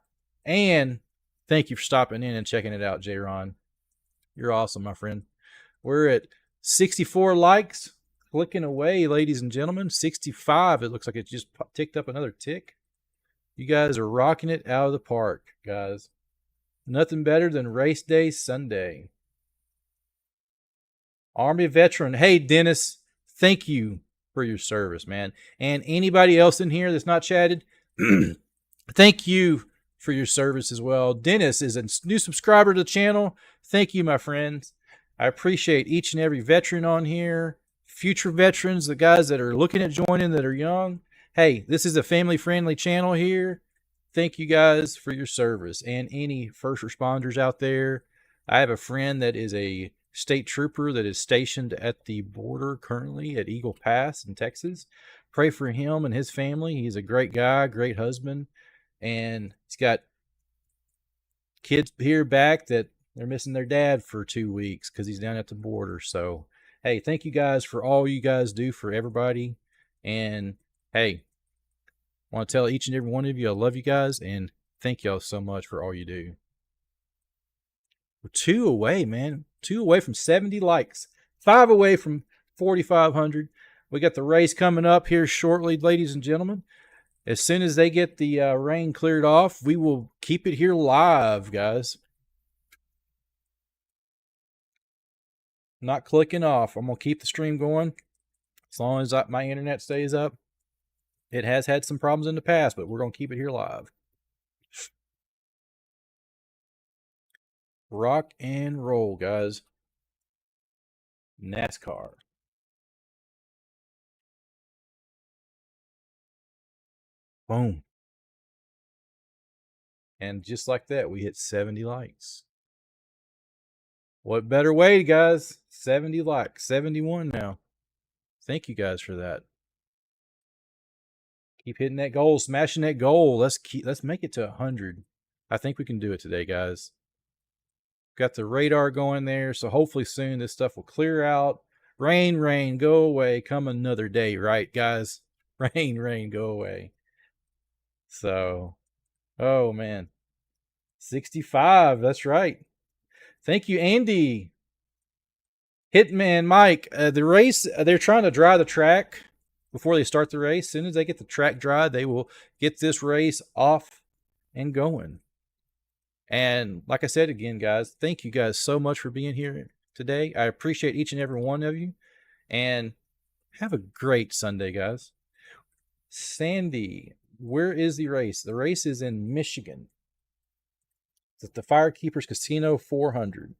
and thank you for stopping in and checking it out, J-Ron. You're awesome, my friend. We're at 64 likes. Clicking away, ladies and gentlemen. 65. It looks like it just ticked up another tick. You guys are rocking it out of the park, guys. Nothing better than race day Sunday. Army veteran. Hey, Dennis. Thank you for your service, man. And anybody else in here that's not chatted, thank you for your service as well. Dennis is a new subscriber to the channel. Thank you, my friends. I appreciate each and every veteran on here. Future veterans, the guys that are looking at joining that are young. Hey, this is a family-friendly channel here. Thank you guys for your service. And any first responders out there. I have a friend that is a state trooper that is stationed at the border currently at Eagle Pass in Texas. Pray for him and his family. He's a great guy, great husband. And he's got kids here back that they're missing their dad for 2 weeks because he's down at the border. So, hey, thank you guys for all you guys do for everybody. And, hey, I want to tell each and every one of you I love you guys and thank y'all so much for all you do. We're 2 away, man. 2 away from 70 likes. 5 away from 4,500. We got the race coming up here shortly, ladies and gentlemen. As soon as they get the rain cleared off, we will keep it here live, guys. Not clicking off. I'm going to keep the stream going as long as my internet stays up. It has had some problems in the past, but we're going to keep it here live. Rock and roll, guys. NASCAR. Boom. And just like that, we hit 70 likes. What better way, guys? 70 likes. 71 now. Thank you guys for that. Keep hitting that goal, smashing that goal. Let's make it to 100. I think we can do it today, guys. Got the radar going there, so hopefully soon this stuff will clear out. Rain, rain, go away. Come another day, right, guys? Rain, rain, go away. So, oh, man. 65, that's right. Thank you, Andy. Hitman Mike, the race, they're trying to dry the track before they start the race. As soon as they get the track dry, they will get this race off and going. And like I said again, guys, thank you guys so much for being here today. I appreciate each and every one of you. And have a great Sunday, guys. Sandy, where is the race? The race is in Michigan. It's at the FireKeepers Casino 400.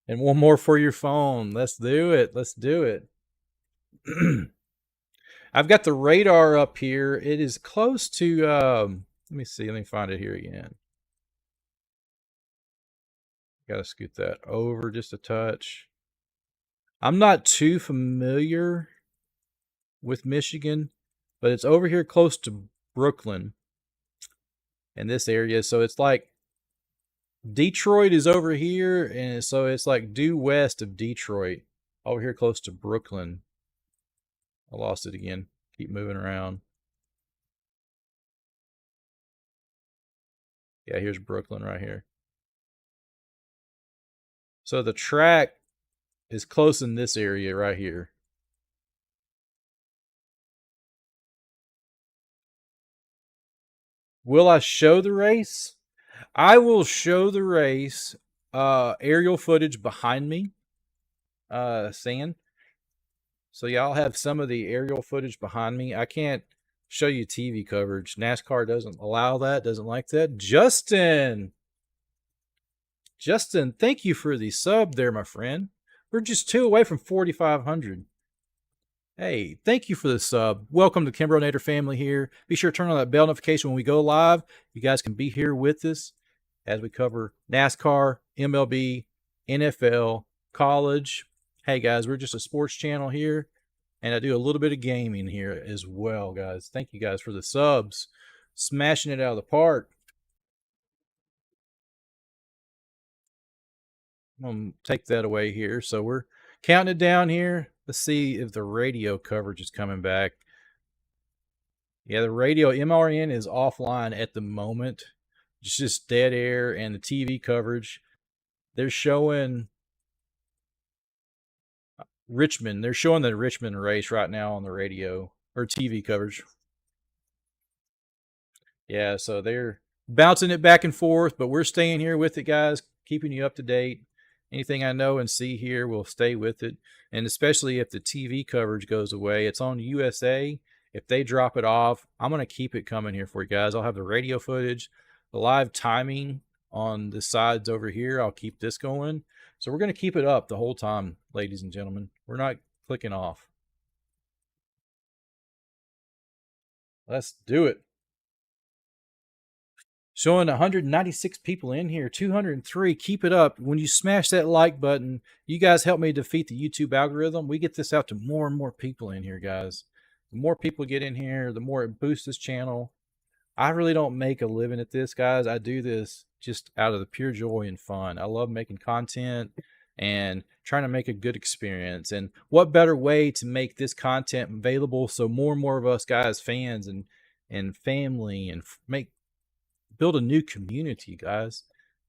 And one more for your phone. Let's do it. Let's do it. I've got the radar up here. It is close to, let me see. Let me find it here again. Got to scoot that over just a touch. I'm not too familiar with Michigan, but it's over here close to Brooklyn in this area. So it's like Detroit is over here, and so it's like due west of Detroit, over here close to Brooklyn. I lost it again. Keep moving around. Yeah, here's Brooklyn right here. So the track is close in this area right here. Will I show the race? I will show the race. Aerial footage behind me. Sand. So yeah, I'll have some of the aerial footage behind me. I can't show you TV coverage. NASCAR doesn't allow that, doesn't like that. Justin, thank you for the sub there, my friend. We're just 2 away from 4,500. Hey, thank you for the sub. Welcome to KimbroNator family here. Be sure to turn on that bell notification when we go live. You guys can be here with us as we cover NASCAR, MLB, NFL, college. Hey, guys, we're just a sports channel here, and I do a little bit of gaming here as well, guys. Thank you guys for the subs. Smashing it out of the park. going to take that away here. So we're counting it down here. Let's see if the radio coverage is coming back. Yeah, the radio MRN is offline at the moment. It's just dead air, and the TV coverage. They're showing Richmond. They're showing the Richmond race right now on the radio or TV coverage. Yeah, so they're bouncing it back and forth, but we're staying here with it, guys, keeping you up to date. Anything I know and see here, we'll stay with it. And especially if the TV coverage goes away, it's on USA. If they drop it off, I'm going to keep it coming here for you guys. I'll have the radio footage, the live timing on the sides over here. I'll keep this going. So we're going to keep it up the whole time, ladies and gentlemen. We're not clicking off. Let's do it. Showing 196 people in here, 203. Keep it up. When you smash that like button, you guys help me defeat the YouTube algorithm. We get this out to more and more people in here, guys. The more people get in here, the more it boosts this channel. I really don't make a living at this, guys. I do this just out of the pure joy and fun. I love making content and trying to make a good experience. And what better way to make this content available so more and more of us guys, fans and family, and build a new community, guys.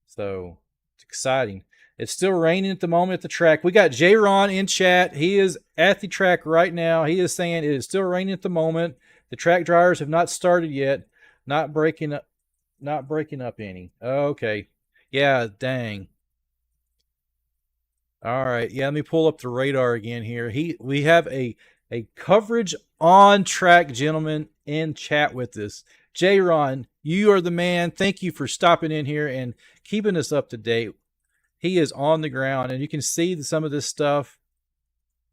So it's exciting. It's still raining at the moment at the track. We got J-Ron in chat. He is at the track right now. He is saying it is still raining at the moment. The track dryers have not started yet. Not breaking up any. Okay. Yeah, dang. All right. Yeah, let me pull up the radar again here. We have a coverage on track gentleman in chat with us. J-Ron, you are the man. Thank you for stopping in here and keeping us up to date. He is on the ground, and you can see some of this stuff.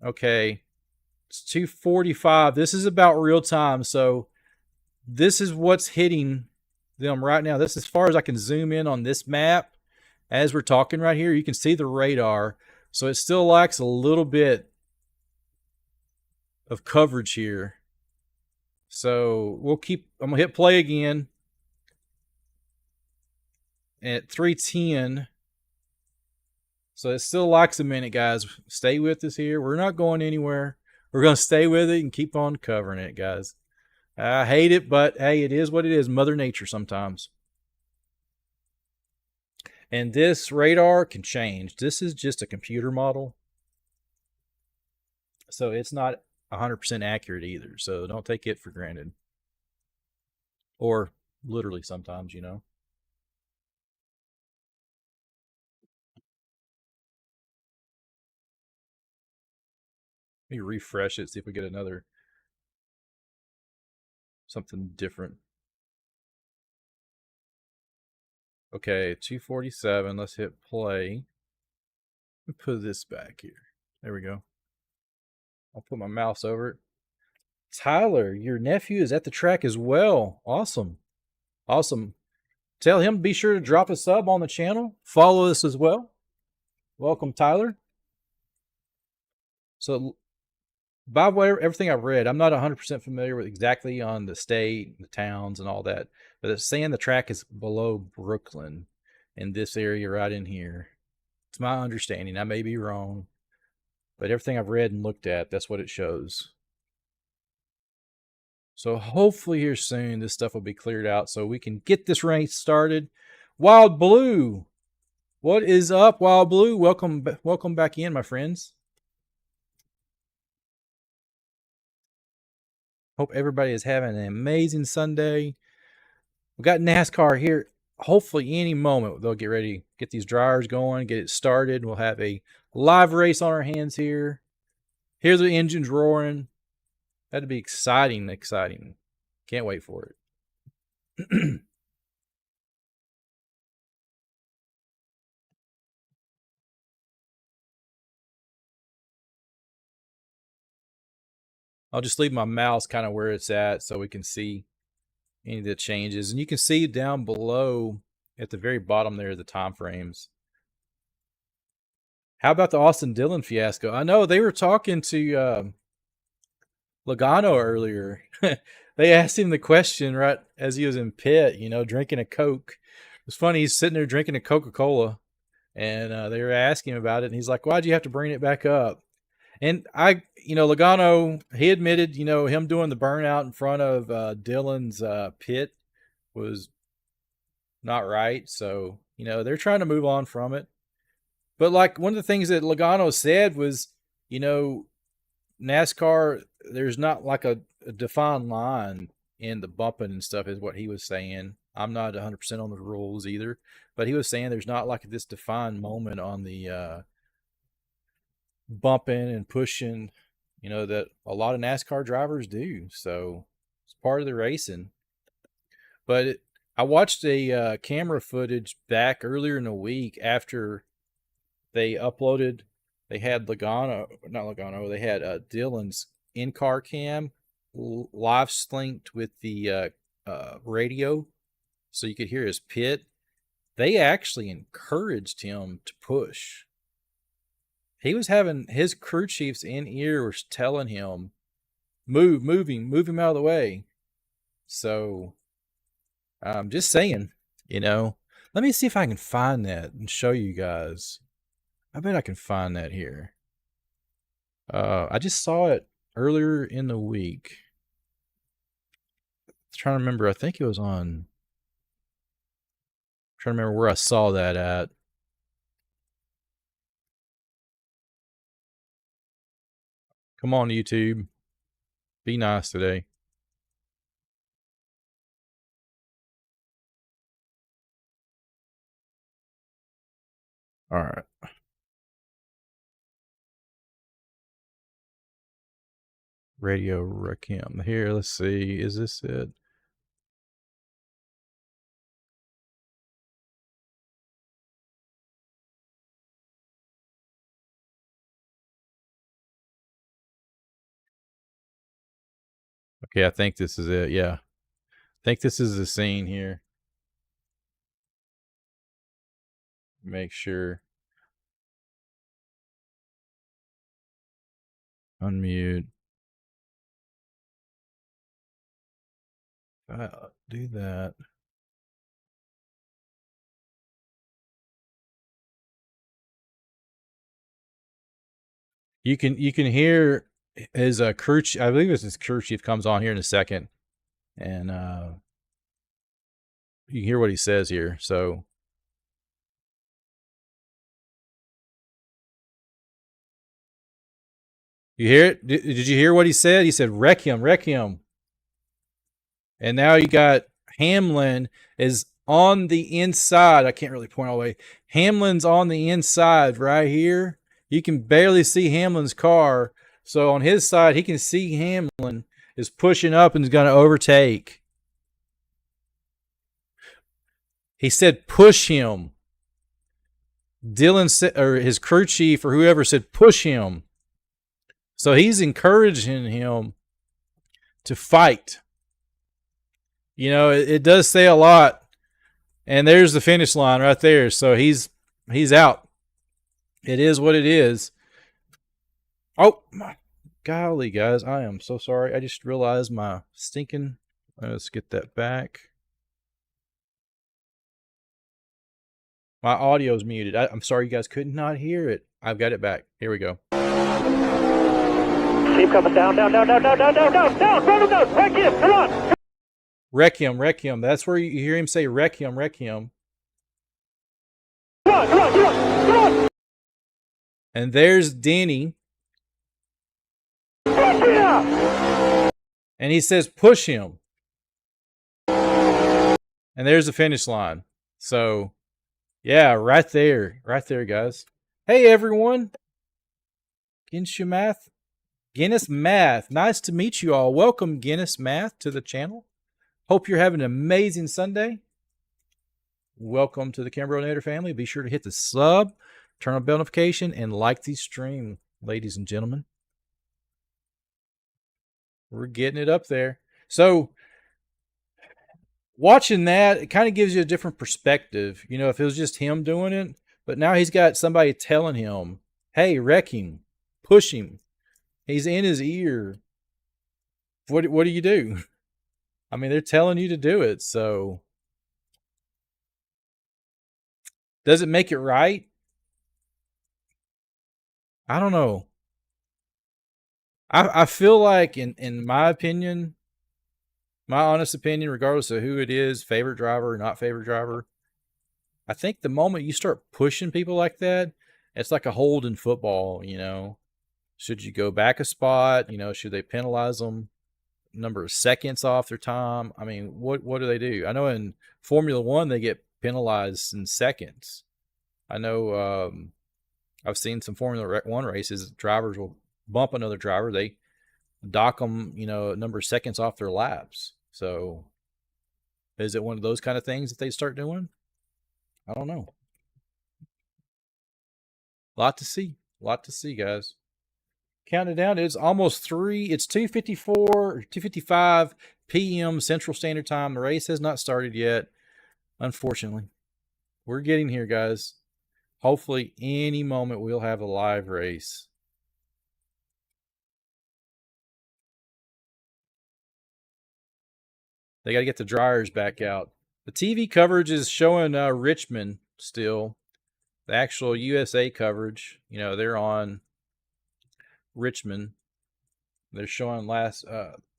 Okay. It's 2:45. This is about real time, so this is what's hitting them right now. This is as far as I can zoom in on this map. As we're talking right here, you can see the radar. So it still lacks a little bit of coverage here. So I'm going to hit play again at 3:10. So it still lacks a minute, guys. Stay with us here. We're not going anywhere. We're going to stay with it and keep on covering it, guys. I hate it, but hey, it is what it is. Mother Nature sometimes. And this radar can change. This is just a computer model. So it's not 100% accurate either. So don't take it for granted. Or literally sometimes, you know. Let me refresh it, see if we get something different. Okay, 2:47. Let's hit play. Let me put this back here. There we go. I'll put my mouse over it. Tyler, your nephew is at the track as well. Awesome. Awesome. Tell him to be sure to drop a sub on the channel. Follow us as well. Welcome, Tyler. So, by everything I've read, I'm not 100% familiar with exactly on the state, the towns, and all that. But it's saying the track is below Brooklyn in this area right in here. It's my understanding. I may be wrong. But everything I've read and looked at, that's what it shows. So hopefully here soon, this stuff will be cleared out so we can get this race started. Wild Blue. What is up, Wild Blue? Welcome back in, my friends. Hope everybody is having an amazing Sunday. We got NASCAR here. Hopefully any moment they'll get ready, get these dryers going, get it started. We'll have a live race on our hands here. Here's the engines roaring. That'd be exciting, exciting. Can't wait for it. I'll just leave my mouse kind of where it's at so we can see any of the changes. And you can see down below at the very bottom there the time frames. How about the Austin Dillon fiasco? I know they were talking to Logano earlier. They asked him the question right as he was in pit, you know, drinking a Coke. It was funny. He's sitting there drinking a Coca-Cola. And they were asking him about it, and he's like, "Why'd you have to bring it back up?" And Logano, he admitted, him doing the burnout in front of Dylan's pit was not right. So, they're trying to move on from it. But like one of the things that Logano said was, NASCAR, there's not like a defined line in the bumping and stuff is what he was saying. I'm not 100% on the rules either, but he was saying there's not like this defined moment on the bumping and pushing, that a lot of NASCAR drivers do. So it's part of the racing. But I watched a camera footage back earlier in the week after they uploaded. They had they had Dylan's in-car cam live synced with the radio so you could hear his pit. They actually encouraged him to push. He was having his crew chiefs in ear was telling him, move him out of the way. So I'm just saying, let me see if I can find that and show you guys. I bet I can find that here. I just saw it earlier in the week. I'm trying to remember. I think it was on. I'm trying to remember where I saw that at. Come on, YouTube. Be nice today. All right. Radio Recam. Here, let's see. Is this it? Okay, I think this is it. Yeah. I think this is the scene here. Make sure. Unmute. Do that. You can hear his crew chief, I believe it's his crew chief comes on here in a second, and you can hear what he says here. So you hear it? Did you hear what he said? He said, "Wreck him, wreck him." And now you got Hamlin is on the inside. I can't really point all the way. Hamlin's on the inside right here. You can barely see Hamlin's car. So on his side, he can see Hamlin is pushing up and is going to overtake. He said, push him. Dylan said, or his crew chief or whoever said, push him. So he's encouraging him to fight. It does say a lot. And there's the finish line right there. So he's out. It is what it is. Oh, my golly, guys. I am so sorry. I just realized my stinking... Let's get that back. My audio's muted. I'm sorry you guys could not hear it. I've got it back. Here we go.
Keep coming down. Run him down. Wreck him. Come on.
Wreck him. That's where you hear him say, wreck him.
Come on.
And there's Denny. And he says, push him. And there's the finish line. So, yeah, right there, guys. Hey, everyone. Guinness Math. Nice to meet you all. Welcome, Guinness Math, to the channel. Hope you're having an amazing Sunday. Welcome to the KimbroNator family. Be sure to hit the sub, turn on bell notification, and like the stream, ladies and gentlemen. We're getting it up there. So, watching that, it kind of gives you a different perspective. If it was just him doing it, but now he's got somebody telling him, hey, wreck him, push him. He's in his ear. What do you do? I mean, they're telling you to do it, so does it make it right? I don't know. I feel like, in my opinion, my honest opinion, regardless of who it is, favorite driver or not favorite driver, I think the moment you start pushing people like that, it's like a hold in football, you know. Should you go back a spot? You know, should they penalize them number of seconds off their time? I mean, what do they do? I know in Formula One they get penalized in seconds. I know I've seen some Formula One races. Drivers will bump another driver. They dock them, you know, a number of seconds off their laps. So, is it one of those kind of things that they start doing? I don't know. Lot to see. Lot to see, guys. Counting down, it's almost 3. It's 2:54, 2:55 p.m. Central Standard Time. The race has not started yet, unfortunately. We're getting here, guys. Hopefully, any moment we'll have a live race. They got to get the dryers back out. The TV coverage is showing Richmond still. The actual USA coverage, you know, they're on Richmond. They're showing last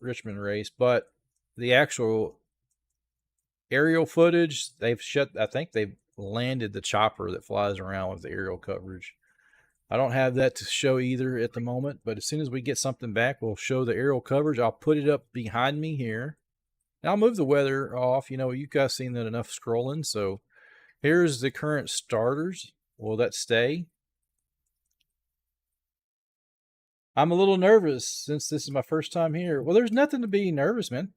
Richmond race, but the actual aerial footage, they've shut. I think they've landed the chopper that flies around with the aerial coverage. I don't have that to show either at the moment, but as soon as we get something back, we'll show the aerial coverage. I'll put it up behind me here. And I'll move the weather off. You know, you guys seen that enough scrolling. So here's the current starters. Will that stay? I'm a little nervous since this is my first time here. Well, there's nothing to be nervous, man.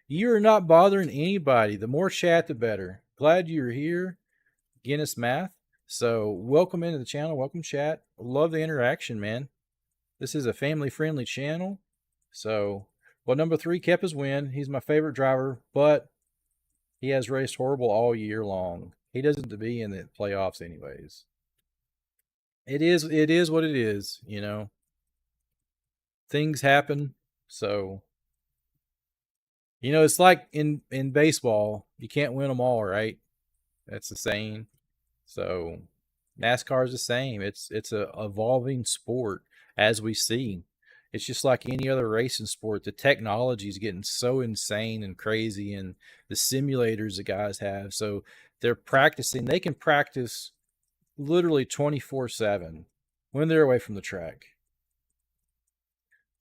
You are not bothering anybody. The more chat, the better. Glad you're here, Guinness Math. So welcome into the channel. Welcome, chat. Love the interaction, man. This is a family-friendly channel. So, well, number 3 kept his win. He's my favorite driver, but he has raced horrible all year long. He doesn't be in the playoffs anyways. It is what it is, you know. Things happen. So, you know, it's like in baseball, you can't win them all, right? That's the saying. So, NASCAR is the same. It's a evolving sport, as we see. It's just like any other racing sport. The technology is getting so insane and crazy, and the simulators the guys have. So they're practicing. They can practice literally 24/7 when they're away from the track.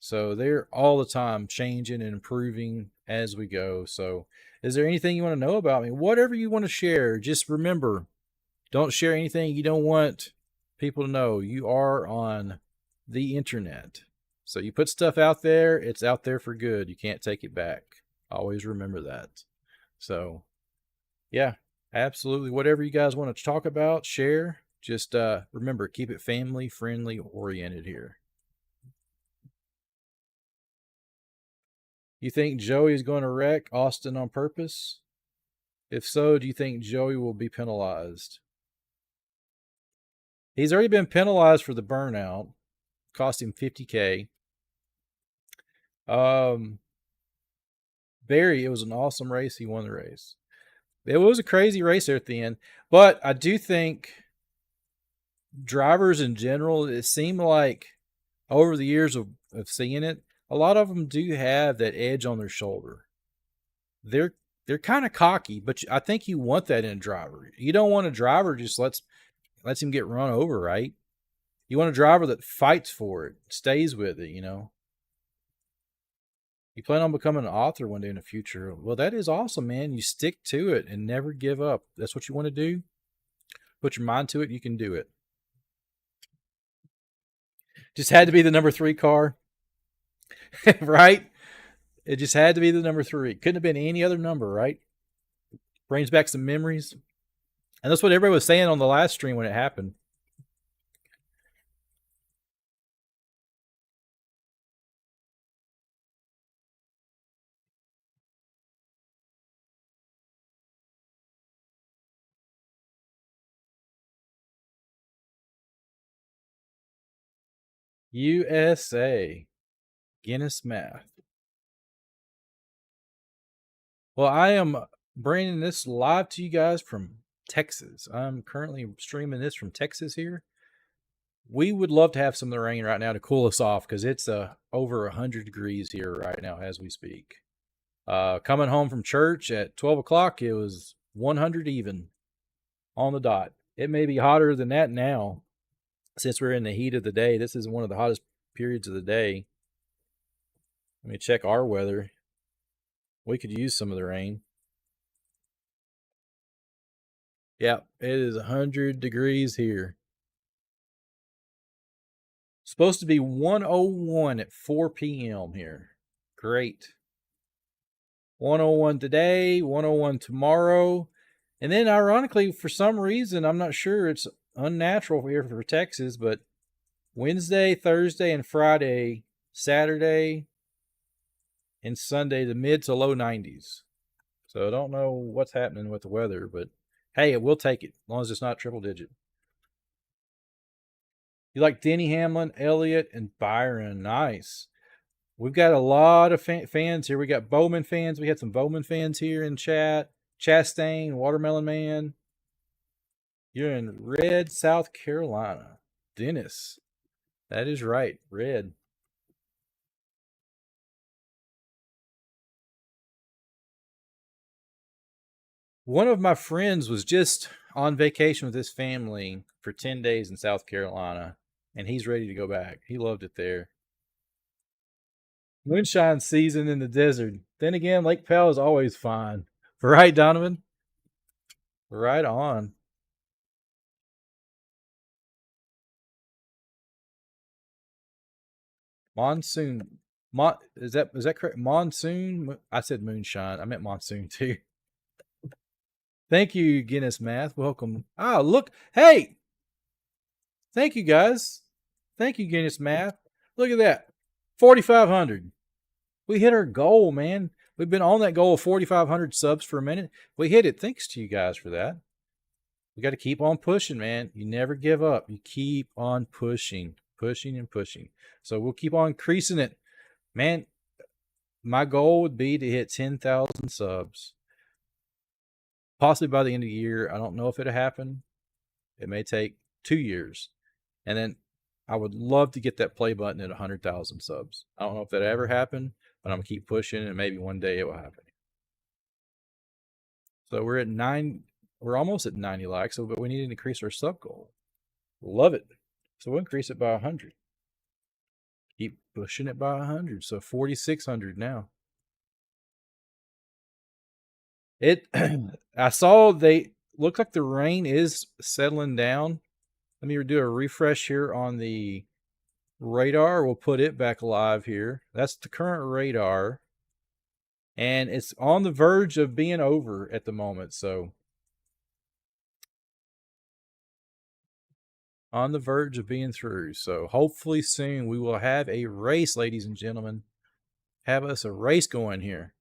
So they're all the time changing and improving as we go. So is there anything you want to know about me? Whatever you want to share, just remember, don't share anything you don't want people to know. You are on the internet. So you put stuff out there, it's out there for good. You can't take it back. Always remember that. So, yeah, absolutely. Whatever you guys want to talk about, share. Just remember, keep it family friendly oriented here. You think Joey is going to wreck Austin on purpose? If so, do you think Joey will be penalized? He's already been penalized for the burnout. Cost him $50K. Barry, it was an awesome race. He won the race. It was a crazy race there at the end. But I do think drivers in general, it seemed like over the years of seeing it, a lot of them do have that edge on their shoulder. They're kind of cocky, but I think you want that in a driver. You don't want a driver just lets him get run over, right? You want a driver that fights for it, stays with it, you know. You plan on becoming an author one day in the future. Well, that is awesome, man. You stick to it and never give up. That's what you want to do. Put your mind to it, you can do it. Just had to be the number 3 car. Right? It just had to be the number 3. Couldn't have been any other number, right? Brings back some memories. And that's what everybody was saying on the last stream when it happened. USA. Guinness Math. Well, I am bringing this live to you guys from Texas. I'm currently streaming this from Texas here. We would love to have some of the rain right now to cool us off because it's over 100 degrees here right now as we speak. Coming home from church at 12 o'clock, it was 100 even on the dot. It may be hotter than that now since we're in the heat of the day. This is one of the hottest periods of the day. Let me check our weather. We could use some of the rain. Yeah, it is 100 degrees here. Supposed to be 101 at 4 p.m. here. Great. 101 today, 101 tomorrow. And then ironically, for some reason, I'm not sure, it's unnatural here for Texas, but Wednesday, Thursday, and Friday, Saturday, and Sunday, the mid to low 90s. So I don't know what's happening with the weather, but hey, we'll take it as long as it's not triple digit. You like Denny Hamlin, Elliott, and Byron. Nice. We've got a lot of fans here. We got Bowman fans. We had some Bowman fans here in chat. Chastain, Watermelon Man. You're in Red, South Carolina. Dennis. That is right. Red. One of my friends was just on vacation with his family for 10 days in South Carolina, and he's ready to go back. He loved it there. Moonshine season in the desert. Then again, Lake Powell is always fine. Right, Donovan? Right on. Monsoon. Is that correct? Monsoon? I said moonshine. I meant monsoon too. Thank you, Guinness Math. Welcome. Ah, look. Hey! Thank you, guys. Thank you, Guinness Math. Look at that. 4,500. We hit our goal, man. We've been on that goal of 4,500 subs for a minute. We hit it. Thanks to you guys for that. We got to keep on pushing, man. You never give up. You keep on pushing, pushing and pushing. So we'll keep on increasing it. Man, my goal would be to hit 10,000 subs. Possibly by the end of the year. I don't know if it'll happen. It may take 2 years. And then I would love to get that play button at 100,000 subs. I don't know if that'll ever happen, but I'm going to keep pushing and maybe one day it will happen. So we're at 9. We're almost at 90 likes, but we need to increase our sub goal. Love it. So we'll increase it by 100. Keep pushing it by 100. So 4,600 now. I saw they look like the rain is settling down. Let me do a refresh here on the radar. We'll put it back live here. That's the current radar. And it's on the verge of being over at the moment. So on the verge of being through. So hopefully soon we will have a race, ladies and gentlemen. Have us a race going here.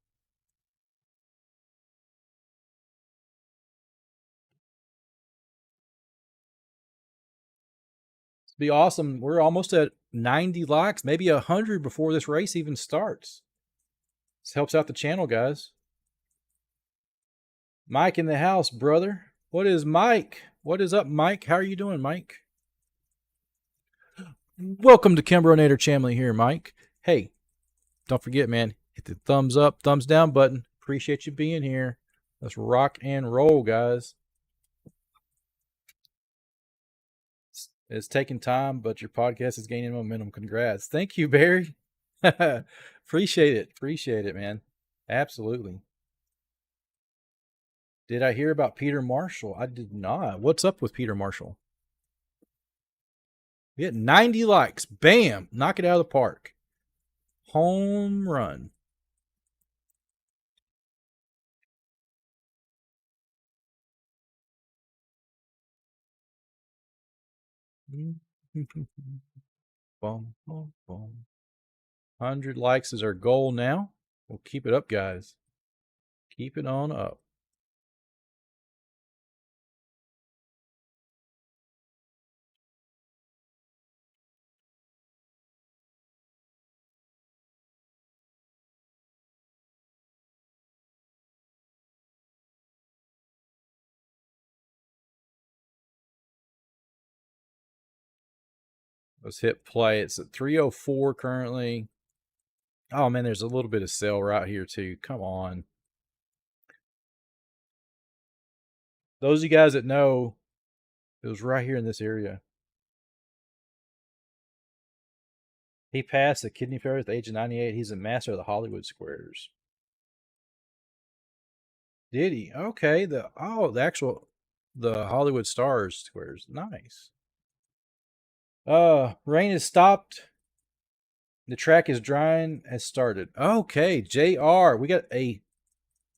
It'd be awesome. We're almost at 90 likes, maybe 100 before this race even starts. This helps out the channel, guys. Mike in the house, brother. What is Mike? What is up, Mike? How are you doing, Mike? Welcome to KimbroNator channel here, Mike. Hey, don't forget, man, hit the thumbs up, thumbs down button. Appreciate you being here. Let's rock and roll, guys. It's taking time, but your podcast is gaining momentum. Congrats. Thank you, Barry. Appreciate it. Appreciate it, man. Absolutely. Did I hear about Peter Marshall? I did not. What's up with Peter Marshall? We get 90 likes. Bam. Knock it out of the park. Home run. Boom, boom, boom. 100 likes is our goal now. We'll keep it up, guys. Keep it on up. Let's hit play. It's at 3:04 currently. Oh, man, there's a little bit of sail right here, too. Come on. Those of you guys that know, it was right here in this area. He passed the kidney failure at the age of 98. He's a master of the Hollywood squares. Did he? Okay. The Hollywood stars squares. Nice. Rain has stopped. The track is drying, has started. Okay, JR. We got a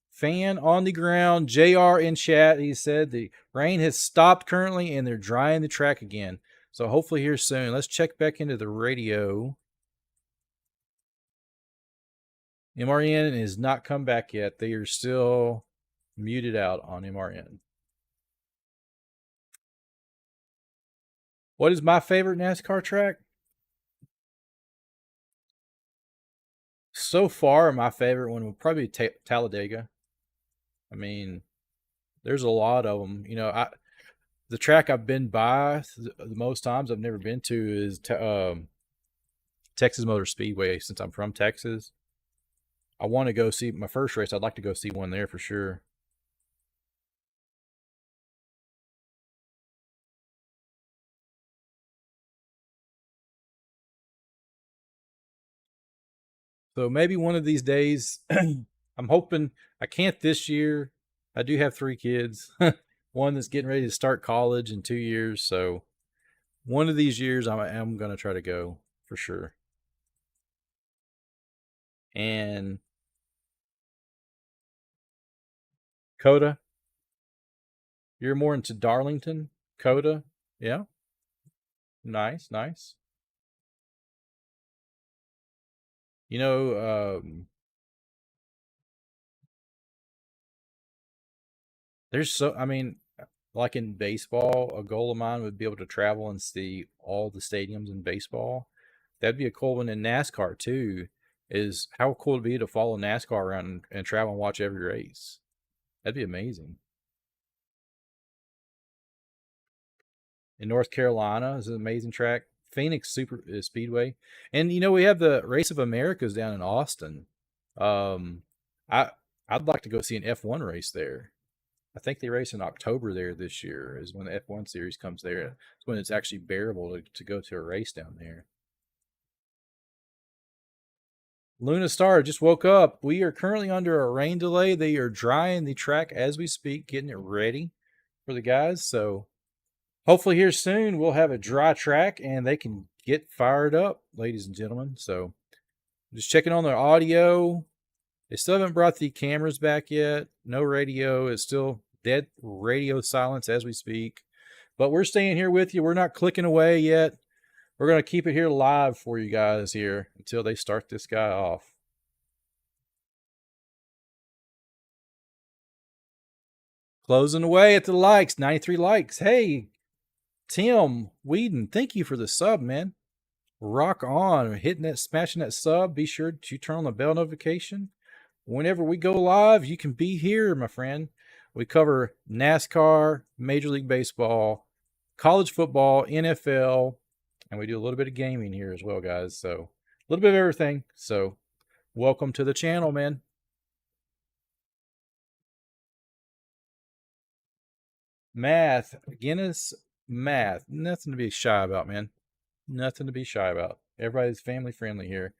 fan on the ground. JR in chat. He said the rain has stopped currently and they're drying the track again. So hopefully here soon. Let's check back into the radio. MRN has not come back yet. They are still muted out on MRN. What is my favorite NASCAR track? So far, my favorite one would probably be Talladega. I mean, there's a lot of them. You know, the track I've been by the most times I've never been to is Texas Motor Speedway. Since I'm from Texas, I want to go see my first race. I'd like to go see one there for sure. So maybe one of these days, I'm hoping I can't this year. I do have 3 kids, one that's getting ready to start college in 2 years. So one of these years, I'm going to try to go for sure. And Coda, you're more into Darlington, Coda. Yeah. Nice, nice. You know, I mean, like in baseball, a goal of mine would be able to travel and see all the stadiums in baseball. That'd be a cool one in NASCAR too, is how cool it'd be to follow NASCAR around and travel and watch every race. That'd be amazing. In North Carolina is an amazing track. Phoenix Super Speedway. And you know, we have the Race of Americas down in Austin. I'd like to go see an F1 race there. I think they race in October there this year is when the F1 series comes there. It's when it's actually bearable to go to a race down there. Luna Star just woke up. We are currently under a rain delay. They are drying the track as we speak, getting it ready for the guys. So hopefully here soon we'll have a dry track and they can get fired up, ladies and gentlemen. So just checking on their audio. They still haven't brought the cameras back yet. No radio. It's still dead radio silence as we speak. But we're staying here with you. We're not clicking away yet. We're going to keep it here live for you guys here until they start this guy off. Closing away at the likes. 93 likes. Hey, Tim Whedon, thank you for the sub, man. Rock on. Hitting that, smashing that sub. Be sure to turn on the bell notification. Whenever we go live, you can be here, my friend. We cover NASCAR, Major League Baseball, college football, NFL, and we do a little bit of gaming here as well, guys. So a little bit of everything. So welcome to the channel, man. Math, Guinness math. Nothing to be shy about, man. Nothing to be shy about. Everybody's family friendly here.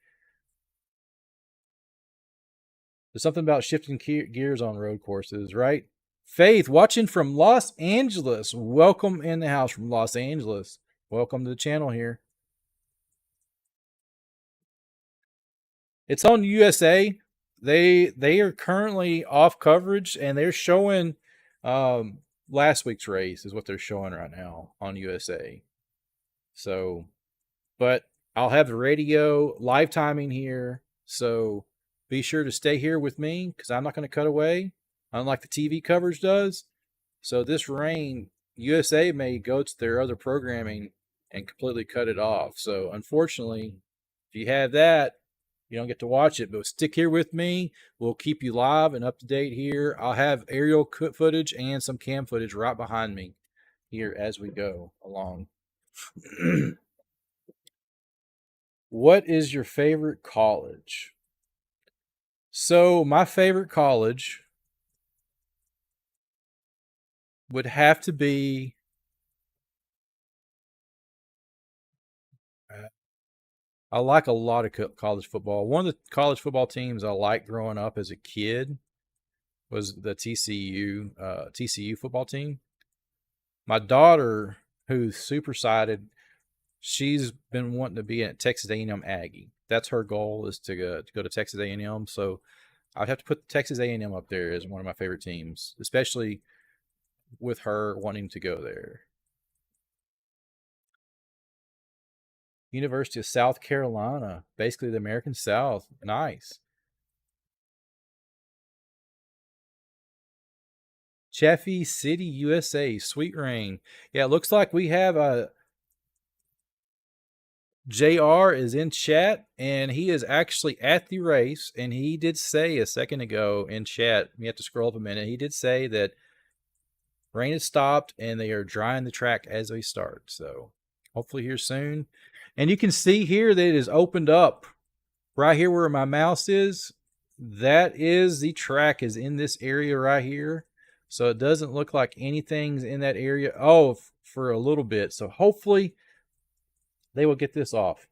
There's something about shifting gears on road courses, right? Faith, watching from Los Angeles. Welcome in the house from Los Angeles. Welcome to the channel here. It's on USA. They are currently off coverage, and they're showing last week's race is what they're showing right now on USA. So, but I'll have the radio live timing here. So be sure to stay here with me because I'm not going to cut away, unlike the TV coverage does. So this rain, USA may go to their other programming and completely cut it off. So unfortunately, if you have that, you don't get to watch it. But stick here with me. We'll keep you live and up to date here. I'll have aerial footage and some cam footage right behind me here as we go along. What is your favorite college? So my favorite college would have to be I like a lot of college football. One of the college football teams I liked growing up as a kid was the TCU football team. My daughter, who's super excited, she's been wanting to be a Texas A&M Aggie. That's her goal, is to go to Texas A&M. So I'd have to put Texas A&M up there as one of my favorite teams, especially with her wanting to go there. University of South Carolina, basically the American South. Nice. Chaffee City, USA, Sweet Rain. Yeah, it looks like we have a JR is in chat, and he is actually at the race, and he did say a second ago in chat, you have to scroll up a minute, he did say that rain has stopped and they are drying the track as they start. So hopefully here soon. And you can see here that it is opened up right here where my mouse is. That is the track is in this area right here. So it doesn't look like anything's in that area. Oh, for a little bit. So hopefully they will get this off.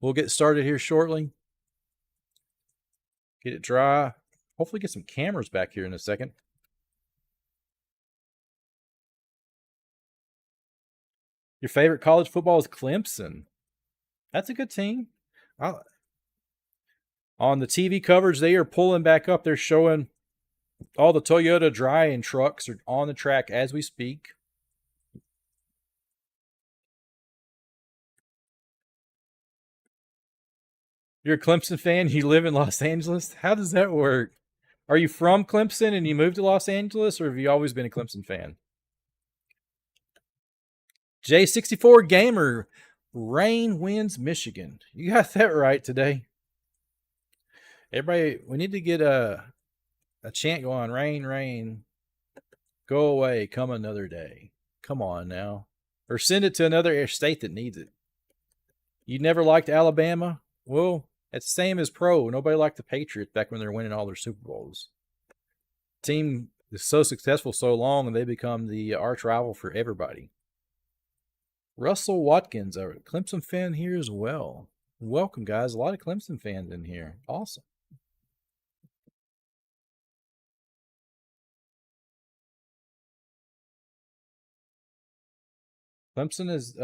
We'll get started here shortly. Get it dry. Hopefully get some cameras back here in a second. Your favorite college football is Clemson. That's a good team. On the TV coverage, they are pulling back up. They're showing all the Toyota drying trucks are on the track as we speak. You're a Clemson fan? You live in Los Angeles? How does that work? Are you from Clemson and you moved to Los Angeles, or have you always been a Clemson fan? J64 Gamer, rain wins Michigan. You got that right today. Everybody, we need to get a chant going. Rain, rain, go away, come another day. Come on now. Or send it to another state that needs it. You never liked Alabama? Well, it's the same as pro. Nobody liked the Patriots back when they were winning all their Super Bowls. Team is so successful so long, and they become the arch rival for everybody. Russell Watkins, a Clemson fan here as well. Welcome, guys. A lot of Clemson fans in here. Awesome. Clemson has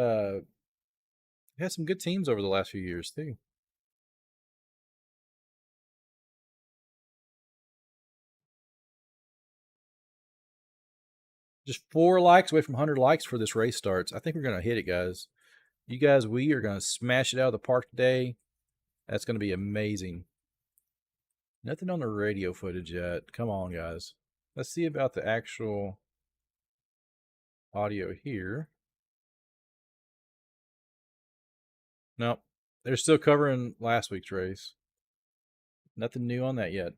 had some good teams over the last few years, too. Just 4 likes away from 100 likes for this race starts. I think we're going to hit it, guys. You guys, we are going to smash it out of the park today. That's going to be amazing. Nothing on the radio footage yet. Come on, guys. Let's see about the actual audio here. Nope. They're still covering last week's race. Nothing new on that yet.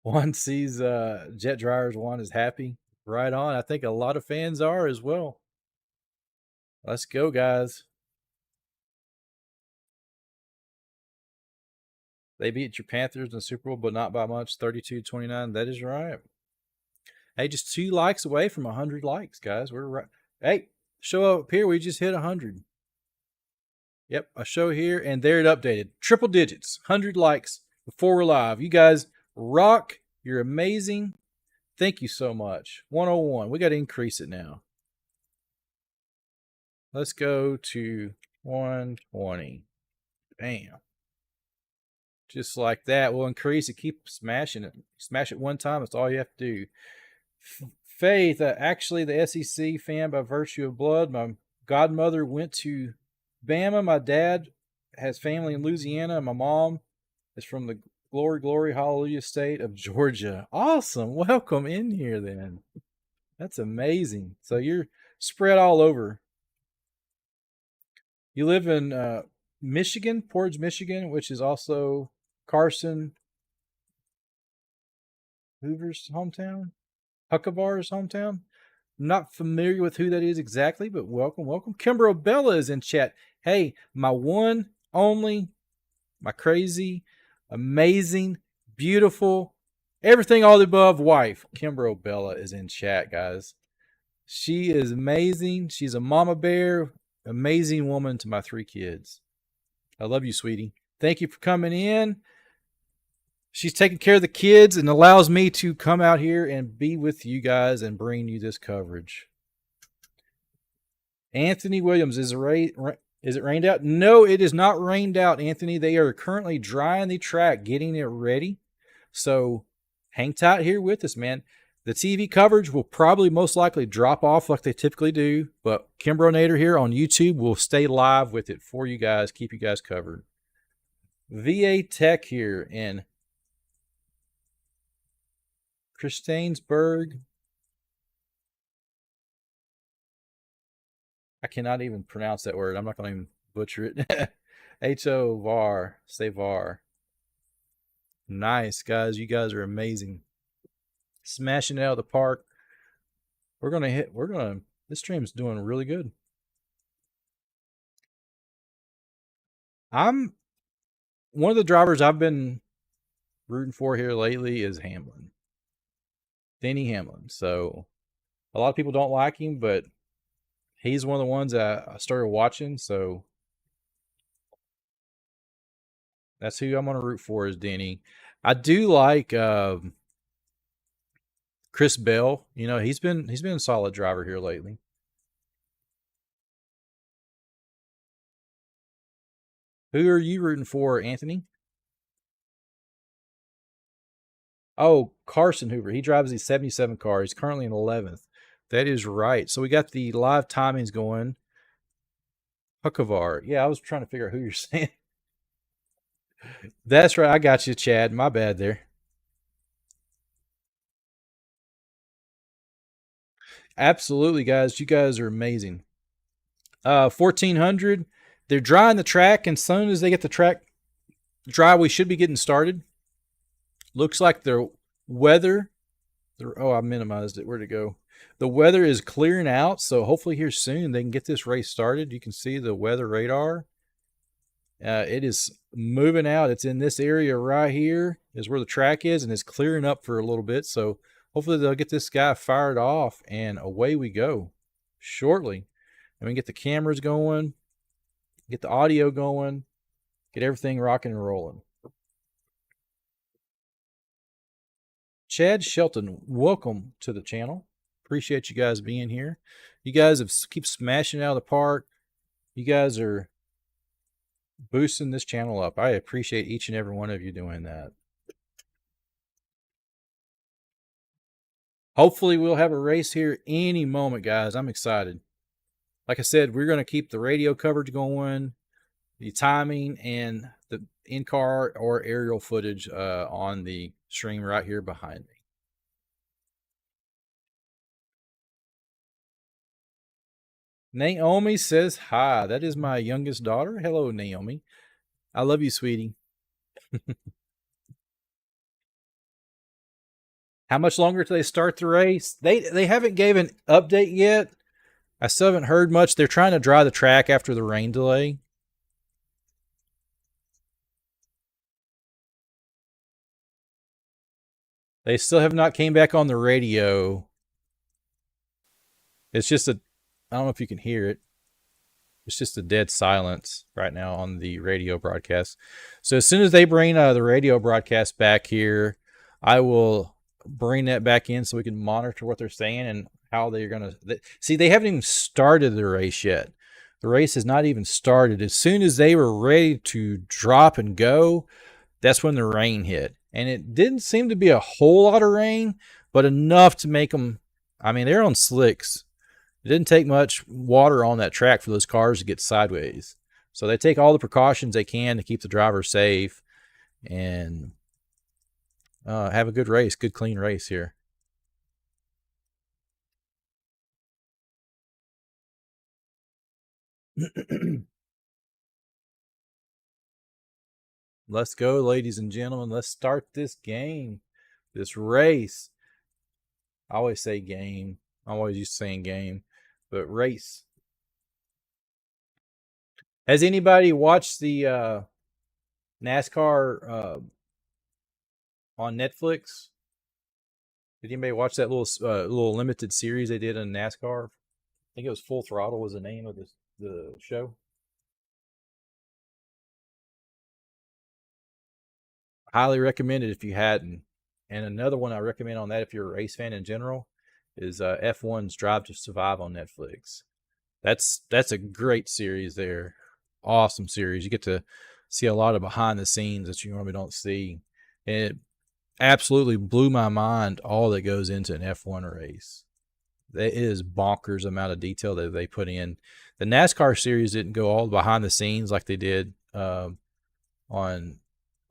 One sees Jet Dryers, one is happy. Right on. I think a lot of fans are as well. Let's go, guys. They beat your Panthers in the Super Bowl, but not by much. 32-29. That is right. Hey, just 2 likes away from 100 likes, guys. We're right. Hey, show up here. We just hit 100. Yep, a show here, and there it updated. Triple digits. 100 likes before we're live. You guys rock. You're amazing. Thank you so much. 101. We got to increase it now. Let's go to 120. Bam. Just like that. We'll increase it. Keep smashing it. Smash it one time. That's all you have to do. Faith, actually the SEC fan by virtue of blood. My godmother went to Bama. My dad has family in Louisiana. My mom is from the glory, hallelujah state of Georgia. Awesome. Welcome in here then. That's amazing. So you're spread all over. You live in Michigan, Portage, Michigan, which is also Carson Hoover's hometown, Huckabar's hometown. not familiar with who that is exactly, but welcome, welcome. KimbroBella is in chat. Hey, my one, only, my crazy, amazing, beautiful, everything all the above wife, KimbroBella is in chat, guys. She is amazing. She's a mama bear, amazing woman to my 3 kids. I love you, sweetie. Thank you for coming in. She's taking care of the kids and allows me to come out here and be with you guys and bring you this coverage. Anthony Williams, is it rained out? No, it is not rained out, Anthony. They are currently drying the track, getting it ready. So hang tight here with us, man. The TV coverage will probably most likely drop off like they typically do, but KimbroNator here on YouTube will stay live with it for you guys, keep you guys covered. VA Tech here in Christiansburg. I cannot even pronounce that word. I'm not going to even butcher it. H-O VAR. Say VAR. Nice, guys. You guys are amazing. Smashing it out of the park. This stream's doing really good. One of the drivers I've been rooting for here lately is Hamlin. Denny Hamlin. So a lot of people don't like him, but he's one of the ones that I started watching. So that's who I'm going to root for, is Denny. I do like Chris Bell. You know, he's been a solid driver here lately. Who are you rooting for, Anthony? Oh, Carson Hoover. He drives the 77 car. He's currently in 11th. That is right. So we got the live timings going. Huckavar. Yeah, I was trying to figure out who you're saying. That's right. I got you, Chad. My bad there. Absolutely, guys. You guys are amazing. 1400. They're drying the track, and as soon as they get the track dry, we should be getting started. Looks like their weather. I minimized it. Where'd it go? The weather is clearing out, so hopefully here soon they can get this race started. You can see the weather radar. It is moving out. It's in this area right here is where the track is, and it's clearing up for a little bit. So hopefully they'll get this guy fired off, and away we go shortly. And we can get the cameras going, get the audio going, get everything rocking and rolling. Chad Shelton, welcome to the channel. Appreciate you guys being here. You guys keep smashing it out of the park. You guys are boosting this channel up. I appreciate each and every one of you doing that. Hopefully we'll have a race here any moment, guys. I'm excited. Like I said, we're going to keep the radio coverage going, the timing, and the in-car or aerial footage on the stream right here behind me. Naomi says hi. That is my youngest daughter. Hello, Naomi. I love you, sweetie. How much longer till they start the race? They haven't gave an update yet. I still haven't heard much. They're trying to dry the track after the rain delay. They still have not came back on the radio. It's just I don't know if you can hear it. It's just a dead silence right now on the radio broadcast. So as soon as they bring the radio broadcast back here, I will bring that back in so we can monitor what they're saying and how they're going to... See, they haven't even started the race yet. The race has not even started. As soon as they were ready to drop and go, that's when the rain hit. And it didn't seem to be a whole lot of rain, but enough to make them... I mean, they're on slicks. It didn't take much water on that track for those cars to get sideways. So they take all the precautions they can to keep the driver safe and have a good race, good clean race here. Let's go, ladies and gentlemen. Let's start this game, this race. I always say game. I'm always used to saying game, but race. Has anybody watched the NASCAR on Netflix? Did anybody watch that little limited series they did on NASCAR? I think it was Full Throttle was the name of the show. Highly recommend it if you hadn't. And another one I recommend on that if you're a race fan in general is F1's Drive to Survive on Netflix. That's a great series there. Awesome series. You get to see a lot of behind the scenes that you normally don't see. And it absolutely blew my mind all that goes into an F1 race. It is bonkers amount of detail that they put in. The NASCAR series didn't go all behind the scenes like they did on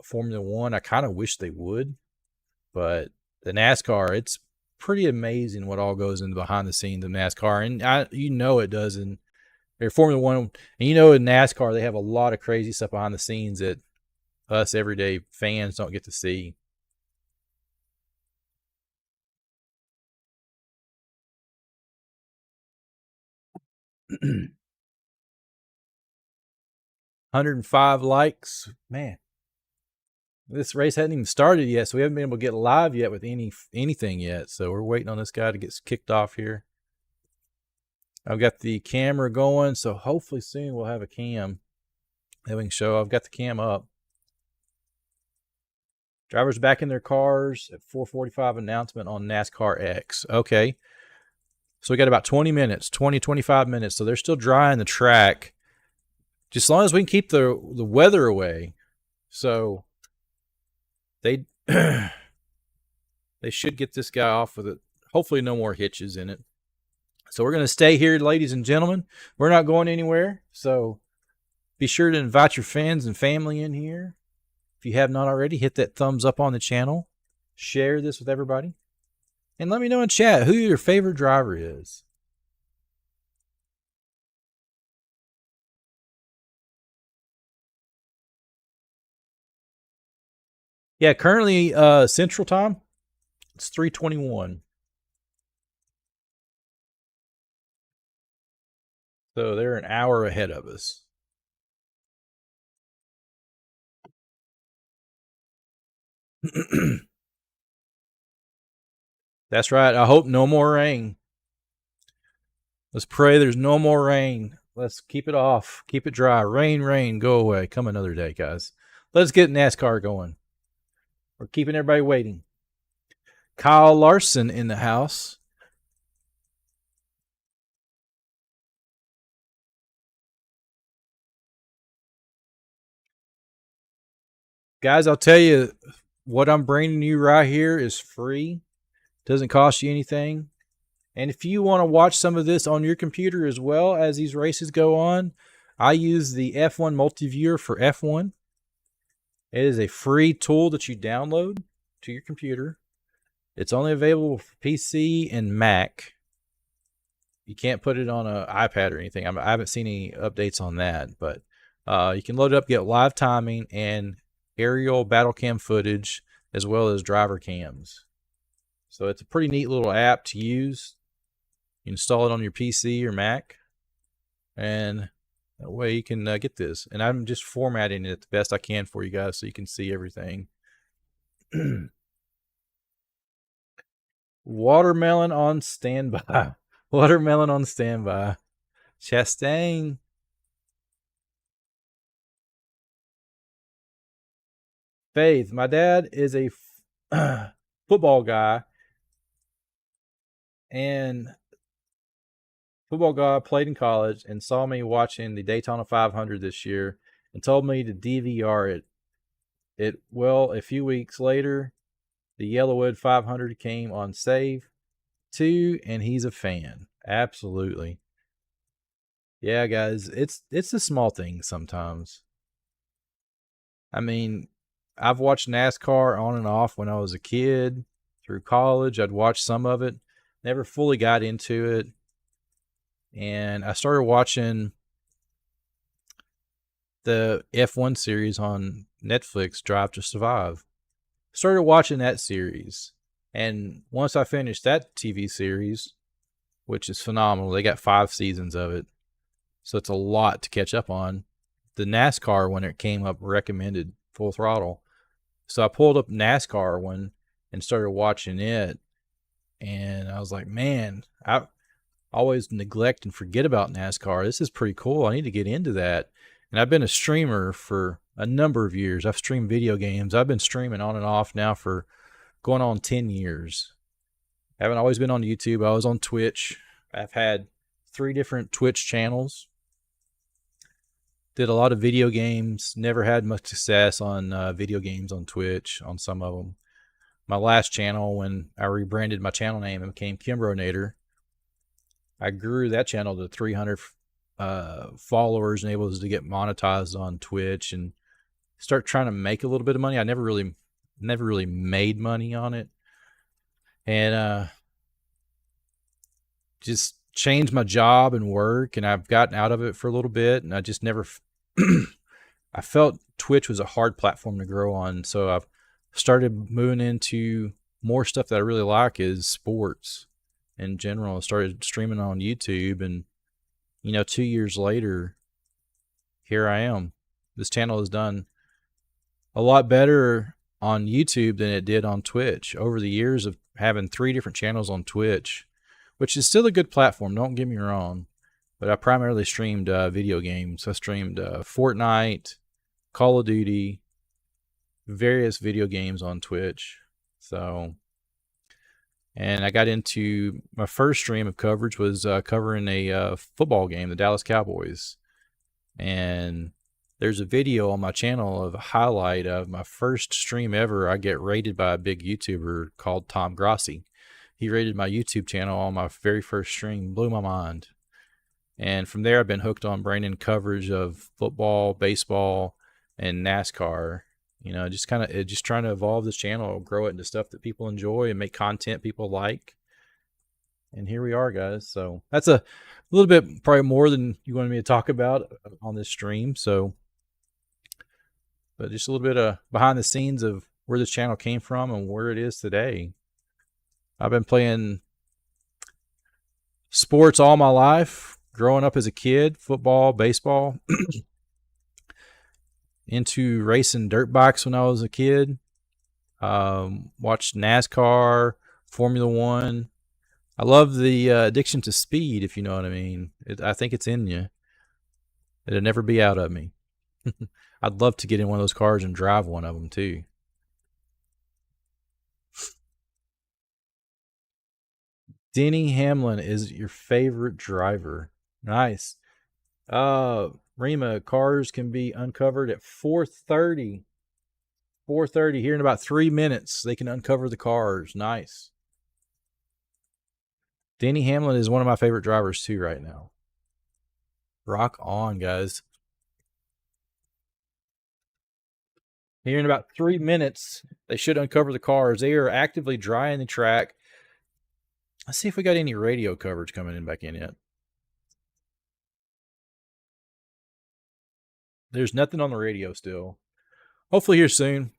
Formula One. I kind of wish they would, but the NASCAR, it's pretty amazing what all goes into behind the scenes of NASCAR, and it does in Formula One, and in NASCAR they have a lot of crazy stuff behind the scenes that us everyday fans don't get to see. $105 likes, man. This race hasn't even started yet, so we haven't been able to get live yet with anything yet. So we're waiting on this guy to get kicked off here. I've got the camera going, so hopefully soon we'll have a cam that we can show. I've got the cam up. Drivers back in their cars at 4:45 announcement on NASCAR X. Okay. So we got about 20 minutes, 25 minutes. So they're still drying the track. Just as long as we can keep the weather away. So they should get this guy off with it. Hopefully no more hitches in it. So we're going to stay here, ladies and gentlemen. We're not going anywhere. So be sure to invite your friends and family in here. If you have not already, hit that thumbs up on the channel. Share this with everybody. And let me know in chat who your favorite driver is. Yeah, currently Central Time, it's 3:21. So they're an hour ahead of us. That's right. I hope no more rain. Let's pray there's no more rain. Let's keep it off. Keep it dry. Rain, go away. Come another day, guys. Let's get NASCAR going. We're keeping everybody waiting. Kyle Larson in the house. Guys, I'll tell you, what I'm bringing you right here is free. Doesn't cost you anything. And if you want to watch some of this on your computer as well as these races go on, I use the F1 Multiviewer for F1. It is a free tool that you download to your computer. It's only available for PC and Mac. You can't put it on an iPad or anything. I haven't seen any updates on that, but you can load it up, get live timing and aerial battle cam footage as well as driver cams. So it's a pretty neat little app to use. You install it on your PC or Mac, and that way you can get this. And I'm just formatting it the best I can for you guys so you can see everything. Watermelon on standby. Watermelon on standby. Chastain. Faith. My dad is a football guy. And football guy played in college and saw me watching the Daytona 500 this year and told me to DVR it. Well, a few weeks later, the Yellowwood 500 came on Save 2, and he's a fan. Absolutely. Yeah, guys, it's the small things sometimes. I mean, I've watched NASCAR on and off when I was a kid, through college. I'd watch some of it. Never fully got into it. And I started watching the F1 series on Netflix, Drive to Survive. Started watching that series. And once I finished that TV series, which is phenomenal. They got 5 seasons of it, so it's a lot to catch up on. The NASCAR, when it came up, recommended Full Throttle, so I pulled up NASCAR one and started watching it, and I was like, man, I always neglect and forget about NASCAR. This is pretty cool. I need to get into that. And I've been a streamer for a number of years. I've streamed video games. I've been streaming on and off now for going on 10 years. I haven't always been on YouTube. I was on Twitch. I've had 3 different Twitch channels. Did a lot of video games. Never had much success on video games on Twitch, on some of them. My last channel, when I rebranded my channel name and became KimbroNator, I grew that channel to 300 followers and able to get monetized on Twitch and start trying to make a little bit of money. I never really made money on it, and just changed my job and work, and I've gotten out of it for a little bit, and I just never I felt Twitch was a hard platform to grow on, so I've started moving into more stuff that I really like is sports in general. I started streaming on YouTube, and 2 years later, here I am. This channel has done a lot better on YouTube than it did on Twitch. Over the years of having 3 different channels on Twitch, which is still a good platform, don't get me wrong, but I primarily streamed video games. I streamed Fortnite, Call of Duty, various video games on Twitch. And I got into my first stream of coverage was covering a football game, the Dallas Cowboys. And there's a video on my channel of a highlight of my first stream ever. I get rated by a big YouTuber called Tom Grossi. He rated my YouTube channel on my very first stream. Blew my mind. And from there, I've been hooked on bringing coverage of football, baseball, and NASCAR. Just trying to evolve this channel, grow it into stuff that people enjoy and make content people like. And here we are, guys. So that's a little bit probably more than you wanted me to talk about on this stream. But just a little bit of behind the scenes of where this channel came from and where it is today. I've been playing sports all my life, growing up as a kid, football, baseball. Into racing dirt bikes when I was a kid. Watched NASCAR, Formula One. I love the addiction to speed, if you know what I mean. I think it's in you. It'll never be out of me. I'd love to get in one of those cars and drive one of them too. Denny Hamlin is your favorite driver. Nice. Rima, cars can be uncovered at 4:30. 4:30 here in about 3 minutes. They can uncover the cars. Nice. Denny Hamlin is one of my favorite drivers too right now. Rock on, guys. Here in about 3 minutes, they should uncover the cars. They are actively drying the track. Let's see if we got any radio coverage coming in back in yet. There's nothing on the radio still. Hopefully here soon.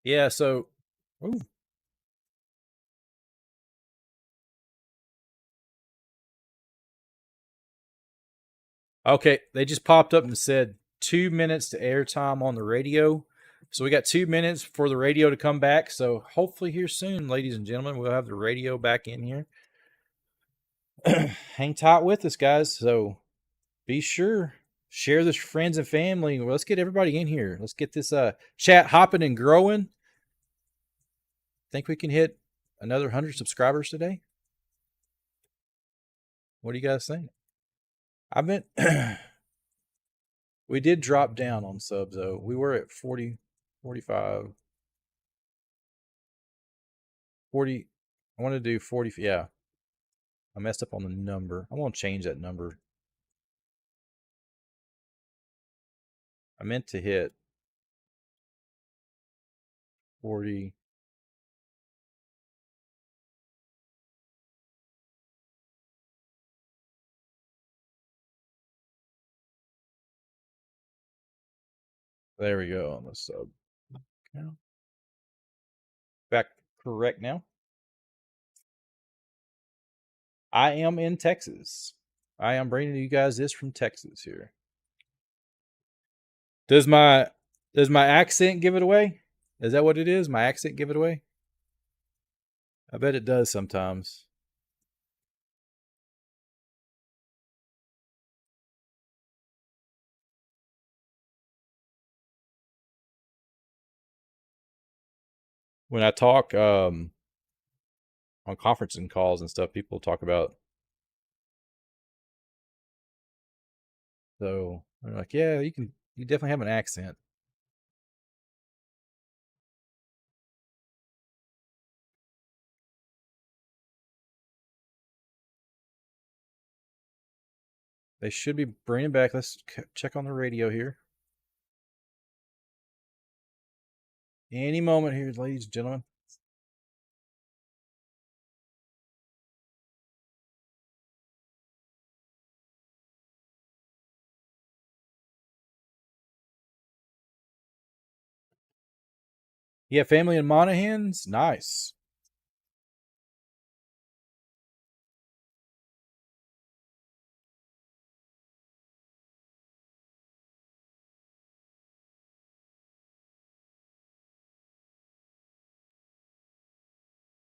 Yeah, so... Ooh. Okay, they just popped up and said 2 minutes to airtime on the radio. So we got 2 minutes for the radio to come back. So hopefully here soon, ladies and gentlemen, we'll have the radio back in here. Hang tight with us, guys. So be sure, share this with friends and family. Well, let's get everybody in here. Let's get this chat hopping and growing. Think we can hit another 100 subscribers today? What do you guys think? I meant we did drop down on subs though. We were at 40, 45, 40. I want to do 40. Yeah. I messed up on the number. I want to change that number. I meant to hit 40. There we go on the sub. No. Back correct now. I am in Texas. I am bringing you guys this from Texas here. Does my accent give it away? Is that what it is? My accent give it away? I bet it does sometimes. When I talk on conferencing calls and stuff, people talk about. So they're like, yeah, you definitely have an accent. They should be bringing back. Let's check on the radio here. Any moment here, ladies and gentlemen. Yeah, family in Monahans? Nice.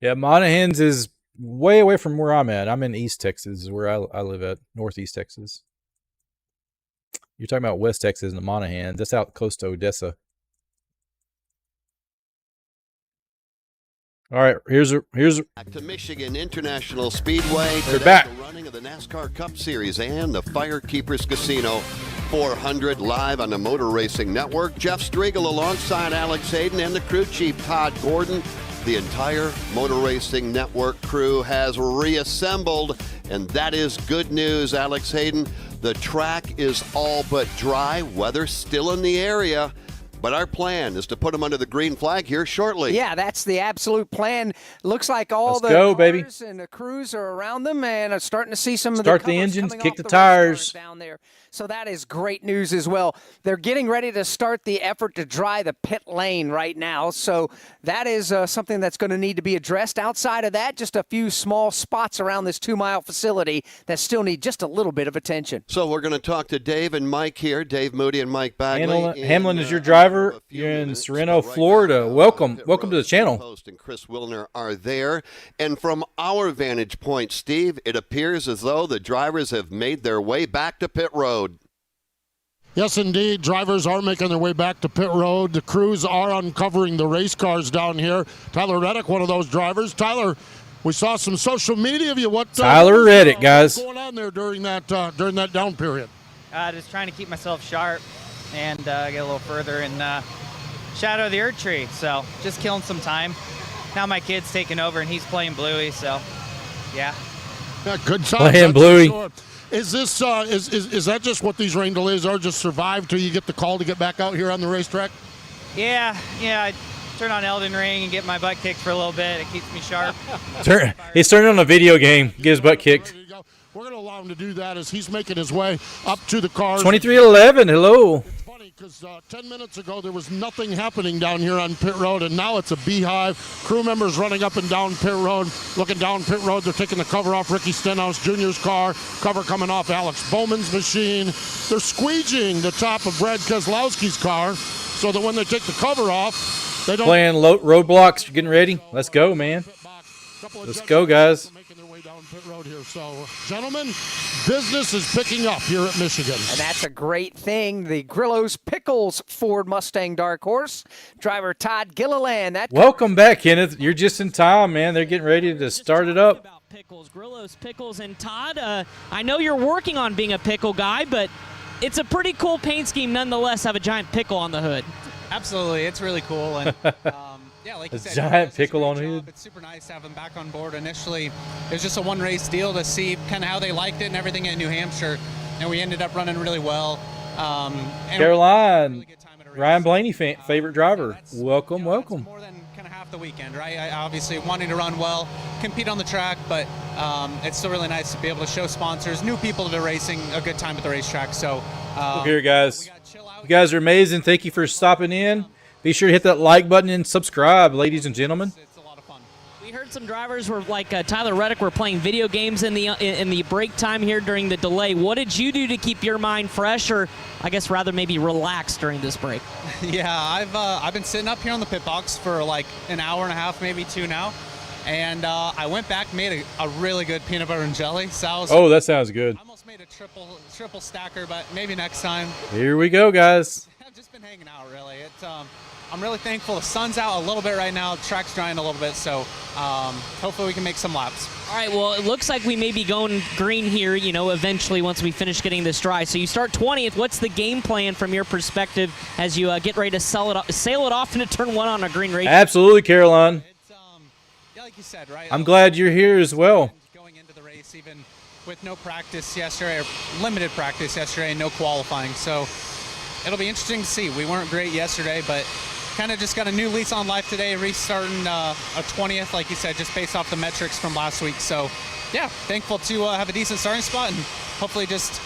Yeah, Monahans is way away from where I'm at. I'm in East Texas, is where I live at, Northeast Texas. You're talking about West Texas and the Monahans. That's out close to Odessa. All right, here's
back to Michigan International Speedway.
They're back.
The running of the NASCAR Cup Series and the FireKeepers Casino 400 live on the Motor Racing Network. Jeff Striegel alongside Alex Hayden and the crew chief Todd Gordon. The entire Motor Racing Network crew has reassembled, and that is good news, Alex Hayden. The track is all but dry. Weather still in the area. But our plan is to put them under the green flag here shortly.
Yeah, that's the absolute plan. Looks like all
Let's
the
go,
cars
baby.
And the crews are around them, and are starting to see some of
Start
the
the
covers
engines,
coming
kick
off
the
race
tires.
cars down there. So that is great news as well. They're getting ready to start the effort to dry the pit lane right now. So that is something that's going to need to be addressed. Outside of that, just a few small spots around this 2-mile facility that still need just a little bit of attention.
So we're going to talk to Dave and Mike here. Dave Moody and Mike Bagley.
Hamlin is your driver. You're in Sereno, Florida. Welcome to the channel.
Host and Chris Wilner are there. And from our vantage point, Steve, it appears as though the drivers have made their way back to pit road.
Yes, indeed. Drivers are making their way back to pit road. The crews are uncovering the race cars down here. Tyler Reddick, one of those drivers. Tyler, we saw some social media of you.
Tyler Reddick, guys.
What's going on there during that down period?
Just trying to keep myself sharp and get a little further in shadow of the Earth tree. So just killing some time. Now my kid's taking over and he's playing Bluey. So yeah.
Yeah, good time.
Playing Bluey.
Sure. Is this is that just what these rain delays are? Just survive till you get the call to get back out here on the racetrack?
Yeah. I turn on Elden Ring and get my butt kicked for a little bit. It keeps me sharp.
He's turning on a video game, get his butt kicked.
We're going to allow him to do that as he's making his way up to the cars.
2311, hello.
It's funny because 10 minutes ago there was nothing happening down here on pit road, and now it's a beehive. Crew members running up and down pit road, looking down pit road. They're taking the cover off Ricky Stenhouse Jr.'s car, cover coming off Alex Bowman's machine. They're squeegeeing the top of Brad Keselowski's car so that when they take the cover off, they don't...
Playing roadblocks, getting ready. Let's go, man. Let's go, guys.
Pit road here. So, gentlemen, business is picking up here at Michigan.
And that's a great thing. The Grillo's Pickles Ford Mustang Dark Horse. Driver Todd Gilliland.
Welcome back, Kenneth. You're just in time, man. They're getting ready to start it up.
Pickles, Grillo's Pickles, and Todd, I know you're working on being a pickle guy, but it's a pretty cool paint scheme nonetheless, have a giant pickle on the hood.
Absolutely. It's really cool. And yeah, like you said,
giant pickle on the hood.
It's super nice to have them back on board. Initially, it was just a one-race deal to see kind of how they liked it and everything in New Hampshire, and we ended up running really well.
Caroline, Ryan Blaney, favorite driver. Welcome.
More than kind of half the weekend, right? I obviously wanting to run well, compete on the track, but it's still really nice to be able to show sponsors, new people that are racing, a good time at the racetrack. So
look here, guys. You guys are amazing. Thank you for stopping in. Be sure to hit that like button and subscribe, ladies and gentlemen.
We heard some drivers were like Tyler Reddick were playing video games in the break time here during the delay. What did you do to keep your mind fresh, or I guess rather maybe relaxed during this break?
Yeah, I've been sitting up here on the pit box for like an hour and a half, maybe 2 now, and I went back, made a really good peanut butter and jelly.
Oh, that sounds good.
I almost made a triple stacker, but maybe next time.
Here we go, guys.
I've just been hanging out, really. I'm really thankful. The sun's out a little bit right now. The track's drying a little bit, so hopefully we can make some laps.
All right, well, it looks like we may be going green here, eventually once we finish getting this dry. So you start 20th. What's the game plan from your perspective as you get ready to sail it off into turn 1 on a green race?
Absolutely, Caroline.
Yeah, like you said, right?
I'm glad you're here as well.
Going into the race, even with no practice yesterday, or limited practice yesterday, no qualifying. So it'll be interesting to see. We weren't great yesterday, but kind of just got a new lease on life today, restarting a 20th, like you said, just based off the metrics from last week. So, yeah, thankful to have a decent starting spot and hopefully just,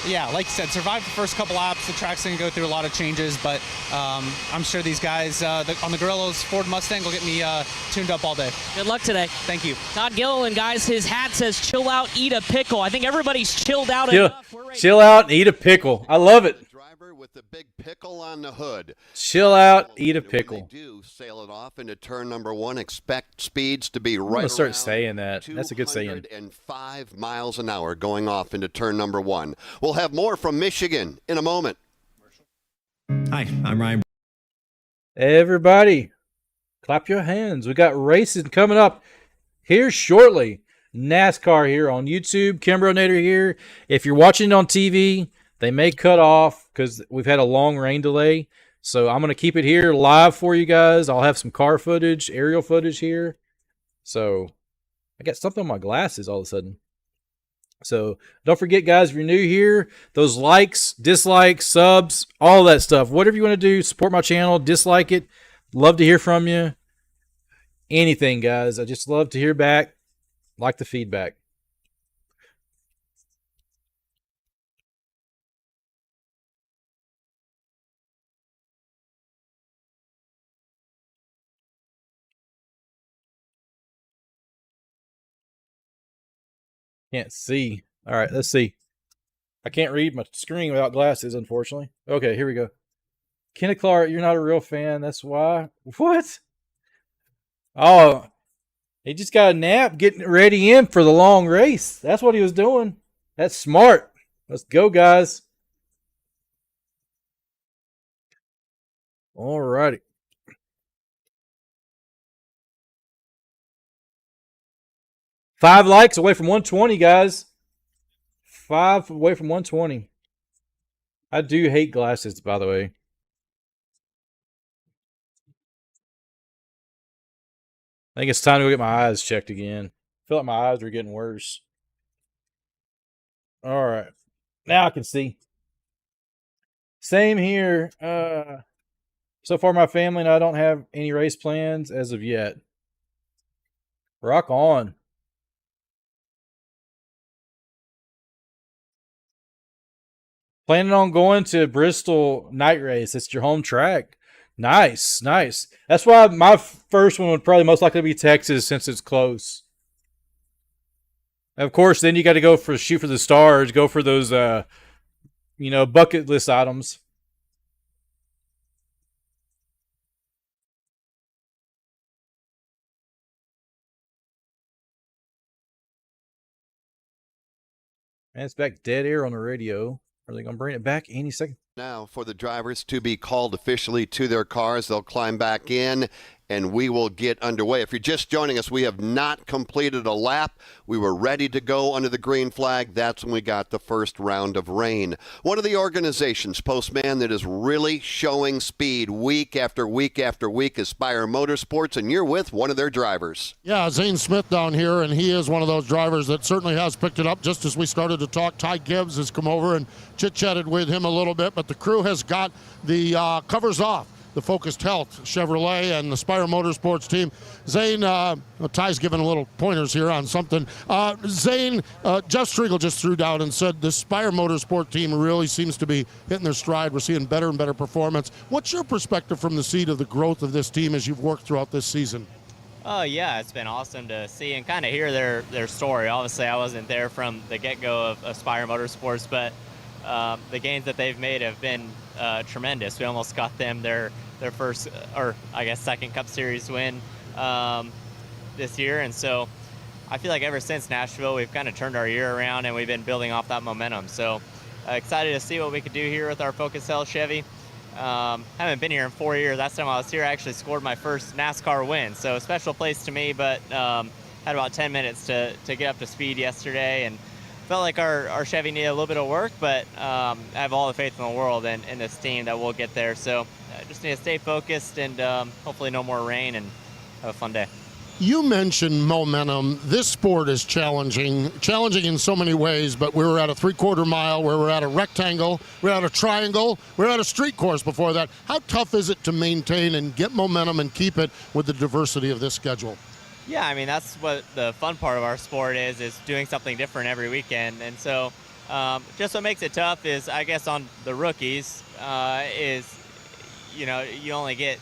yeah, like you said, survive the first couple laps. The track's going to go through a lot of changes, but I'm sure these guys on the Gorillas Ford Mustang will get me tuned up all day.
Good luck today.
Thank you.
Todd Gilliland, guys, his hat says chill out, eat a pickle. I think everybody's chilled out enough.
Chill out and eat a pickle. I love it.
With the big pickle on the hood.
Chill out, eat a pickle.
When they do sail it off into turn number 1, expect speeds to be right
I'm going to start
around
saying that. That's a good saying.
205 miles an hour going off into turn number 1. We'll have more from Michigan in a moment.
Hi, I'm Ryan.
Everybody, clap your hands. We got races coming up here shortly. NASCAR here on YouTube. KimbroNator here. If you're watching it on TV, they may cut off because we've had a long rain delay. So I'm going to keep it here live for you guys. I'll have some car footage, aerial footage here. So I got something on my glasses all of a sudden. So don't forget, guys, if you're new here, those likes, dislikes, subs, all that stuff. Whatever you want to do, support my channel, dislike it. Love to hear from you. Anything, guys. I just love to hear back. Like the feedback. Can't see. All right, let's see. I can't read my screen without glasses, unfortunately. Okay, here we go. Kenny Clark, you're not a real fan. That's why. What? Oh, he just got a nap getting ready in for the long race. That's what he was doing. That's smart. Let's go, guys. All righty. Five likes away from 120, guys. 5 away from 120. I do hate glasses, by the way. I think it's time to go get my eyes checked again. I feel like my eyes are getting worse. All right. Now I can see. Same here. So far, my family and I don't have any race plans as of yet. Rock on. Planning on going to Bristol night race. It's your home track. Nice, nice. That's why my first one would probably most likely be Texas since it's close. Of course, then you got to go for shoot for the stars. Go for those, bucket list items. Man, it's back dead air on the radio. Are they going to bring it back any second?
Now for the drivers to be called officially to their cars. They'll climb back in, and we will get underway. If you're just joining us, we have not completed a lap. We were ready to go under the green flag. That's when we got the first round of rain. One of the organizations, Postman, that is really showing speed week after week after week is Spire Motorsports, and you're with one of their drivers.
Yeah, Zane Smith down here, and he is one of those drivers that certainly has picked it up. Just as we started to talk, Ty Gibbs has come over and chit-chatted with him a little bit, but the crew has got the covers off. the Focused Health Chevrolet and the Spire Motorsports team. Zane, Ty's giving a little pointers here on something. Zane, Jeff Striegel just threw down and said the Spire Motorsport team really seems to be hitting their stride. We're seeing better and better performance. What's your perspective from the seat of the growth of this team as you've worked throughout this season?
Oh yeah, it's been awesome to see and kind of hear their story. Obviously, I wasn't there from the get-go of Aspire Motorsports, but the gains that they've made have been tremendous. We almost got them their first, or I guess second Cup Series win this year, and so I feel like ever since Nashville, we've kind of turned our year around and we've been building off that momentum. So excited to see what we could do here with our Focus Health Chevy. Haven't been here in 4 years. Last time I was here, I actually scored my first NASCAR win. So a special place to me, but had about 10 minutes to get up to speed yesterday and felt like our Chevy needed a little bit of work, but I have all the faith in the world in this team that we'll get there. So just need to stay focused and hopefully no more rain and have a fun day.
You mentioned momentum. This sport is challenging in so many ways, but we were at a 3/4 mile, we were at a rectangle, we're at a triangle, we're at a street course before that. How tough is it to maintain and get momentum and keep it with the diversity of this schedule?
Yeah, I mean, that's what the fun part of our sport is doing something different every weekend. And so just what makes it tough is, I guess, on the rookies you only get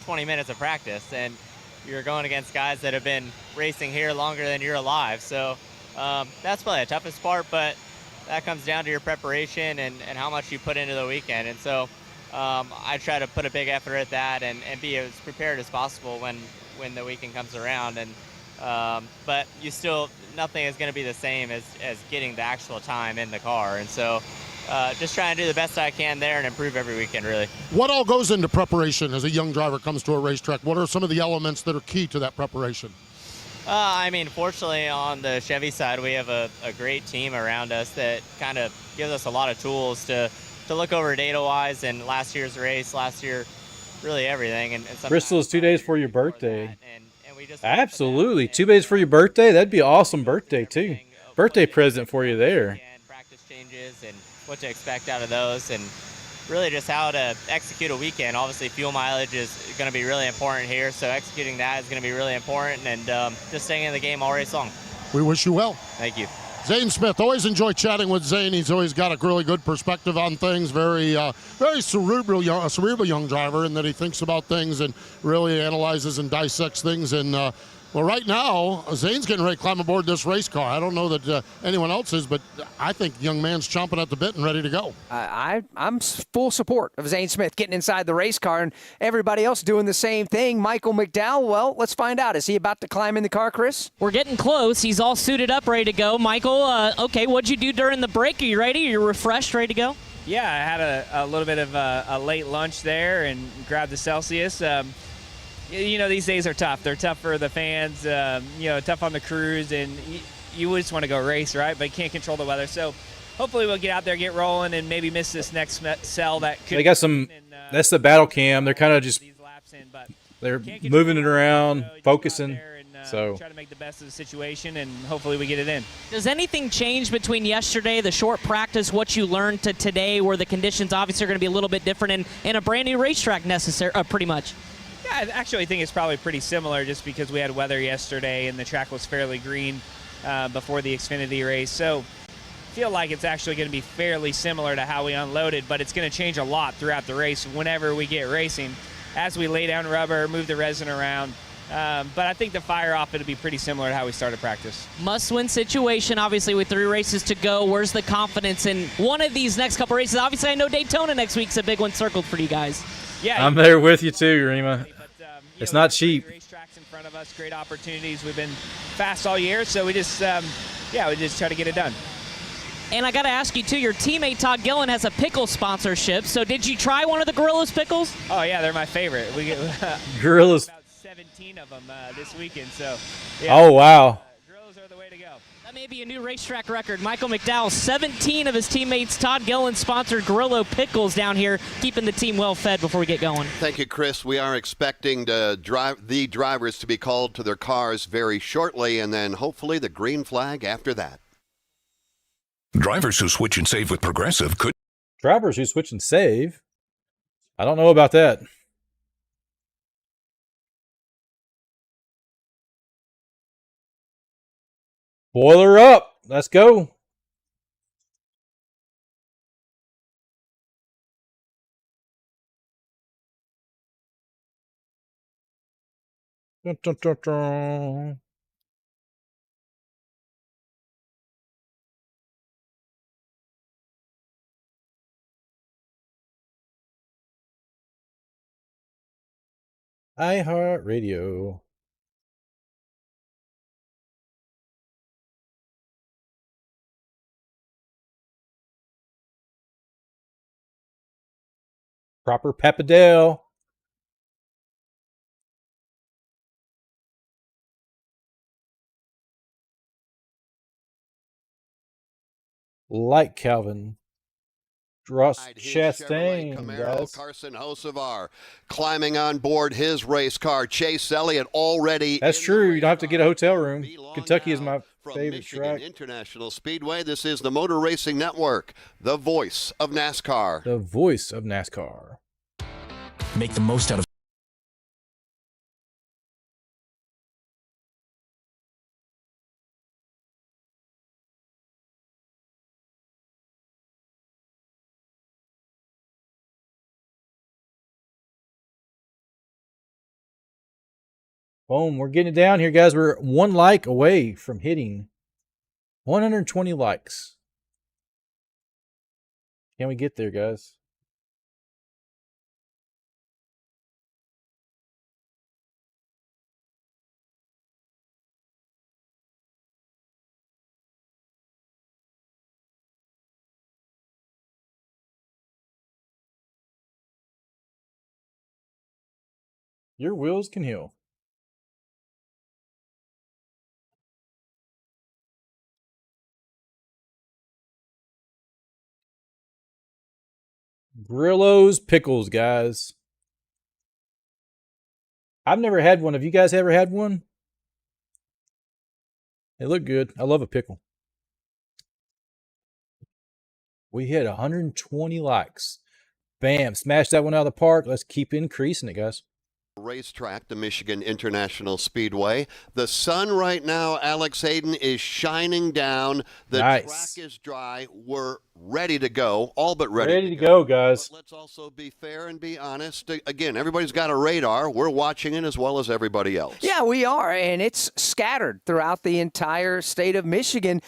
20 minutes of practice, and you're going against guys that have been racing here longer than you're alive. So that's probably the toughest part, but that comes down to your preparation and how much you put into the weekend. And so I try to put a big effort at that and be as prepared as possible when the weekend comes around. And but nothing is going to be the same as getting the actual time in the car. And so just trying to do the best I can there and improve every weekend, really.
What all goes into preparation as a young driver comes to a racetrack? What are some of the elements that are key to that preparation?
I mean, fortunately, on the Chevy side, we have a great team around us that kind of gives us a lot of tools to look over data-wise and last year's race, really everything. And
Bristol is 2 days for your birthday. Absolutely. 2 days for your birthday? That'd be an awesome birthday, too. Birthday present for you there.
Practice changes and what to expect out of those, and really just how to execute a weekend. Obviously, fuel mileage is going to be really important here, so executing that is going to be really important, and just staying in the game all race long.
We wish you well.
Thank you.
Zane Smith, always enjoy chatting with Zane. He's always got a really good perspective on things, very cerebral young driver, in that he thinks about things and really analyzes and dissects things. And well, right now, Zane's getting ready to climb aboard this race car. I don't know that anyone else is, but I think the young man's chomping at the bit and ready to go.
I'm full support of Zane Smith getting inside the race car and everybody else doing the same thing. Michael McDowell, well, let's find out. Is he about to climb in the car, Chris?
We're getting close. He's all suited up, ready to go. Michael, okay, what'd you do during the break? Are you ready? You're refreshed, ready to go?
Yeah, I had a little bit of a late lunch there and grabbed the Celsius. These days are tough. They're tough for the fans, tough on the crews, and you just want to go race, right? But you can't control the weather. So hopefully we'll get out there, get rolling, and maybe miss this next cell that could.
They got some. That's the battle cam. They're kind of just. They're moving it around, focusing. So
try to make the best of the situation, and hopefully we get it in.
Does anything change between yesterday, the short practice, what you learned to today, where the conditions obviously are going to be a little bit different and a brand new racetrack pretty much?
Yeah, I actually think it's probably pretty similar, just because we had weather yesterday and the track was fairly green before the Xfinity race. So I feel like it's actually going to be fairly similar to how we unloaded, but it's going to change a lot throughout the race whenever we get racing, as we lay down rubber, move the resin around. But I think the fire-off, it'll be pretty similar to how we started practice.
Must-win situation, obviously, with 3 races to go. Where's the confidence in one of these next couple races? Obviously, I know Daytona next week's a big one circled for you guys.
Yeah,
I'm there with you too, Rima. It's not cheap.
Racetracks in front of us, great opportunities. We've been fast all year, so we just try to get it done.
And I got to ask you, too, your teammate Todd Gillen has a pickle sponsorship, so did you try one of the Gorillas pickles?
Oh, yeah, they're my favorite. We get
Gorillas.
About 17 of them this weekend, so. Yeah.
Oh, wow.
Gorillas are the way to go.
That may be a new racetrack record. Michael McDowell, 17 of his teammates, Todd Gillen sponsored Gorillo pickles down here, keeping the team well fed before we get going.
Thank you, Chris. We are expecting the drivers to be called to their cars very shortly, and then hopefully the green flag after that.
Drivers who switch and save with Progressive could.
Drivers who switch and save? I don't know about that. Spoiler up. Let's go. Dun, dun, dun, dun. iHeartRadio. Proper Papadale. Like Calvin. Ross Chastain,
Camaro,
guys.
Carson Hocevar climbing on board his race car. Chase Elliott already.
That's true. You don't have to get a hotel room. Kentucky is my favorite
Michigan
track.
International Speedway. This is the Motor Racing Network, the voice of NASCAR.
The voice of NASCAR.
Make the most out of
Boom. We're getting it down here, guys. We're 1 like away from hitting 120 likes. Can we get there, guys? Your wheels can heal. Grillo's Pickles, guys. I've never had one. Have you guys ever had one? They look good. I love a pickle. We hit 120 likes. Bam. Smash that one out of the park. Let's keep increasing it, guys.
Racetrack, the Michigan International Speedway. The sun right now, Alex Hayden, is shining down. The track is dry. We're ready to go, all but ready
to go, guys.
But let's also be fair and be honest. Again, everybody's got a radar. We're watching it as well as everybody else.
Yeah, we are, and it's scattered throughout the entire state of Michigan.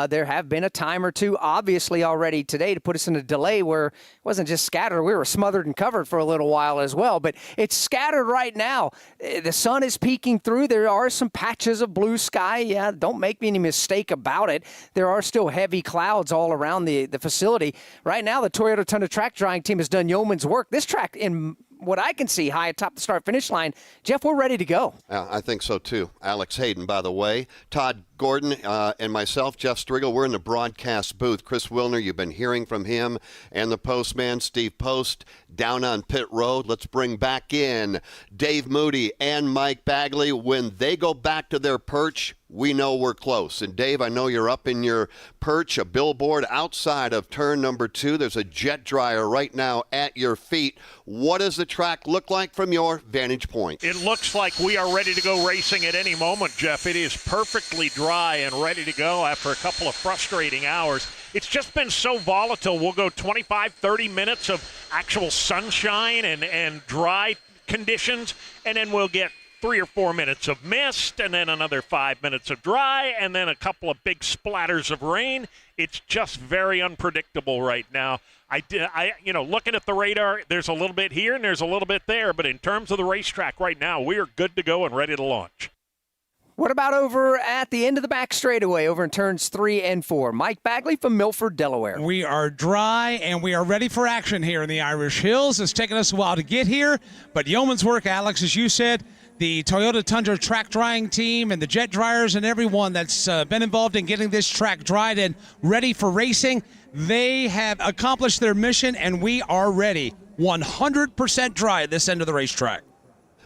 There have been a time or two, obviously, already today to put us in a delay where it wasn't just scattered. We were smothered and covered for a little while as well, but it's scattered right now. The sun is peeking through. There are some patches of blue sky. Yeah, don't make any mistake about it. There are still heavy clouds all around the facility. Right now, the Toyota Tundra track drying team has done yeoman's work. This track, in what I can see, high atop the start-finish line, Jeff, we're ready to go.
I think so, too. Alex Hayden, by the way. Todd Gordon and myself, Jeff Striegel, we're in the broadcast booth. Chris Wilner, you've been hearing from him, and the postman, Steve Post, down on pit road. Let's bring back in Dave Moody and Mike Bagley. When they go back to their perch, we know we're close. And Dave, I know you're up in your perch, a billboard outside of turn number 2. There's a jet dryer right now at your feet. What does the track look like from your vantage point?
It looks like we are ready to go racing at any moment, Jeff. It is perfectly dry and ready to go after a couple of frustrating hours. It's just been so volatile. We'll go 25, 30 minutes of actual sunshine and dry conditions, and then we'll get 3 or 4 minutes of mist, and then another 5 minutes of dry, and then a couple of big splatters of rain. It's just very unpredictable right now. Looking at the radar, there's a little bit here and there's a little bit there, but in terms of the racetrack right now, we are good to go and ready to launch.
What about over at the end of the back straightaway over in turns 3 and 4? Mike Bagley from Milford, Delaware.
We are dry and we are ready for action here in the Irish Hills. It's taken us a while to get here, but yeoman's work, Alex, as you said. The Toyota Tundra track drying team and the jet dryers and everyone that's been involved in getting this track dried and ready for racing, they have accomplished their mission, and we are ready. 100% dry at this end of the racetrack.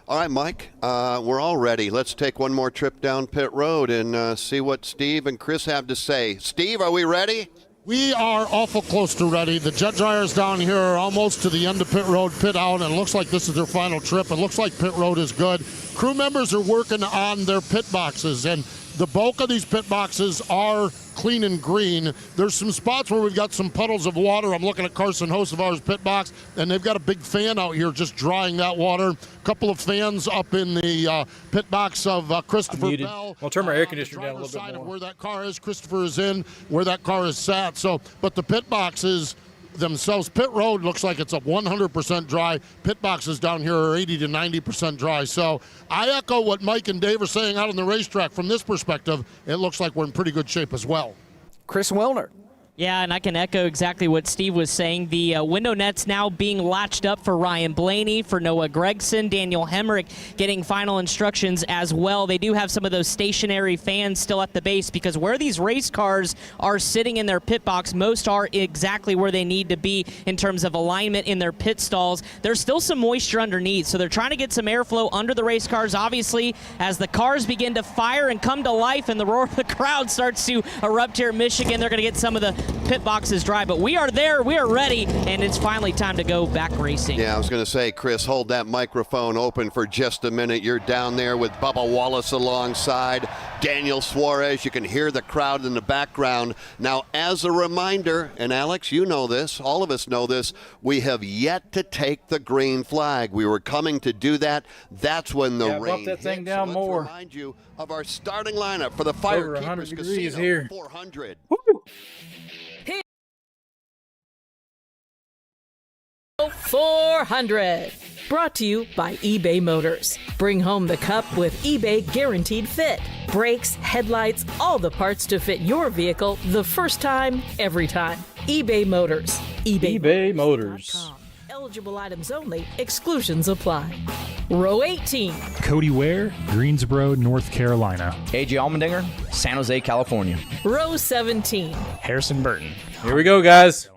All right, Mike, we're all ready. Let's take one more trip down pit road and see what Steve and Chris have to say. Steve, are we ready?
We are awful close to ready. The jet dryers down here are almost to the end of pit road, pit out, and it looks like this is their final trip. It looks like pit road is good. Crew members are working on their pit boxes, and The bulk of these pit boxes are clean and green. There's some spots where we've got some puddles of water. I'm looking at Carson Hosevar's pit box, and they've got a big fan out here just drying that water. A couple of fans up in the pit box of Christopher Bell.
I'll turn my air conditioner down a little
Side
bit
of
more.
where that car is, Christopher is in, where that car is sat. So, but the pit boxes themselves, pit road looks like it's a 100% dry. Pit boxes down here are 80 to 90% dry. So I echo what Mike and Dave are saying out on the racetrack. From this perspective, it looks like we're in pretty good shape as well.
Chris Wilner.
Yeah, and I can echo exactly what Steve was saying. The window nets now being latched up for Ryan Blaney, for Noah Gregson, Daniel Hemrick getting final instructions as well. They do have some of those stationary fans still at the base because where these race cars are sitting in their pit box, most are exactly where they need to be in terms of alignment in their pit stalls. There's still some moisture underneath, so they're trying to get some airflow under the race cars. Obviously, as the cars begin to fire and come to life and the roar of the crowd starts to erupt here in Michigan, they're going to get some of the pit box is dry, but we are there, we are ready, and it's finally time to go back racing.
Yeah, I was going to say, Chris, hold that microphone open for just a minute. You're down there with Bubba Wallace alongside Daniel Suarez. You can hear the crowd in the background. Now, as a reminder, and Alex, you know this, all of us know this, we have yet to take the green flag. We were coming to do that. That's when the rain
that thing
hit.
down
So let's
more.
remind you of our starting lineup for the
Over 100
FireKeepers
degrees
Casino
here.
400.
Woo!
400. Brought to you by eBay Motors. Bring home the cup with eBay Guaranteed Fit. Brakes, headlights, all the parts to fit your vehicle the first time, every time. eBay Motors.
eBay Motors.
Eligible items only. Exclusions apply. Row 18.
Cody Ware, Greensboro, North Carolina.
AJ Allmendinger, San Jose, California.
Row 17.
Harrison Burton.
Here we go, guys.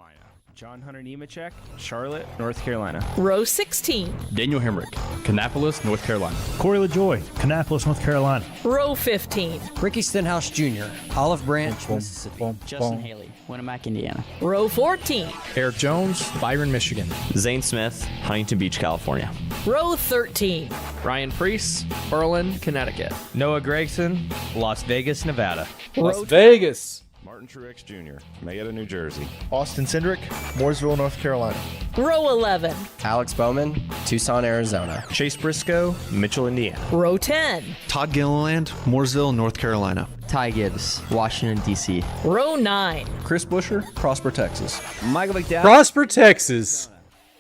John Hunter Nemechek, Charlotte, North Carolina.
Row 16.
Daniel Hemrick, Kannapolis, North Carolina. Corey LaJoy, Kannapolis, North Carolina.
Row 15.
Ricky Stenhouse Jr., Olive Branch, Mississippi.
Justin Haley, Winamac, Indiana.
Row 14.
Eric Jones, Byron, Michigan.
Zane Smith, Huntington Beach, California.
Row 13.
Ryan Priest, Berlin, Connecticut.
Noah Gregson, Las Vegas, Nevada.
Las Vegas.
Martin Truex Jr., Mayetta, New Jersey.
Austin Cindric, Mooresville, North Carolina.
Row 11.
Alex Bowman, Tucson, Arizona.
Chase Briscoe, Mitchell, Indiana.
Row 10.
Todd Gilliland, Mooresville, North Carolina.
Ty Gibbs, Washington, D.C.
Row 9.
Chris Busher, Prosper, Texas.
Michael McDowell,
Prosper, Texas.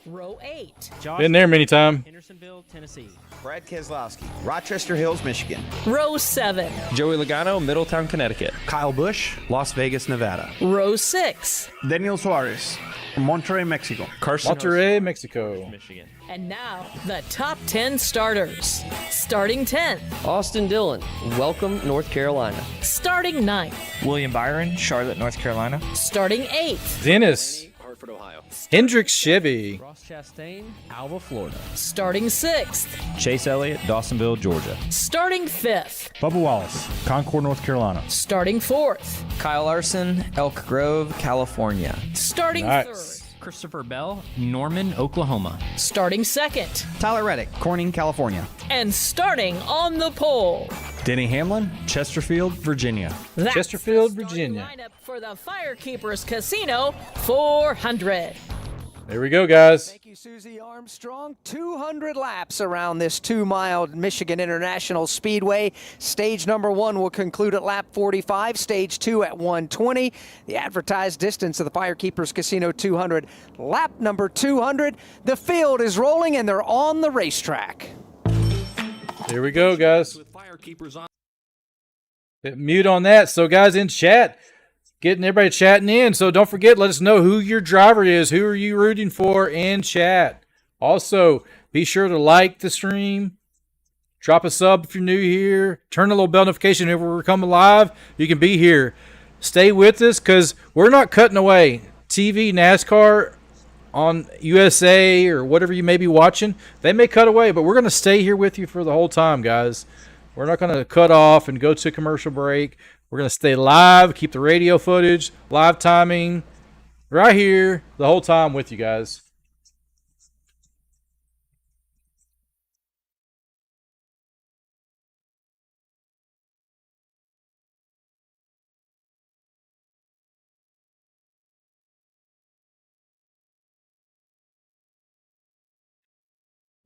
Row 8.
Been there many times.
Hendersonville, Tennessee.
Brad Keselowski, Rochester Hills, Michigan.
Row 7.
Joey Logano, Middletown, Connecticut.
Kyle Busch, Las Vegas, Nevada.
Row 6.
Daniel Suarez, Monterrey, Mexico.
Carson
Monterrey, Mexico.
Michigan.
And now, the top 10 starters. Starting 10th.
Austin Dillon, Welcome, North Carolina.
Starting 9th.
William Byron, Charlotte, North Carolina.
Starting 8th.
Dennis.
Hartford, Ohio.
Hendricks Chevy.
Ross Chastain, Alva, Florida.
Starting 6th.
Chase Elliott, Dawsonville, Georgia.
Starting 5th.
Bubba Wallace, Concord, North Carolina.
Starting 4th.
Kyle Larson, Elk Grove, California.
Starting
Nice.
3rd.
Christopher Bell, Norman, Oklahoma.
Starting 2nd.
Tyler Reddick, Corning, California.
And starting on the pole.
Denny Hamlin, Chesterfield, Virginia.
That's
Chesterfield,
the starting
Virginia.
lineup for the FireKeepers Casino 400.
There we go, guys.
Thank you, Susie Armstrong. 200 laps around this 2-mile Michigan International Speedway. Stage number 1 will conclude at lap 45. Stage 2 at 120. The advertised distance of the FireKeepers Casino 200. Lap number 200. The field is rolling and they're on the racetrack.
Here we go, guys. Hit mute on that. So, guys, in chat, getting everybody chatting in. So don't forget, let us know who your driver is. Who are you rooting for in chat? Also, be sure to like the stream. Drop a sub if you're new here. Turn the little bell notification if we're coming live. You can be here. Stay with us because we're not cutting away. TV, NASCAR on USA or whatever you may be watching, they may cut away, but we're going to stay here with you for the whole time, guys. We're not going to cut off and go to a commercial break. We're going to stay live, keep the radio footage, live timing, right here the whole time with you guys.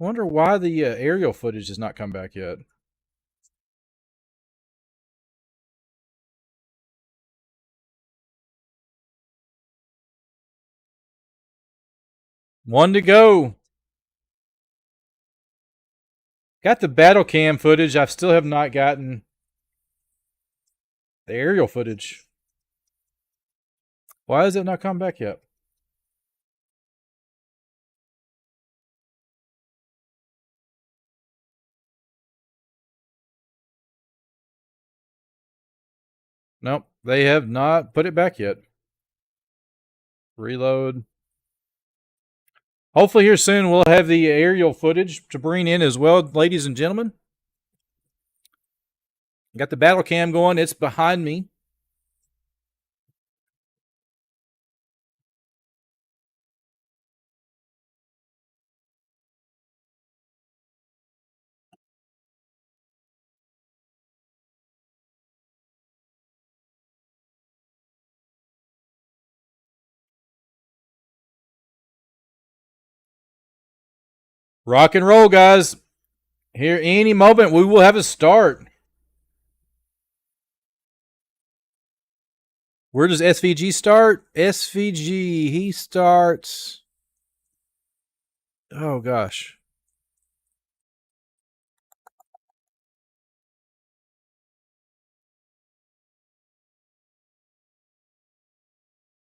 I wonder why the aerial footage has not come back yet. One to go. Got the battle cam footage. I still have not gotten the aerial footage. Why has it not come back yet? Nope, they have not put it back yet. Reload. Hopefully here soon we'll have the aerial footage to bring in as well, ladies and gentlemen. Got the battle cam going. It's behind me. Rock and roll, guys. Here, any moment, we will have a start. Where does SVG start? SVG, he starts... Oh, gosh.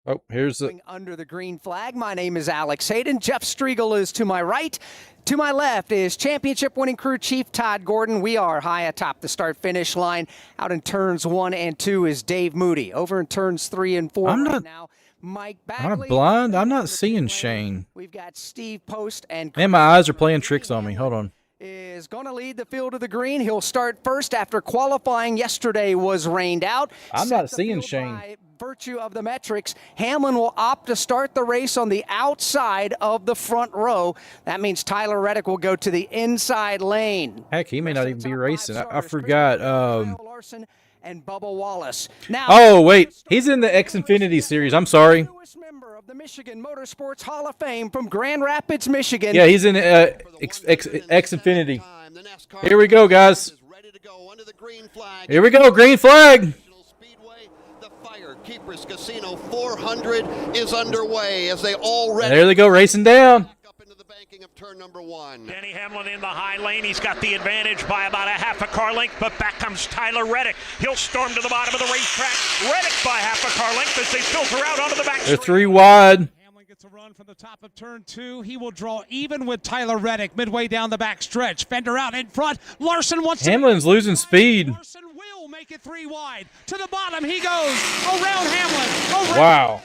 Oh, here's the...
Under the green flag, my name is Alex Hayden. Jeff Striegel is to my right. To my left is championship-winning crew chief Todd Gordon. We are high atop the start-finish line. Out in turns 1 and 2 is Dave Moody. Over in turns 3 and 4 right now, Mike Bagley.
I'm blind. I'm not seeing Shane.
We've got Steve Post and...
Man, my eyes are playing tricks on me. Hold on.
Is going to lead the field to the green. He'll start first after qualifying yesterday was rained out.
I'm not seeing Shane.
By virtue of the metrics, Hamlin will opt to start the race on the outside of the front row. That means Tyler Reddick will go to the inside lane.
Heck, he may not even be racing. I forgot.
Larson and Bubba Wallace. Now,
oh, wait. He's in the Xfinity series. I'm sorry.
Member of the Michigan Motorsports Hall of Fame from Grand Rapids, Michigan.
Yeah, he's in Xfinity. Here we go, guys. Here we go, green flag.
The FireKeepers Casino 400 is underway as they already...
There they go, racing down.
Of turn number 1.
Denny Hamlin in the high lane. He's got the advantage by about a half a car length, but back comes Tyler Reddick. He'll storm to the bottom of the racetrack. Reddick by half a car length as they filter out onto the back.
They're 3 wide.
Hamlin gets a run from the top of turn 2. He will draw even with Tyler Reddick midway down the back stretch. Fender out in front. Larson wants
Hamlin's losing speed.
Larson will make it 3 wide. To the bottom he goes. Around Hamlin. Around
wow.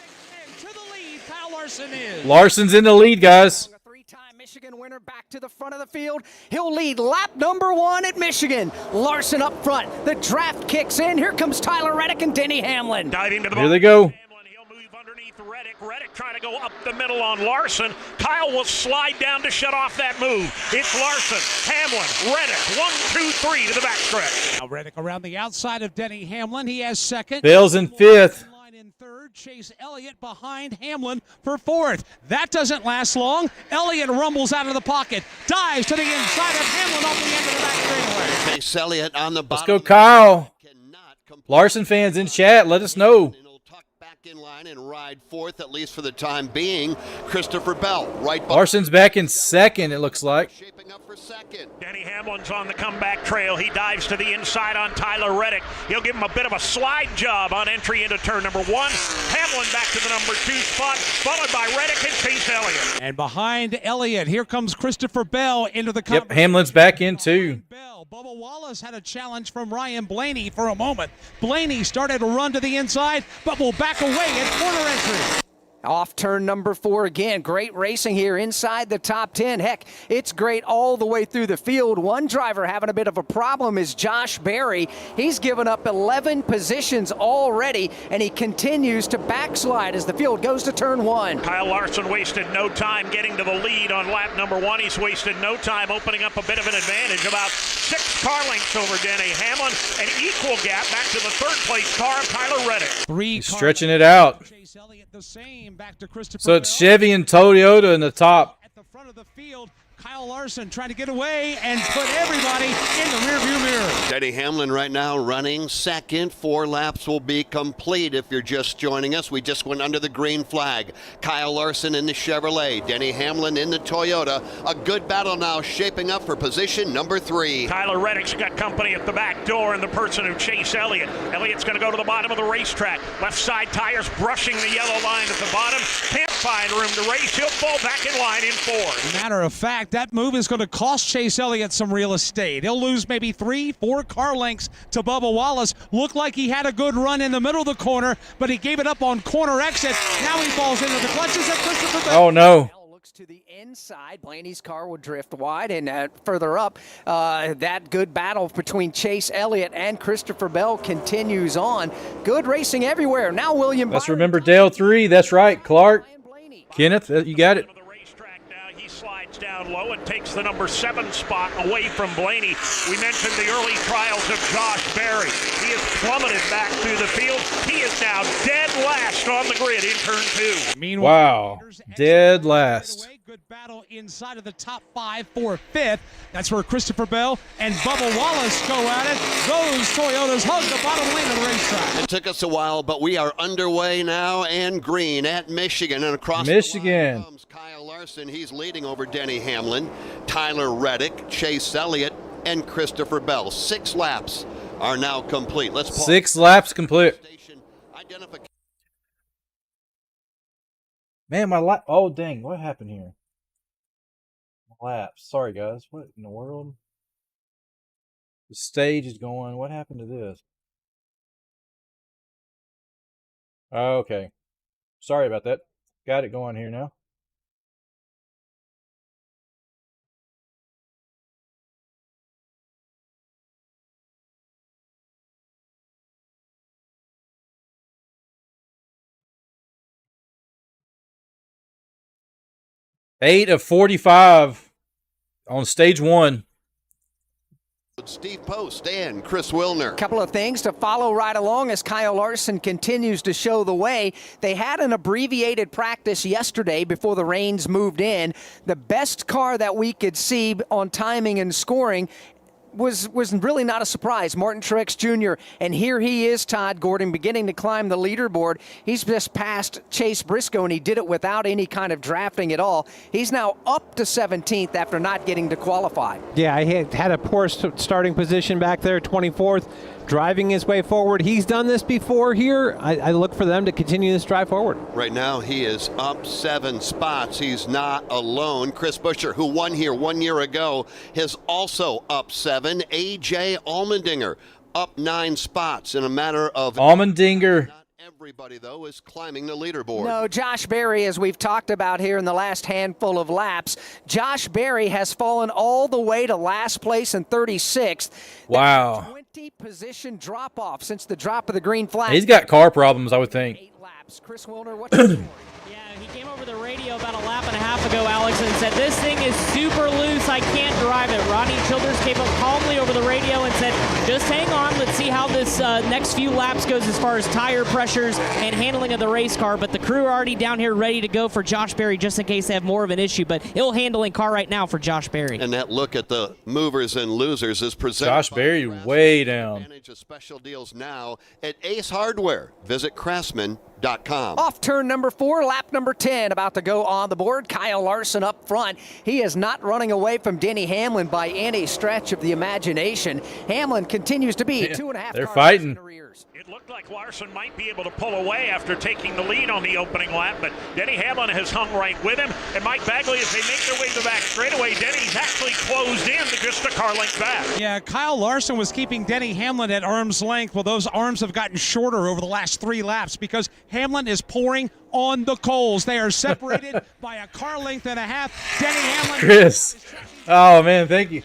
To the lead, Kyle Larson is.
Larson's in the lead, guys.
Michigan winner back to the front of the field. He'll lead lap number 1 at Michigan. Larson up front. The draft kicks in. Here comes Tyler Reddick and Denny Hamlin.
Diving to the
Here they go.
He'll move underneath Reddick. Reddick trying to go up the middle on Larson. Kyle will slide down to shut off that move. It's Larson, Hamlin, Reddick. 1, 2, 3 to the backstretch.
Now Reddick around the outside of Denny Hamlin. He has second.
Bill's in 5th.
In third, Chase Elliott behind Hamlin for 4th. That doesn't last long. Elliott rumbles out of the pocket, dives to the inside of Hamlin off the end of the back straightaway.
Chase Elliott on the bottom.
Let's go, Kyle. Larson fans in chat, let us know.
In line and ride 4th, at least for the time being. Christopher Bell, right.
Larson's back in 2nd, it looks like.
Shaping up for 2nd.
Denny Hamlin's on the comeback trail. He dives to the inside on Tyler Reddick. He'll give him a bit of a slide job on entry into turn number 1. Hamlin back to the number 2 spot, followed by Reddick and Chase Elliott.
And behind Elliott, here comes Christopher Bell into the
Yep, Hamlin's back in too.
Bubba Wallace had a challenge from Ryan Blaney for a moment. Blaney started to run to the inside, but will back away at corner entry.
Off turn number 4 again. Great racing here inside the top 10. Heck, it's great all the way through the field. One driver having a bit of a problem is Josh Berry. He's given up 11 positions already, and he continues to backslide as the field goes to turn 1.
Kyle Larson wasted no time getting to the lead on lap number 1. He's wasted no time opening up a bit of an advantage. About 6 car lengths over Denny Hamlin. An equal gap back to the 3rd place car of Tyler Reddick.
He's stretching it out.
Chase Elliott the same. Back to Christopher
So it's Chevy and Toyota in the top.
At the front of the field, Kyle Larson trying to get away and put everybody in the rearview mirror.
Denny Hamlin right now running second. 4 laps will be complete if you're just joining us. We just went under the green flag. Kyle Larson in the Chevrolet. Denny Hamlin in the Toyota. A good battle now shaping up for position number 3.
Tyler Reddick's got company at the back door in the person of Chase Elliott. Elliott's going to go to the bottom of the racetrack. Left side tires brushing the yellow line at the bottom. Can't find room to race. He'll fall back in line in 4th.
Matter of fact, that move is going to cost Chase Elliott some real estate. He'll lose maybe 3-4 car lengths to Bubba Wallace. Looked like he had a good run in the middle of the corner, but he gave it up on corner exit. Now he falls into the clutches of Christopher Bell.
Oh, no.
Looks to the inside. Blaney's car will drift wide, and further up, that good battle between Chase Elliott and Christopher Bell continues on. Good racing everywhere. Now William
Let's
Byron,
remember Dale 3. That's right, Clark. Kenneth, you got it.
He slides down low and takes the number 7 spot away from Blaney. We mentioned the early trials of Josh Berry. He has plummeted back through the field. He is now dead last on the grid in turn 2.
Wow, dead last.
Good battle inside of the top 5 for 5th. That's where Christopher Bell and Bubba Wallace go at it. Those Toyotas hug the bottom lane of the racetrack.
It took us a while, but we are underway now and green at Michigan. And across
Michigan.
the line comes Kyle Larson. He's leading over Denny Hamlin, Tyler Reddick, Chase Elliott, and Christopher Bell. 6 laps are now complete. Let's pause.
6 laps complete. Man, my lap. Oh, dang. What happened here? My laps. Sorry, guys. What in the world? The stage is going. What happened to this? Okay. Sorry about that. Got it going here now. Eight of 45 on stage 1.
Steve Post and Chris Wilner.
Couple of things to follow right along as Kyle Larson continues to show the way. They had an abbreviated practice yesterday before the rains moved in. The best car that we could see on timing and scoring was really not a surprise. Martin Truex Jr. And here he is, Todd Gordon, beginning to climb the leaderboard. He's just passed Chase Briscoe, and he did it without any kind of drafting at all. He's now up to 17th after not getting to qualify.
Yeah, he had a poor starting position back there, 24th, driving his way forward. He's done this before here. I look for them to continue this drive forward.
Right now, he is up 7 spots. He's not alone. Chris Buescher, who won here 1 year ago, is also up 7. A.J. Allmendinger up 9 spots in a matter of...
Allmendinger.
Not everybody, though, is climbing the leaderboard.
No, Josh Berry, as we've talked about here in the last handful of laps, Josh Berry has fallen all the way to last place and 36th.
Wow.
20 position drop off since the drop of the green flag.
He's got car problems, I would think.
8 laps. Chris Wilner, what's your story?
Yeah, he came over the radio about a lap and a half ago, Alex, and said, this thing is super loose. I can't drive it. Rodney Childers came up calmly over the radio and said, just hang on. Let's see how this next few laps goes as far as tire pressures and handling of the race car. But the crew are already down here ready to go for Josh Berry just in case they have more of an issue. But ill-handling car right now for Josh Berry.
And that look at the movers and losers is presented
Josh Berry way down.
Advantage of special deals now at Ace Hardware. Visit Craftsman.com.
Off turn number 4, lap number 10, about to go on the board. Kyle Larson up front. He is not running away from Denny Hamlin by any stretch of the imagination. Hamlin continues to be 2.5
They're
cars
fighting.
in the rears.
It looked like Larson might be able to pull away after taking the lead on the opening lap, but Denny Hamlin has hung right with him. And Mike Bagley, as they make their way to the back straightaway, Denny's actually closed in to just a car length back.
Yeah, Kyle Larson was keeping Denny Hamlin at arm's length. Well, those arms have gotten shorter over the last 3 laps because Hamlin is pouring on the coals. They are separated by a car length and a half. Denny Hamlin.
Chris. Oh, man, thank you.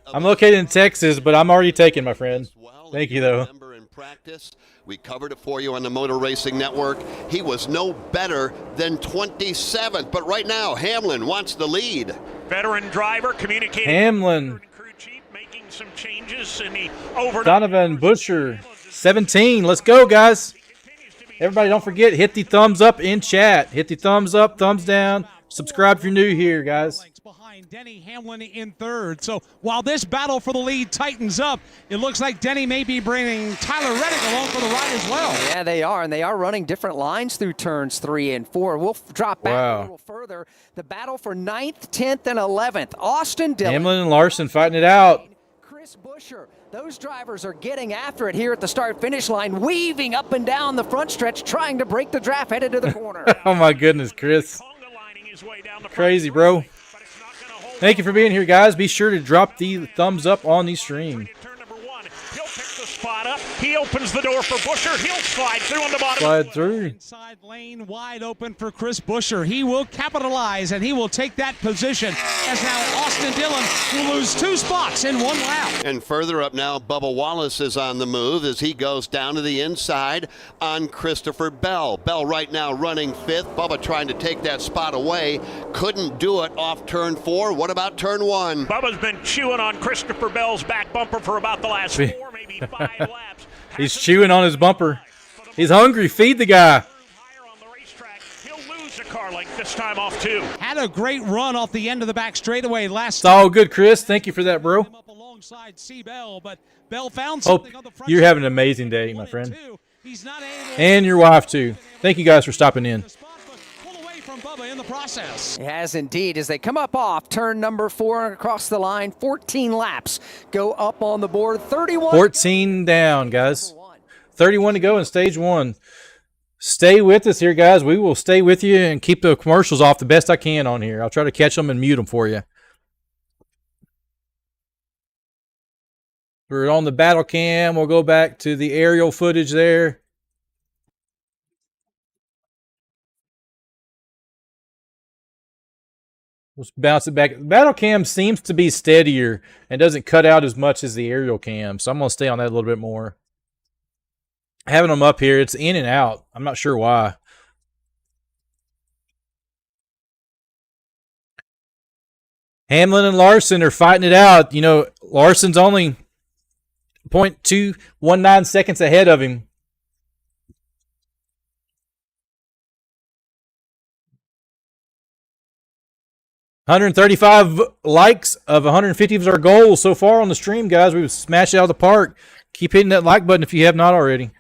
I'm located in Texas, but I'm already taken, my friend. Thank you, though.
In practice, we covered it for you on the Motor Racing Network. He was no better than 27th, but right now Hamlin wants the lead.
Veteran driver communicating.
Hamlin.
Crew chief making some changes in the overnight.
Donovan Butcher, 17. Let's go, guys. Everybody, don't forget, hit the thumbs up in chat. Hit the thumbs up, thumbs down. Subscribe if you're new here, guys.
Behind Denny Hamlin in third. So while this battle for the lead tightens up, it looks like Denny may be bringing Tyler Reddick along for the ride as well.
Yeah, they are, and they are running different lines through turns 3 and 4. We'll drop back a little further. The battle for 9th, 10th, and 11th. Austin Dillon.
Hamlin and Larson fighting it out.
Chris Buescher. Those drivers are getting after it here at the start-finish line, weaving up and down the front stretch, trying to break the draft headed to the corner.
Oh, my goodness, Chris. Crazy, bro. Thank you for being here, guys. Be sure to drop the thumbs up on the stream.
Spot up. He opens the door for Buescher. He'll slide through on the bottom.
Slide through.
Inside lane wide open for Chris Buescher. He will capitalize, and he will take that position as now Austin Dillon will lose 2 spots in 1 lap.
And further up now, Bubba Wallace is on the move as he goes down to the inside on Christopher Bell. Bell right now running 5th. Bubba trying to take that spot away. Couldn't do it off turn 4. What about turn 1?
Bubba's been chewing on Christopher Bell's back bumper for about the last 4, maybe 5 laps.
He's chewing on his bumper. He's hungry. Feed the guy.
He'll lose a car like this time off too.
Had a great run off the end of the back straightaway last.
It's all good, Chris. Thank you for that, bro.
Up alongside C. Bell, but Bell found
Hope
something on the front.
you're having an amazing day, my friend.
He's not able
And your wife, too. Thank you guys for stopping in.
pull away from Bubba in the process.
It has indeed. As they come up off turn number 4 across the line, 14 laps go up on the board. 31.
14 down, guys. 31 to go in stage 1. Stay with us here, guys. We will stay with you and keep the commercials off the best I can on here. I'll try to catch them and mute them for you. We're on the battle cam. We'll go back to the aerial footage there. Let's bounce it back. The battle cam seems to be steadier and doesn't cut out as much as the aerial cam, so I'm going to stay on that a little bit more. Having them up here, it's in and out. I'm not sure why. Hamlin and Larson are fighting it out. You know, Larson's only 0.219 seconds ahead of him. $135 likes of 150 is our goal so far on the stream, guys. We've smashed it out of the park. Keep hitting that like button if you have not already.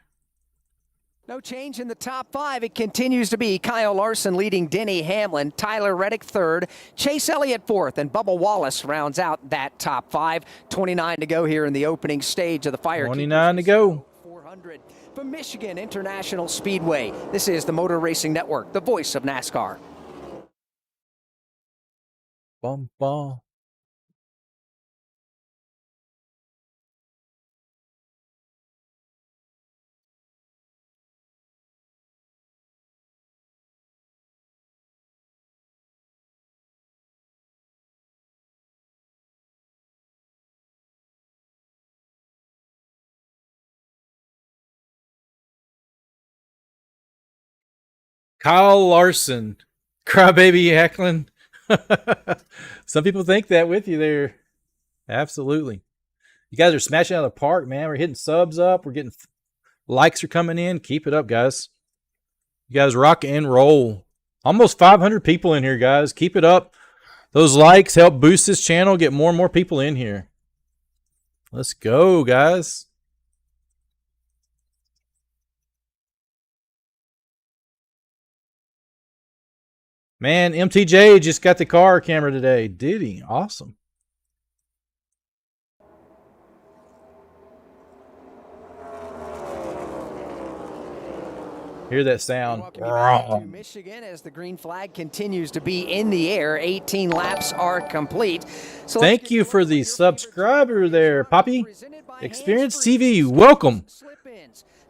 No change in the top 5. It continues to be Kyle Larson leading Denny Hamlin, Tyler Reddick 3rd, Chase Elliott 4th, and Bubba Wallace rounds out that top 5. 29 to go here in the opening stage of the FireKeepers.
29 to go.
400 from Michigan International Speedway. This is the Motor Racing Network, the voice of NASCAR.
Bum, bum. Kyle Larson, crybaby Eklund. Some people think that with you there. Absolutely. You guys are smashing out of the park, man. We're hitting subs up. We're getting likes are coming in. Keep it up, guys. You guys rock and roll. Almost 500 people in here, guys. Keep it up. Those likes help boost this channel, get more and more people in here. Let's go, guys. Man, MTJ just got the car camera today. Did he? Awesome. Hear that sound.
To Michigan as the green flag continues to be in the air. 18 laps are complete. So
thank you for the subscriber there, Poppy. Experience TV, welcome.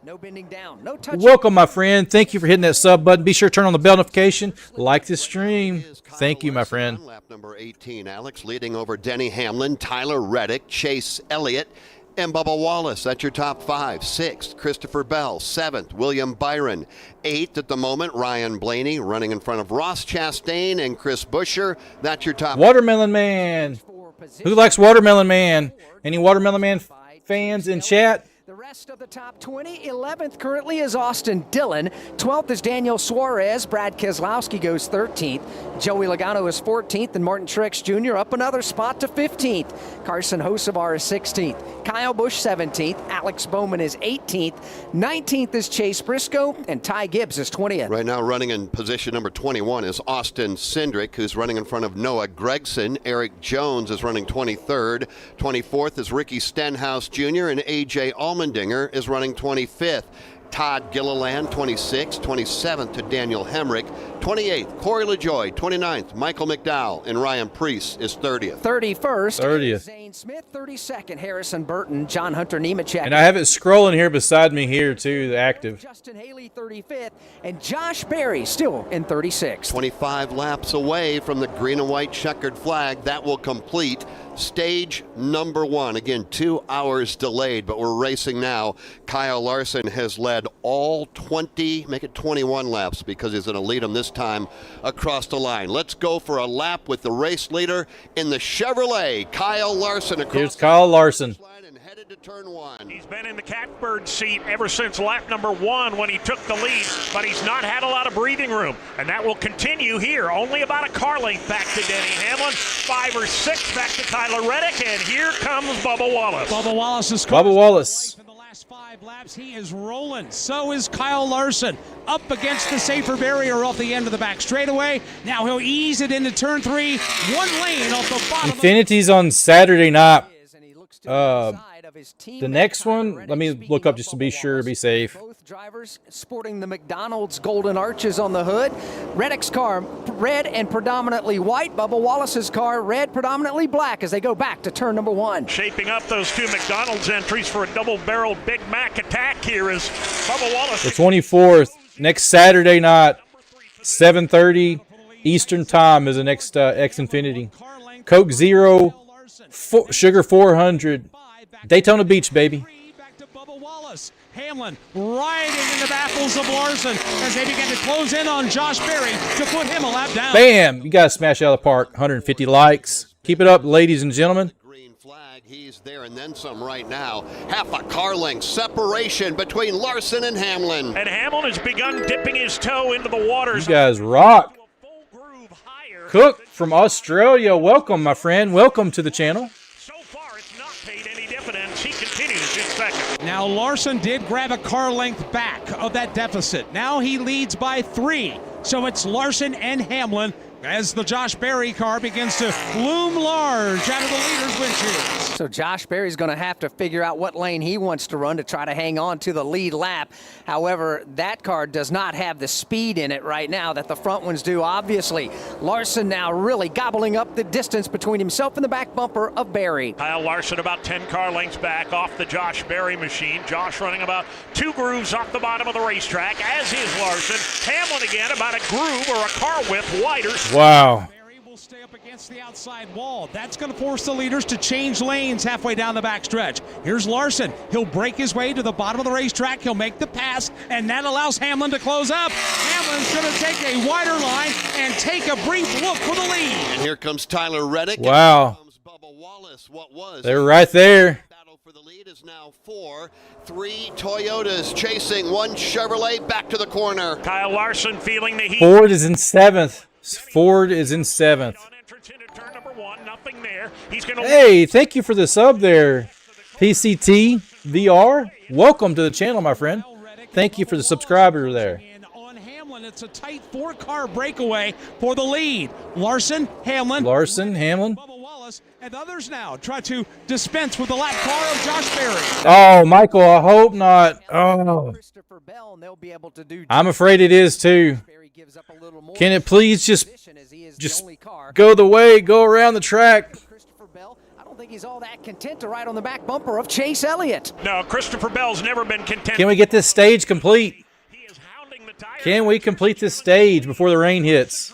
No bending down, no touch.
Welcome, my friend. Thank you for hitting that sub button. Be sure to turn on the bell notification. Like this stream. Thank you, my friend.
Lap number 18, Alex leading over Denny Hamlin, Tyler Reddick, Chase Elliott, and Bubba Wallace. That's your top 5. 6th, Christopher Bell. 7th, William Byron. 8th at the moment, Ryan Blaney running in front of Ross Chastain and Chris Buescher. That's your top.
Watermelon Man. Who likes Watermelon Man? Any Watermelon Man fans in chat?
The rest of the top 20, 11th currently is Austin Dillon. 12th is Daniel Suarez. Brad Keselowski goes 13th. Joey Logano is 14th, and Martin Truex Jr. up another spot to 15th. Carson Hocevar is 16th. Kyle Busch 17th. Alex Bowman is 18th. 19th is Chase Briscoe, and Ty Gibbs is 20th.
Right now running in position number 21 is Austin Cindric, who's running in front of Noah Gragson. Eric Jones is running 23rd. 24th is Ricky Stenhouse Jr., and A.J. Allmendinger is running 25th. Todd Gilliland, 26th. 27th to Daniel Hemrick. 28th, Corey LaJoie. 29th, Michael McDowell. And Ryan Preece is 30th.
31st, Zane Smith. 32nd, Harrison Burton. John Hunter Nemechek.
And I have it scrolling here beside me here, too, the active.
Justin Haley, 35th. And Josh Berry still in 36th.
25 laps away from the green and white checkered flag. That will complete stage number 1. Again, 2 hours delayed, but we're racing now. Kyle Larson has led all 20, make it 21 laps because he's going to lead them this time across the line. Let's go for a lap with the race leader in the Chevrolet, Kyle Larson.
Here's Kyle Larson.
Headed to turn 1.
He's been in the catbird seat ever since lap number 1 when he took the lead, but he's not had a lot of breathing room, and that will continue here. Only about a car length back to Denny Hamlin, 5 or 6 back to Tyler Reddick, and here comes Bubba Wallace.
Bubba Wallace is
Bubba Wallace.
in the last 5 laps. He is rolling. So is Kyle Larson up against the safer barrier off the end of the back straightaway. Now he'll ease it into turn 3. 1 lane off the bottom.
Infinity's on Saturday night. The next one, let me look up just to be sure, be safe.
Both drivers sporting the McDonald's golden arches on the hood. Reddick's car red and predominantly white. Bubba Wallace's car red, predominantly black as they go back to turn number 1.
Shaping up those 2 McDonald's entries for a double-barreled Big Mac attack here is Bubba Wallace.
The 24th, next Saturday night, 7:30 Eastern Time is the next Xfinity. Coke Zero, Sugar 400. Daytona Beach, baby.
Back to Bubba Wallace. Hamlin riding in the baffles of Larson as they begin to close in on Josh Berry to put him a lap down.
Bam! You guys smash out of the park. 150 likes. Keep it up, ladies and gentlemen.
Green flag, he's there and then some right now. Half a car length separation between Larson and Hamlin.
And Hamlin has begun dipping his toe into the waters.
You guys rock. Cook from Australia, welcome, my friend. Welcome to the channel.
He continues in second.
Now Larson did grab a car length back of that deficit. Now he leads by 3. So it's Larson and Hamlin as the Josh Berry car begins to loom large out of the leader's windshield.
So Josh Berry's going to have to figure out what lane he wants to run to try to hang on to the lead lap. However, that car does not have the speed in it right now that the front ones do, obviously. Larson now really gobbling up the distance between himself and the back bumper of Berry.
Kyle Larson about 10 car lengths back off the Josh Berry machine. Josh running about 2 grooves off the bottom of the racetrack, as is Larson. Hamlin again about a groove or a car width wider.
Wow.
Berry will stay up against the outside wall. That's going to force the leaders to change lanes halfway down the backstretch. Here's Larson. He'll break his way to the bottom of the racetrack. He'll make the pass, and that allows Hamlin to close up. Hamlin's going to take a wider line and take a brief look for the lead.
And here comes Tyler Reddick.
Wow.
Comes Bubba Wallace. What was
they're right there.
Battle for the lead is now 4. 3 Toyotas chasing 1 Chevrolet back to the corner.
Kyle Larson feeling the heat.
Ford is in 7th. Ford is in 7th. Hey, thank you for the sub there, PCT VR. Welcome to the channel, my friend. Thank you for the subscriber there.
On Hamlin, it's a tight 4-car breakaway for the lead. Larson, Hamlin,
Bubba
Wallace, and others now try to dispense with the lap car of Josh Berry.
Oh, Michael, I hope not. Oh, I'm afraid it is too. Can it please just go the way, go around the track?
I don't think he's all that content to ride on the back bumper of Chase Elliott.
No, Christopher Bell's never been content.
Can we get this stage complete? Can we complete this stage before the rain hits?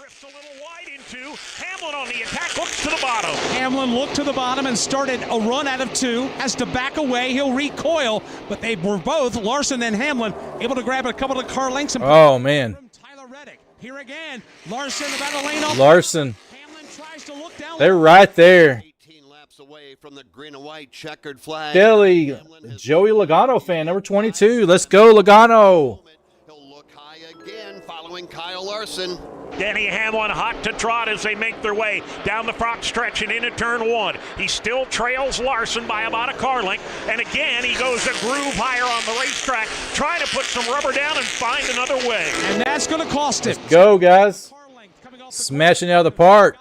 Hamlin on the attack, looks to the bottom.
Hamlin looked to the bottom and started a run out of 2. Has to back away. He'll recoil, but they were both, Larson and Hamlin, able to grab a couple of car lengths. And
oh, man.
Tyler Reddick. Here again, Larson about a lane off.
Larson.
Hamlin tries to look down.
They're right there.
18 laps away from the green and white checkered flag.
Billy, Joey Logano fan, number 22. Let's go, Logano.
He'll look high again following Kyle Larson.
Denny Hamlin hot to trot as they make their way down the front stretch and into turn one. He still trails Larson by about a car length. And again, he goes a groove higher on the racetrack, trying to put some rubber down and find another way.
And that's going to cost him.
Let's go, guys. Smashing out of the park.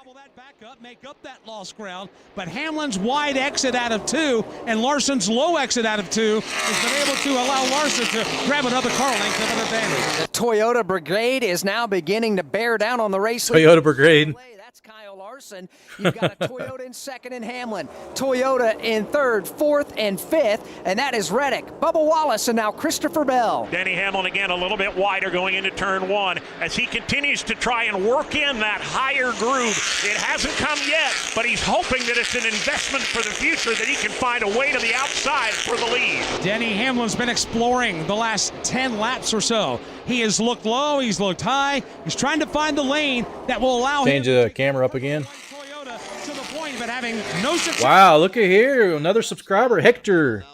Make up that lost ground, but Hamlin's wide exit out of 2 and Larson's low exit out of 2 has been able to allow Larson to grab another car length of an advantage.
The Toyota Brigade is now beginning to bear down on the race.
Toyota Brigade.
That's Kyle Larson. You've got a Toyota in second in Hamlin, Toyota in third, fourth, and fifth, and that is Reddick, Bubba Wallace, and now Christopher Bell.
Denny Hamlin again a little bit wider going into turn one as he continues to try and work in that higher groove. It hasn't come yet, but he's hoping that it's an investment for the future, that he can find a way to the outside for the lead.
Denny Hamlin's been exploring the last 10 laps or so. He has looked low, he's looked high. He's trying to find the lane that will allow
Change
him
the camera up again.
Toyota to the point, but having no success.
Wow, look at here. Another subscriber, Hector.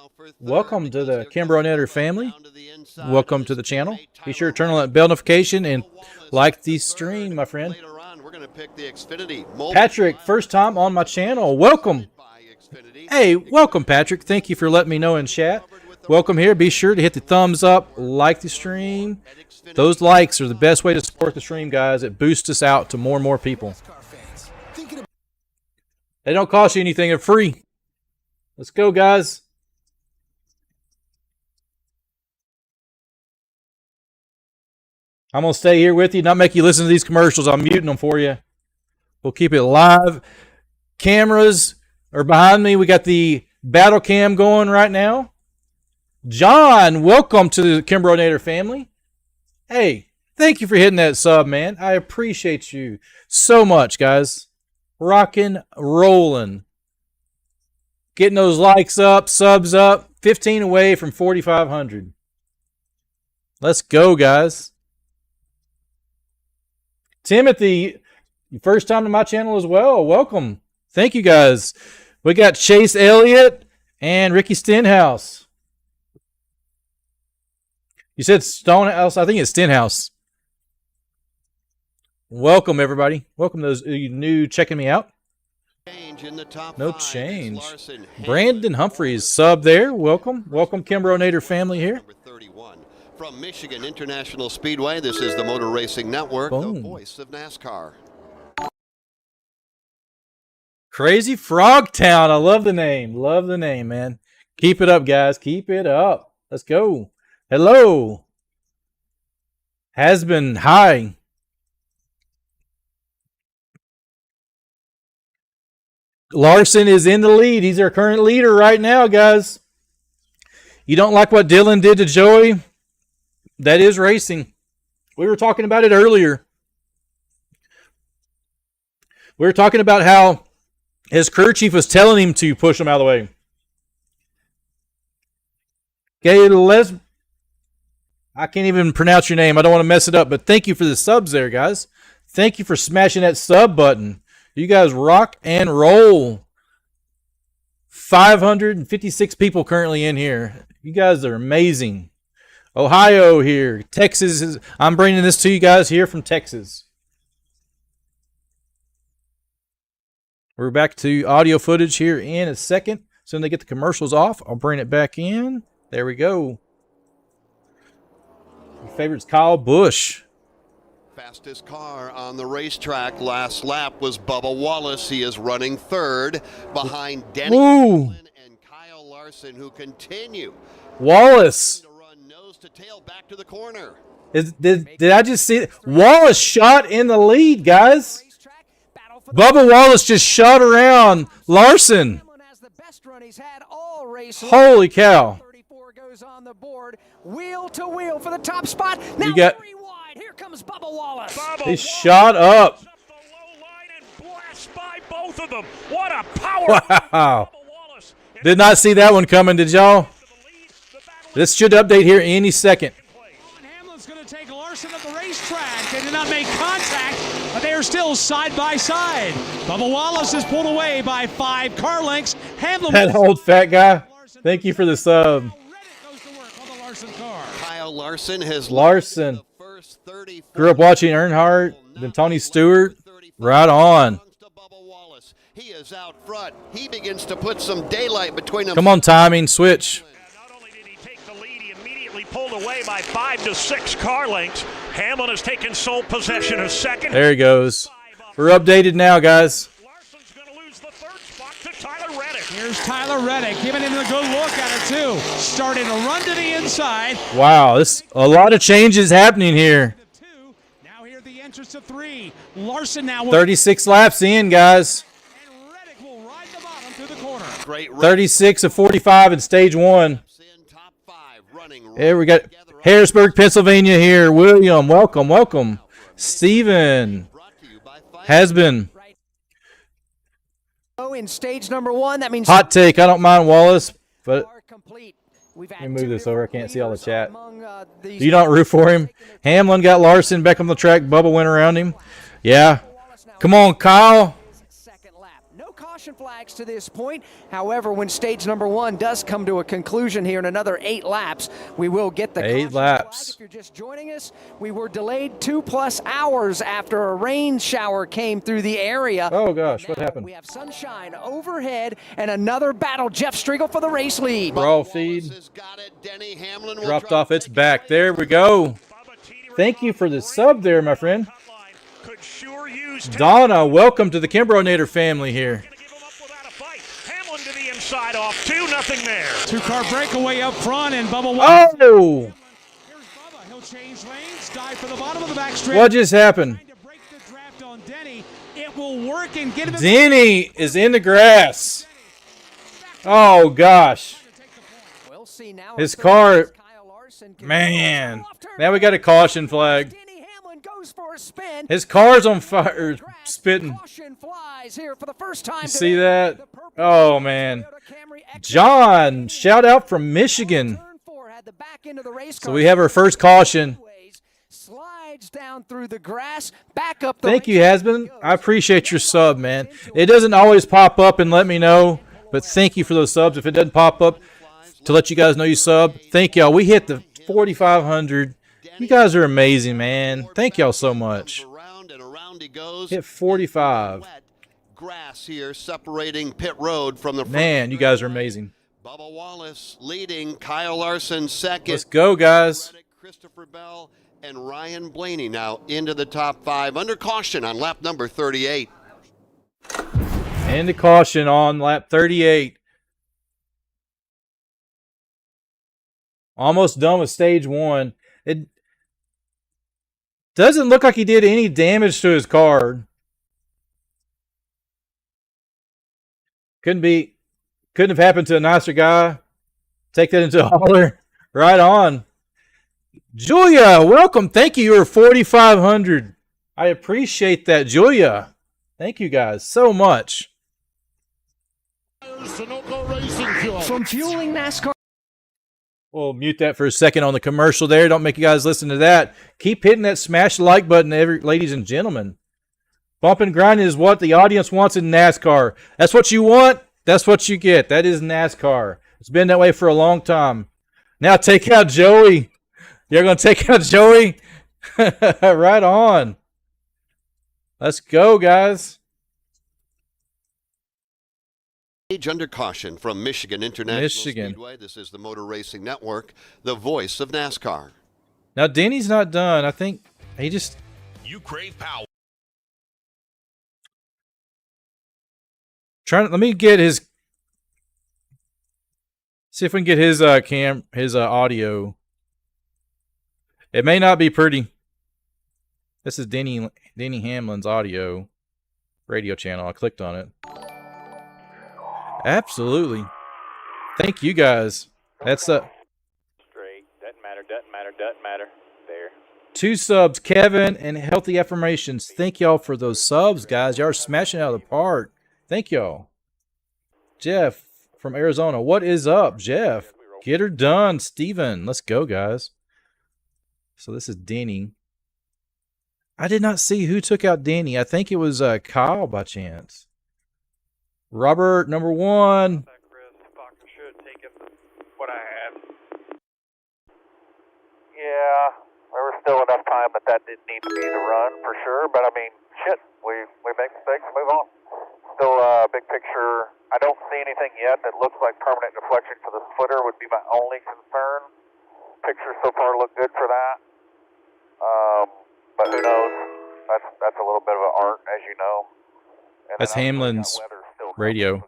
Welcome to the KimbroNator family. Welcome to the channel. Be sure to turn on that bell notification and like the stream, my friend.
We're going to pick the Xfinity.
Patrick, first time on my channel. Welcome. Hey, welcome, Patrick. Thank you for letting me know in chat. Welcome here. Be sure to hit the thumbs up, like the stream. Those likes are the best way to support the stream, guys. It boosts us out to more and more people. They don't cost you anything. They're free. Let's go, guys. I'm going to stay here with you, not make you listen to these commercials. I'm muting them for you. We'll keep it live. Cameras are behind me. We got the battle cam going right now. John, welcome to the KimbroNator family. Hey, thank you for hitting that sub, man. I appreciate you so much, guys. Rockin', rollin'. Getting those likes up, subs up. 15 away from 4,500. Let's go, guys. Timothy, first time to my channel as well. Welcome. Thank you, guys. We got Chase Elliott and Ricky Stenhouse. You said Stonehouse? I think it's Stenhouse. Welcome, everybody. Welcome those new checking me out. No change. Brandon Humphreys, sub there. Welcome. Welcome, KimbroNator family here.
From Michigan International Speedway, this is the Motor Racing Network,
Boom.
the voice of NASCAR.
Crazy Frog Town. I love the name. Love the name, man. Keep it up, guys. Keep it up. Let's go. Hello. Has been hi. Larson is in the lead. He's our current leader right now, guys. You don't like what Dylan did to Joey? That is racing. We were talking about it earlier. We were talking about how his crew chief was telling him to push him out of the way. Okay, I can't even pronounce your name. I don't want to mess it up, but thank you for the subs there, guys. Thank you for smashing that sub button. You guys rock and roll. 556 people currently in here. You guys are amazing. Ohio here. Texas is. I'm bringing this to you guys here from Texas. We're back to audio footage here in a second. As soon as they get the commercials off, I'll bring it back in. There we go. Your favorite's Kyle Busch.
Fastest car on the racetrack last lap was Bubba Wallace. He is running third behind Denny Hamlin and Kyle Larson, who continue.
Wallace.
To run nose to tail back to the corner.
Did I just see it? Wallace shot in the lead, guys. Bubba Wallace just shot around Larson. Holy cow.
34 goes on the board, wheel to wheel for the top spot. Now
You got-
three wide. Here comes Bubba Wallace.
He shot up.
By both of them. What a power.
Wow. Did not see that one coming, did y'all? This should update here any second.
Hamlin's going to take Larson up the racetrack. They did not make contact. but they are still side by side. Bubba Wallace is pulled away by 5 car lengths. Hamlin.
That old fat guy. Thank you for the sub.
Kyle Larson has
Larson. Grew up watching Earnhardt, then Tony Stewart. Right on.
He is out front. He begins to put some daylight between them.
Come on, timing, switch.
Not only did he take the lead, he immediately pulled away by 5 to 6 car lengths. Hamlin has taken sole possession of second.
There he goes. We're updated now, guys.
Larson's going to lose the third spot to Tyler Reddick.
Here's Tyler Reddick giving him a good look at it, too. Starting to run to the inside.
Wow, this a lot of changes happening here.
Now here the entrance to 3. Larson now
36 laps in, guys.
And Reddick will ride the bottom through the corner.
36 of 45 in stage 1. Here we got Harrisburg, Pennsylvania here. William, welcome, welcome. Steven has been.
In stage number 1, that means
Hot take. I don't mind Wallace, but let me move this over. I can't see all the chat. You don't root for him. Hamlin got Larson back on the track. Bubba went around him. Yeah. Come on, Kyle.
no caution flags to this point. However, when stage number 1 does come to a conclusion here in another 8 laps, we will get the
8 laps.
Flag. If you're just joining us, we were delayed 2+ hours after a rain shower came through the area.
Oh gosh, what happened?
We have sunshine overhead and another battle. Jeff Striegel for the race lead.
Raw feed. Dropped off its back. There we go. Thank you for the sub there, my friend. Donna, welcome to the KimbroNator family here.
Hamlin to the inside off 2-0 there.
2-car breakaway up front and Bubba.
Oh!
Here's Bubba. He'll change lanes, dive for the bottom of the back straight.
What just happened?
It will work and get him.
Denny is in the grass. Oh gosh. His car. Man. Now we got a caution flag. His car's on fire, spitting. You see that? Oh, man. John, shout out from Michigan. So we have our first caution.
Slides down through the grass, back up the
Thank you, Hasbin. I appreciate your sub, man. It doesn't always pop up and let me know, but thank you for those subs. If it doesn't pop up to let you guys know you sub, thank y'all. We hit the 4,500. You guys are amazing, man. Thank y'all so much. Hit 45.
Grass here separating pit road from the front.
Man, you guys are amazing.
Bubba Wallace leading, Kyle Larson second.
Let's go, guys.
Christopher Bell and Ryan Blaney now into the top 5 under caution on lap number 38.
Into caution on lap 38. Almost done with stage 1. It doesn't look like he did any damage to his car. Couldn't have happened to a nicer guy. Take that into a hauler. Right on. Julia, welcome. Thank you. You're 4,500. I appreciate that, Julia. Thank you guys so much.
From fueling NASCAR.
We'll mute that for a second on the commercial there. Don't make you guys listen to that. Keep hitting that smash like button, ladies and gentlemen. Bump and grind is what the audience wants in NASCAR. That's what you want. That's what you get. That is NASCAR. It's been that way for a long time. Now take out Joey. You're going to take out Joey? Right on. Let's go, guys.
Under caution from Michigan International Speedway. This is the Motor Racing Network, the voice of NASCAR.
Now, Denny's not done. I think he just...
You crave power.
Let me get his... See if we can get his audio. It may not be pretty. This is Denny Hamlin's audio radio channel. I clicked on it. Absolutely. Thank you guys. That's
straight. Doesn't matter. There.
2 subs, Kevin, and Healthy Affirmations. Thank y'all for those subs, guys. Y'all are smashing out of the park. Thank y'all. Jeff from Arizona. What is up, Jeff? Get her done, Steven. Let's go, guys. So this is Denny. I did not see who took out Danny. I think it was Kyle by chance. Robert, number 1.
What I had. Yeah, there was still enough time, but that didn't need to be the run for sure. But I mean, shit, we make mistakes, move on. Still, big picture, I don't see anything yet that looks like permanent deflection for the splitter would be my only concern. Pictures so far look good for that. But who knows? That's a little bit of an art, as you know. And
that's Hamlin's radio.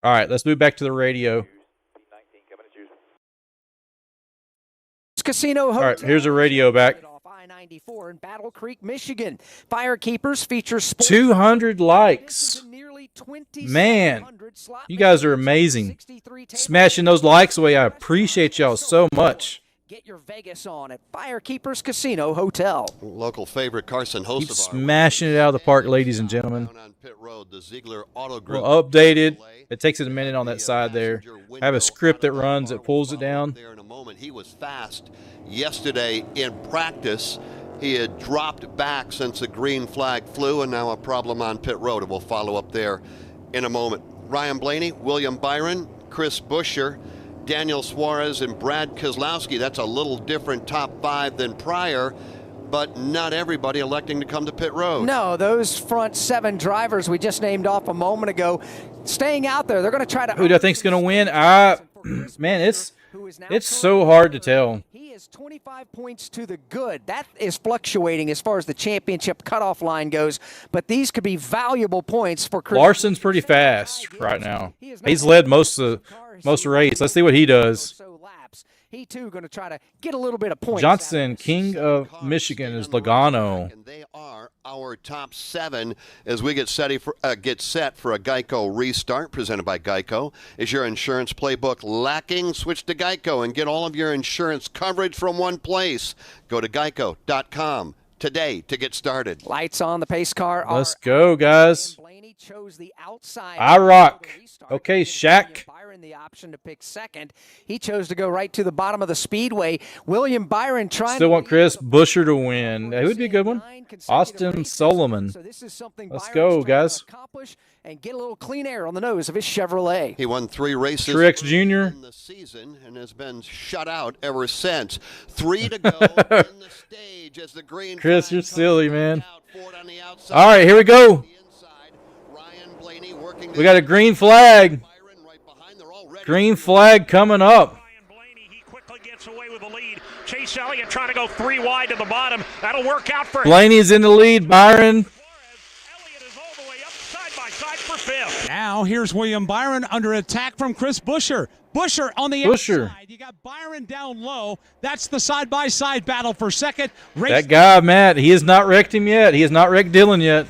All right, let's move back to the radio.
Casino Hotel.
All right, here's a radio back.
I-94 in Battle Creek, Michigan. FireKeepers features
200 likes. Man, you guys are amazing. Smashing those likes away. I appreciate y'all so much.
Get your Vegas on at FireKeepers Casino Hotel.
Local favorite Carson host
Keep
of
smashing it out of the park, ladies and gentlemen.
on Pit Road, the Ziegler Auto Group.
We'll update it. It takes it a minute on that side there. I have a script that runs that pulls it down.
There in a moment. He was fast yesterday in practice. He had dropped back since the green flag flew, and now a problem on Pit Road. And we'll follow up there in a moment. Ryan Blaney, William Byron, Chris Buescher, Daniel Suarez, and Brad Keselowski. That's a little different top 5 than prior, but not everybody electing to come to Pit Road.
No, those front 7 drivers we just named off a moment ago, staying out there. They're going to try to.
Who do I think's going to win? Man, it's so hard to tell.
He is 25 points to the good. That is fluctuating as far as the championship cutoff line goes, but these could be valuable points for Chris.
Larson's pretty fast right now. He's led most of the race. Let's see what he does.
He too going to try to get a little bit of points.
Johnson, King of Michigan, is Logano.
And they are our top 7 as we get set for a Geico restart presented by Geico. Is your insurance playbook lacking? Switch to Geico and get all of your insurance coverage from one place. Go to geico.com today to get started.
Lights on the pace car.
Let's go, guys.
Chose the outside.
I rock. Okay, Shaq.
Byron the option to pick second. He chose to go right to the bottom of the speedway. William Byron trying.
Still want Chris Buescher to win. That would be a good one. Austin Solomon.
So this is something
Let's go, guys.
Accomplish and get a little clean air on the nose of his Chevrolet.
He won 3 races
Truex Jr.
in the season and has been shut out ever since. 3 to go in the stage as the green.
Chris, you're silly, man. All right, here we go. We got a green flag. Green flag coming up.
He quickly gets away with the lead. Chase Elliott trying to go 3 wide to the bottom. That'll work out for him.
Blaney's in the lead. Byron.
Elliott is all the way up side by side for 5th.
Now here's William Byron under attack from Chris Buescher. Buescher on the outside. You got Byron down low. That's the side-by-side battle for second.
That guy, Matt, he has not wrecked him yet. He has not wrecked Dylan yet.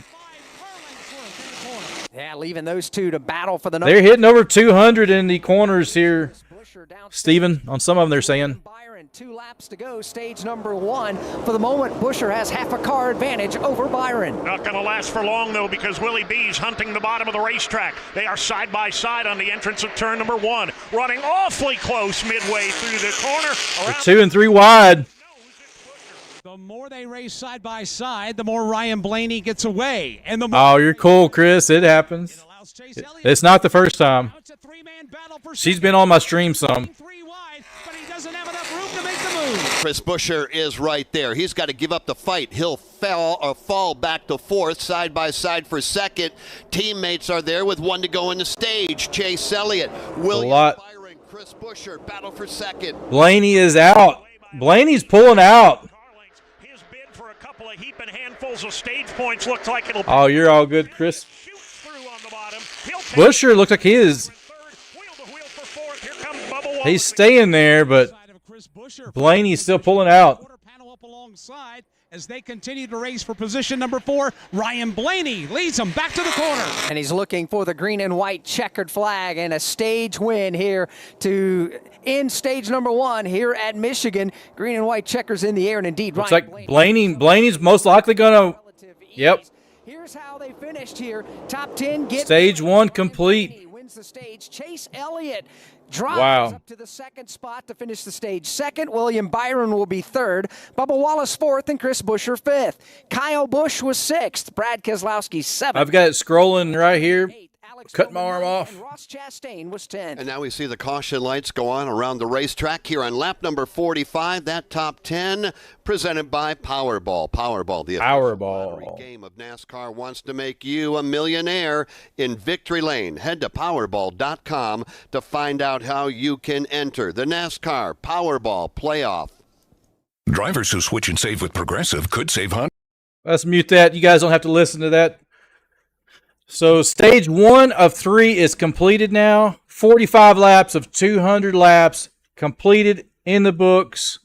Yeah, leaving those two to battle for the number.
They're hitting over 200 in the corners here. Steven, on some of them they're saying.
Byron, 2 laps to go, stage number 1. For the moment, Buescher has half a car advantage over Byron.
Not going to last for long, though, because Willie B's hunting the bottom of the racetrack. They are side by side on the entrance of turn number 1, running awfully close midway through the corner.
They're 2 and 3 wide.
The more they race side by side, the more Ryan Blaney gets away. And the more
Oh, you're cool, Chris. It happens. It's not the first time. She's been on my stream some.
Chris Buescher is right there. He's got to give up the fight. He'll fall back to 4th, side by side for 2nd. Teammates are there with 1 to go in the stage. Chase Elliott, William Byron, Chris Buescher, battle for 2nd.
Blaney is out. Blaney's pulling out.
His bid for a couple of heaping handfuls of stage points looks like it'll.
Oh, you're all good, Chris. Buescher looks like he is. He's staying there, but Blaney's still pulling out.
As they continue to race for position number 4, Ryan Blaney leads them back to the corner.
And he's looking for the green and white checkered flag and a stage win here to end stage number 1 here at Michigan. Green and white checkers in the air, and indeed,
Looks
Ryan
like Blaney's most likely going to. Yep.
Here's how they finished here. Top 10 get
stage 1 complete.
Wins the stage. Chase Elliott Drives up to the second spot to finish the stage second. William Byron will be third. Bubba Wallace fourth and Chris Buescher fifth. Kyle Busch was sixth. Brad Keselowski seventh.
I've got it scrolling right here. Cut my arm off.
And Ross Chastain was 10th.
And now we see the caution lights go on around the racetrack here on lap number 45. That top 10 presented by Powerball. Powerball, the official lottery game of NASCAR, wants to make you a millionaire in victory lane. Head to Powerball.com to find out how you can enter the NASCAR Powerball playoff.
Drivers who switch and save with Progressive could save hundreds.
Let's mute that. You guys don't have to listen to that. So stage 1 of 3 is completed now. 45 laps of 200 laps completed in the books.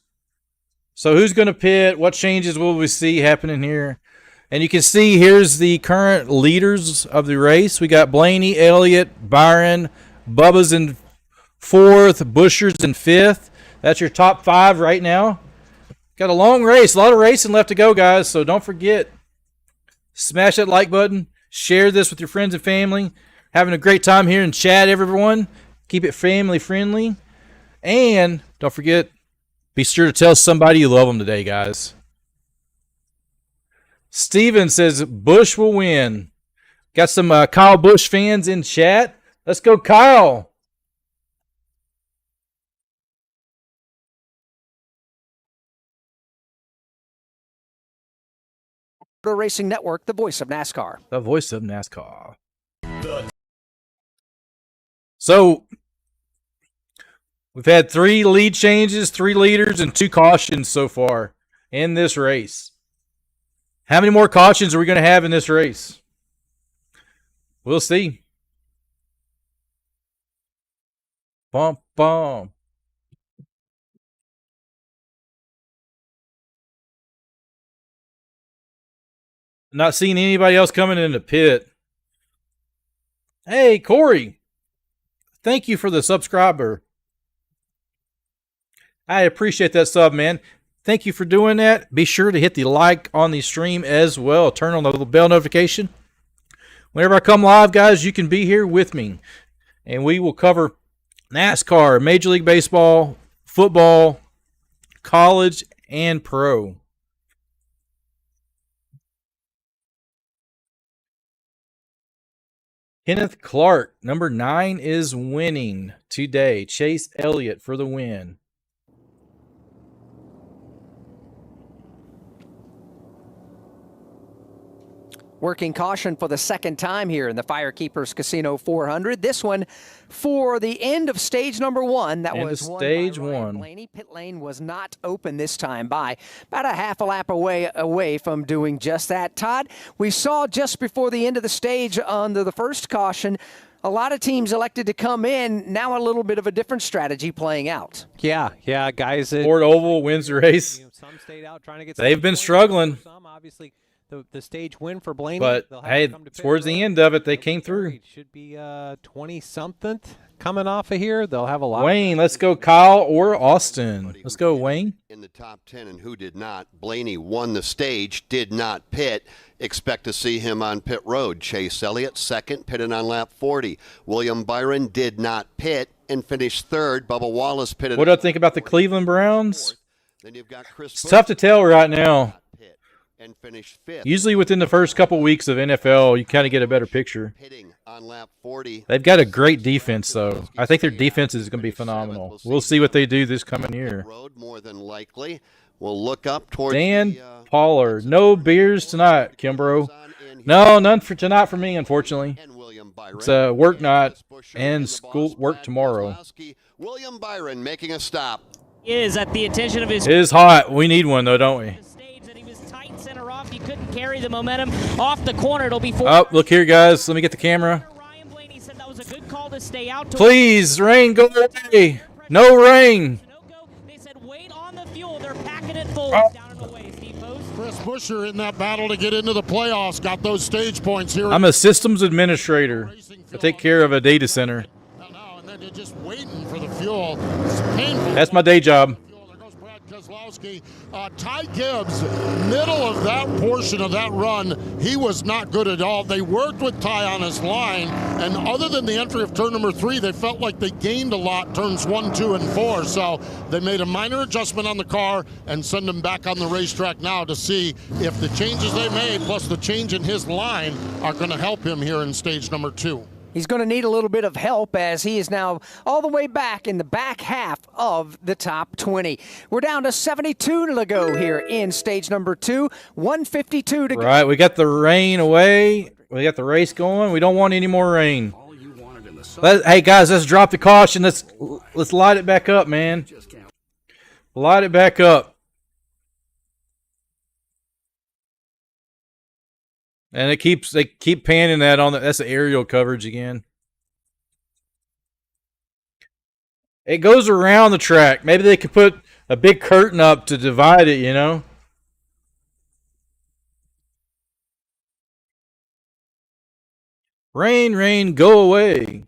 So who's going to pit? What changes will we see happening here? And you can see here's the current leaders of the race. We got Blaney, Elliott, Byron, Bubba's in 4th, Buescher's in 5th. That's your top 5 right now. Got a long race, a lot of racing left to go, guys. So don't forget, smash that like button. Share this with your friends and family. Having a great time here in chat, everyone. Keep it family friendly. And don't forget, be sure to tell somebody you love them today, guys. Steven says Busch will win. Got some Kyle Busch fans in chat. Let's go, Kyle.
Racing Network, the voice of NASCAR.
The voice of NASCAR. So, we've had 3 lead changes, 3 leaders, and 2 cautions so far in this race. How many more cautions are we going to have in this race? We'll see. Bum, bum. Not seeing anybody else coming in the pit. Hey, Corey. Thank you for the subscriber. I appreciate that sub, man. Thank you for doing that. Be sure to hit the like on the stream as well. Turn on the little bell notification. Whenever I come live, guys, you can be here with me. And we will cover NASCAR, Major League Baseball, football, college, and pro. Kenneth Clark, number 9, is winning today. Chase Elliott for the win.
Working caution for the second time here in the FireKeepers Casino 400. This one for the end of stage number 1. That was
stage 1.
Blaney. Pit lane was not open this time by about a half a lap away from doing just that. Todd, we saw just before the end of the stage under the first caution, a lot of teams elected to come in. Now a little bit of a different strategy playing out.
Yeah, guys.
Ford Oval wins the race.
Some stayed out trying to get.
They've been struggling.
Some obviously. The stage win for Blaney.
But, hey, towards the end of it, they came through.
Should be 20-something coming off of here. They'll have a lot.
Wayne, let's go Kyle or Austin. Let's go, Wayne.
In the top 10, and who did not? Blaney won the stage, did not pit. Expect to see him on pit road. Chase Elliott, second, pitted on lap 40. William Byron did not pit and finished third. Bubba Wallace pitted.
What do I think about the Cleveland Browns?
Then you've got Chris
It's tough to tell right now.
And finished fifth.
Usually within the first couple weeks of NFL, you kind of get a better picture.
On lap 40.
They've got a great defense, though. I think their defense is going to be phenomenal. We'll see what they do this coming year.
Road more than likely. We'll look up towards
Dan Pollard. No beers tonight, Kimbro. No, none for tonight for me, unfortunately. It's a work night and school work tomorrow.
William Byron making a stop.
Is at the attention of his.
It is hot. We need one, though, don't we?
Center off. You couldn't carry the momentum off the corner. It'll be
Oh, look here, guys. Let me get the camera.
Ryan Blaney said that was a good call to stay out.
Please, rain, go away. No rain.
They said wait on the fuel. They're packing it full. Down and away. Steve Post.
Chris Buescher in that battle to get into the playoffs. Got those stage points here.
I'm a systems administrator. I take care of a data center.
And then you're just waiting for the fuel. It's painful.
That's my day job.
Ty Gibbs, middle of that portion of that run, he was not good at all. They worked with Ty on his line, and other than the entry of turn number 3, they felt like they gained a lot turns 1, 2, and 4. So they made a minor adjustment on the car and send him back on the racetrack now to see if the changes they made plus the change in his line are going to help him here in stage number 2.
He's going to need a little bit of help as he is now all the way back in the back half of the top 20. We're down to 72 to go here in stage number 2, 152 to go.
Right, we got the rain away. We got the race going. We don't want any more rain. Hey, guys, let's drop the caution. Let's light it back up, man. Light it back up. And they keep panning that on that's the aerial coverage again. It goes around the track. Maybe they could put a big curtain up to divide it, you know? Rain, rain, go away.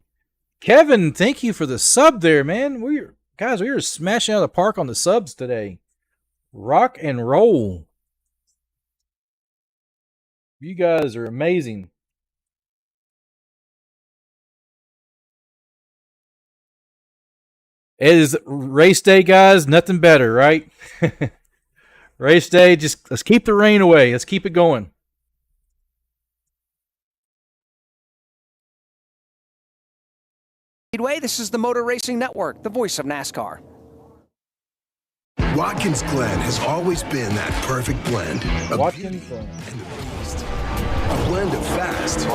Kevin, thank you for the sub there, man. We were smashing out of the park on the subs today. Rock and roll. You guys are amazing. It is race day, guys. Nothing better, right? Race day, just let's keep the rain away. Let's keep it going.
Speedway, this is the Motor Racing Network, the voice of NASCAR.
Watkins Glen has always been that perfect blend of Watkins Glen and the beast. A blend of fast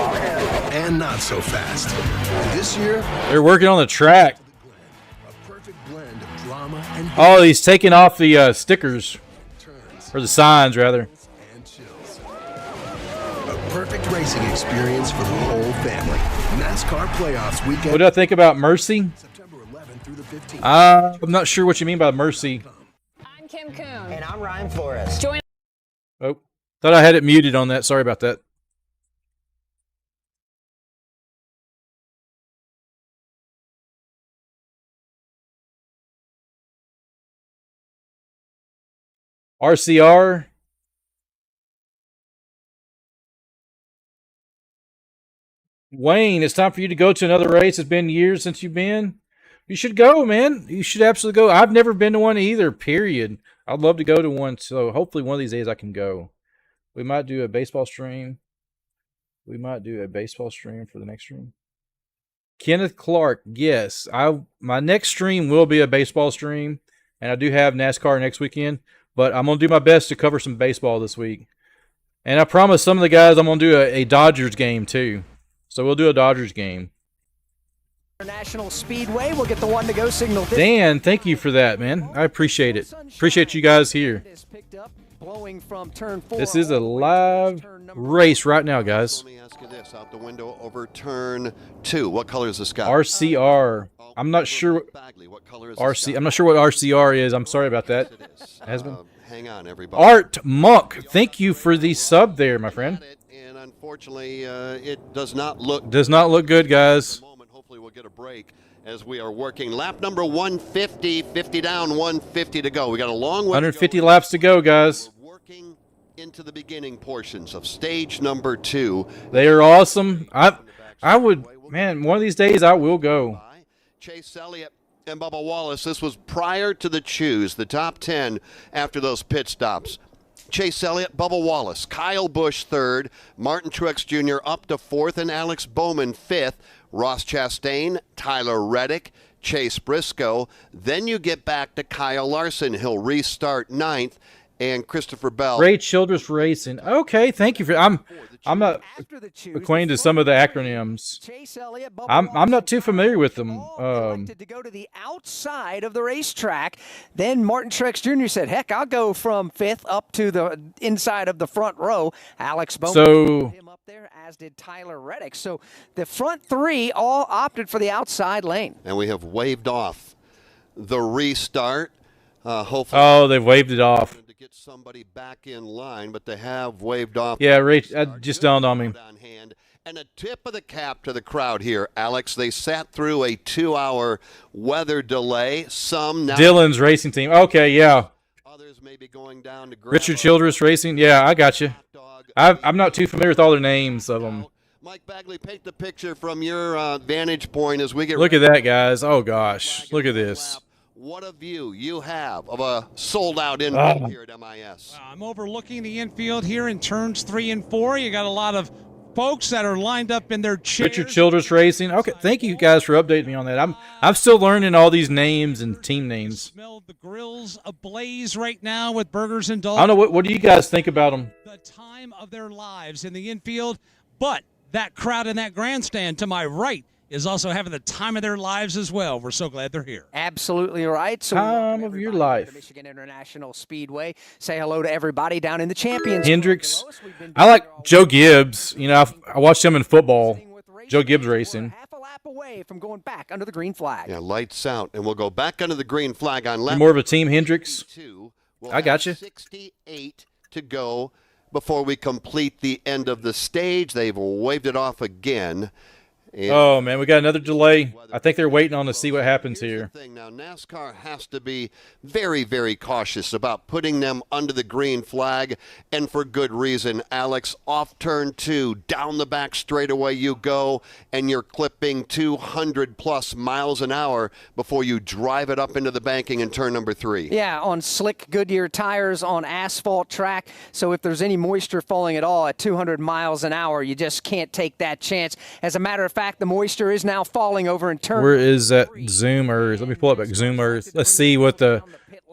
and not so fast. And this year,
they're working on the track.
A perfect blend of drama and
oh, he's taking off the stickers or the signs rather.
And chills. A perfect racing experience for the whole family. NASCAR playoffs weekend.
What do I think about Mercy?
September 11th through the 15th.
I'm not sure what you mean by Mercy.
I'm Kim Coon. And I'm Ryan Flores. Join.
Oh, thought I had it muted on that. Sorry about that. RCR. Wayne, it's time for you to go to another race. It's been years since you've been. You should go, man. You should absolutely go. I've never been to one either, period. I'd love to go to one, so hopefully one of these days I can go. We might do a baseball stream. We might do a baseball stream for the next stream. Kenneth Clark, yes. My next stream will be a baseball stream, and I do have NASCAR next weekend, but I'm going to do my best to cover some baseball this week. And I promise some of the guys I'm going to do a Dodgers game too. So we'll do a Dodgers game.
International Speedway, we'll get the one to go signal.
Dan, thank you for that, man. I appreciate it. Appreciate you guys here. This is a live race right now, guys.
Let me ask you this: out the window over turn 2. What color is the sky?
RCR. I'm not sure what color is RC. I'm not sure what RCR is. I'm sorry about that. Husband.
Hang on, everybody.
Art Monk, thank you for the sub there, my friend.
And unfortunately, it does not look
good, guys.
Hopefully we'll get a break as we are working lap number 150, 50 down, 150 to go. We got a long way
150 laps to go, guys.
We're working into the beginning portions of stage number 2.
They are awesome. I would, man, one of these days I will go.
Chase Elliott and Bubba Wallace. This was prior to the choose, the top 10 after those pit stops. Chase Elliott, Bubba Wallace, Kyle Busch 3rd, Martin Truex Jr. up to 4th, and Alex Bowman 5th. Ross Chastain, Tyler Reddick, Chase Briscoe. Then you get back to Kyle Larson. He'll restart 9th, and Christopher Bell.
Ray Childress Racing. Okay, thank you for. I'm not acquainted to some of the acronyms. I'm not too familiar with them.
Elected to go to the outside of the racetrack. Then Martin Truex Jr. said, "Heck, I'll go from 5th up to the inside of the front row." Alex Bowman put him up there, as did Tyler Reddick. So the front 3 all opted for the outside lane.
And we have waved off the restart. Hopefully,
they've waved it off.
To get somebody back in line, but they have waved off.
Yeah, Rach, that just dawned on me.
And a tip of the cap to the crowd here, Alex. They sat through a 2-hour weather delay. Some now
Dylan's racing team. Okay, yeah. Richard Childress Racing. Yeah, I got you. I'm not too familiar with all the names of them.
Mike Bagley, paint the picture from your vantage point as we get.
Look at that, guys. Oh gosh, look at this.
What a view you have of a sold-out infield here at MIS.
I'm overlooking the infield here in turns 3 and 4. You got a lot of folks that are lined up in their chairs.
Richard Childress Racing. Okay, thank you guys for updating me on that. I'm still learning all these names and team names.
Smell the grills ablaze right now with burgers and dogs.
I don't know what do you guys think about them?
The time of their lives in the infield, but that crowd in that grandstand to my right is also having the time of their lives as well. We're so glad they're here.
Absolutely right. So
time of your life.
Michigan International Speedway. Say hello to everybody down in the championship.
Hendricks. I like Joe Gibbs. You know, I watched him in football. Joe Gibbs Racing.
Half a lap away from going back under the green flag.
Yeah, lights out, and we'll go back under the green flag on lap.
You're more of a team Hendricks. I got you.
68 to go before we complete the end of the stage. They've waved it off again.
Oh, man, we got another delay. I think they're waiting on to see what happens here.
Now, NASCAR has to be very, very cautious about putting them under the green flag, and for good reason. Alex, off turn 2, down the back straightaway you go, and you're clipping 200-plus miles an hour before you drive it up into the banking in turn number 3.
Yeah, on slick Goodyear tires on asphalt track, so if there's any moisture falling at all at 200 miles an hour, you just can't take that chance. As a matter of fact, the moisture is now falling over in turn.
Where is that Zoom Earth? Let me pull up at Zoom Earth. Let's see what the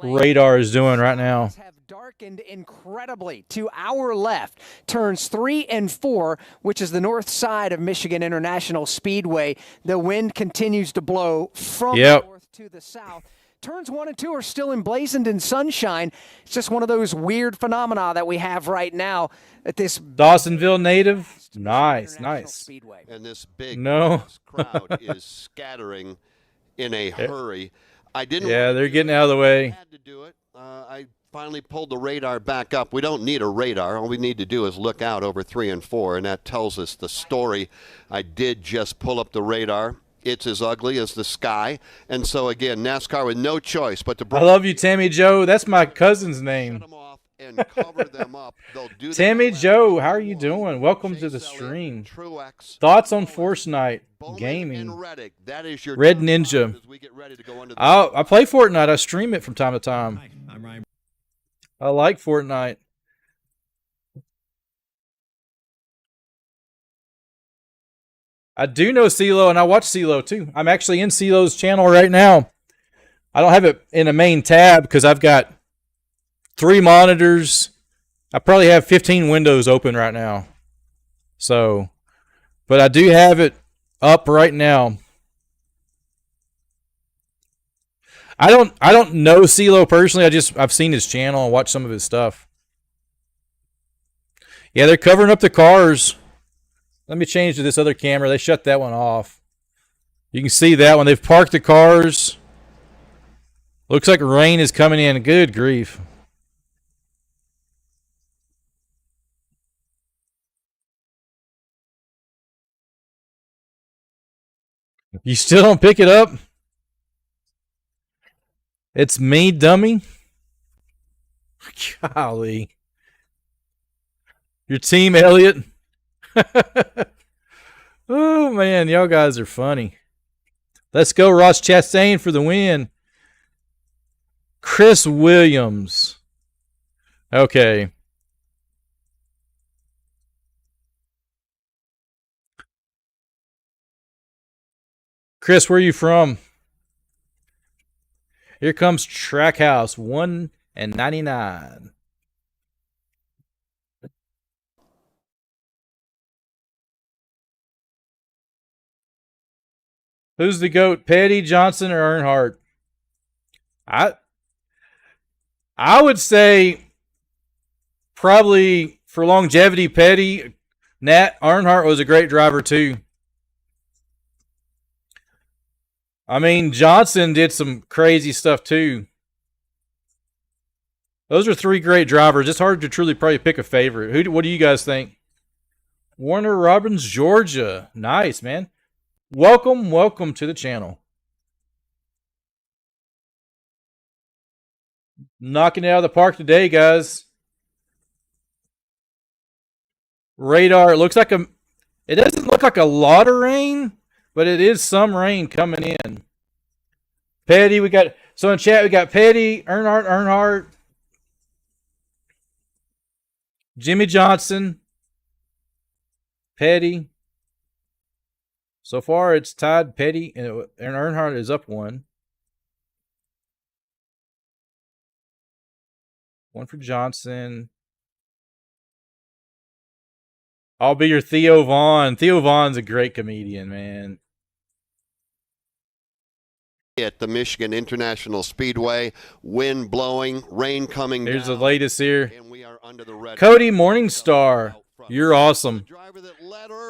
radar is doing right now.
Have darkened incredibly to our left. Turns 3 and 4, which is the north side of Michigan International Speedway. The wind continues to blow from the north to the south. Turns 1 and 2 are still emblazoned in sunshine. It's just one of those weird phenomena that we have right now at this
Dawsonville native. Nice.
And this big
crowd
is scattering in a hurry. I didn't.
Yeah, they're getting out of the way.
I had to do it. I finally pulled the radar back up. We don't need a radar. All we need to do is look out over 3 and 4, and that tells us the story. I did just pull up the radar. It's as ugly as the sky. And so, again, NASCAR with no choice but to...
I love you, Tammy Joe. That's my cousin's name.
And cover them up.
Tammy Joe, how are you doing? Welcome to the stream. Thoughts on Fortnite gaming? Red Ninja. I play Fortnite. I stream it from time to time. I like Fortnite. I do know CeeLo, and I watch CeeLo too. I'm actually in CeeLo's channel right now. I don't have it in a main tab because I've got 3 monitors. I probably have 15 windows open right now. So, but I do have it up right now. I don't know CeeLo personally. I've seen his channel and watched some of his stuff. Yeah, they're covering up the cars. Let me change to this other camera. They shut that one off. You can see that one. They've parked the cars. Looks like rain is coming in. Good grief. You still don't pick it up? It's me, dummy. Golly. Your team, Elliot. Oh, man. Y'all guys are funny. Let's go, Ross Chastain, for the win. Chris Williams. Okay. Chris, where are you from? Here comes Trackhouse 1 and 99. Who's the GOAT, Petty, Johnson, or Earnhardt? I would say probably for longevity, Petty. Nat Earnhardt was a great driver too. I mean, Johnson did some crazy stuff too. Those are 3 great drivers. It's hard to truly probably pick a favorite. What do you guys think? Warner Robins, Georgia. Nice, man. Welcome to the channel. Knocking it out of the park today, guys. Radar, it looks like it doesn't look like a lot of rain, but it is some rain coming in. Petty, so in chat we got Petty, Earnhardt, Jimmy Johnson, Petty. So far it's tied. Petty and Earnhardt is up 1. One for Johnson. I'll be your Theo Vaughn. Theo Vaughn's a great comedian, man.
At the Michigan International Speedway, wind blowing, rain coming
Here's
down.
the latest here.
And we are under the red.
Cody Morningstar, you're awesome.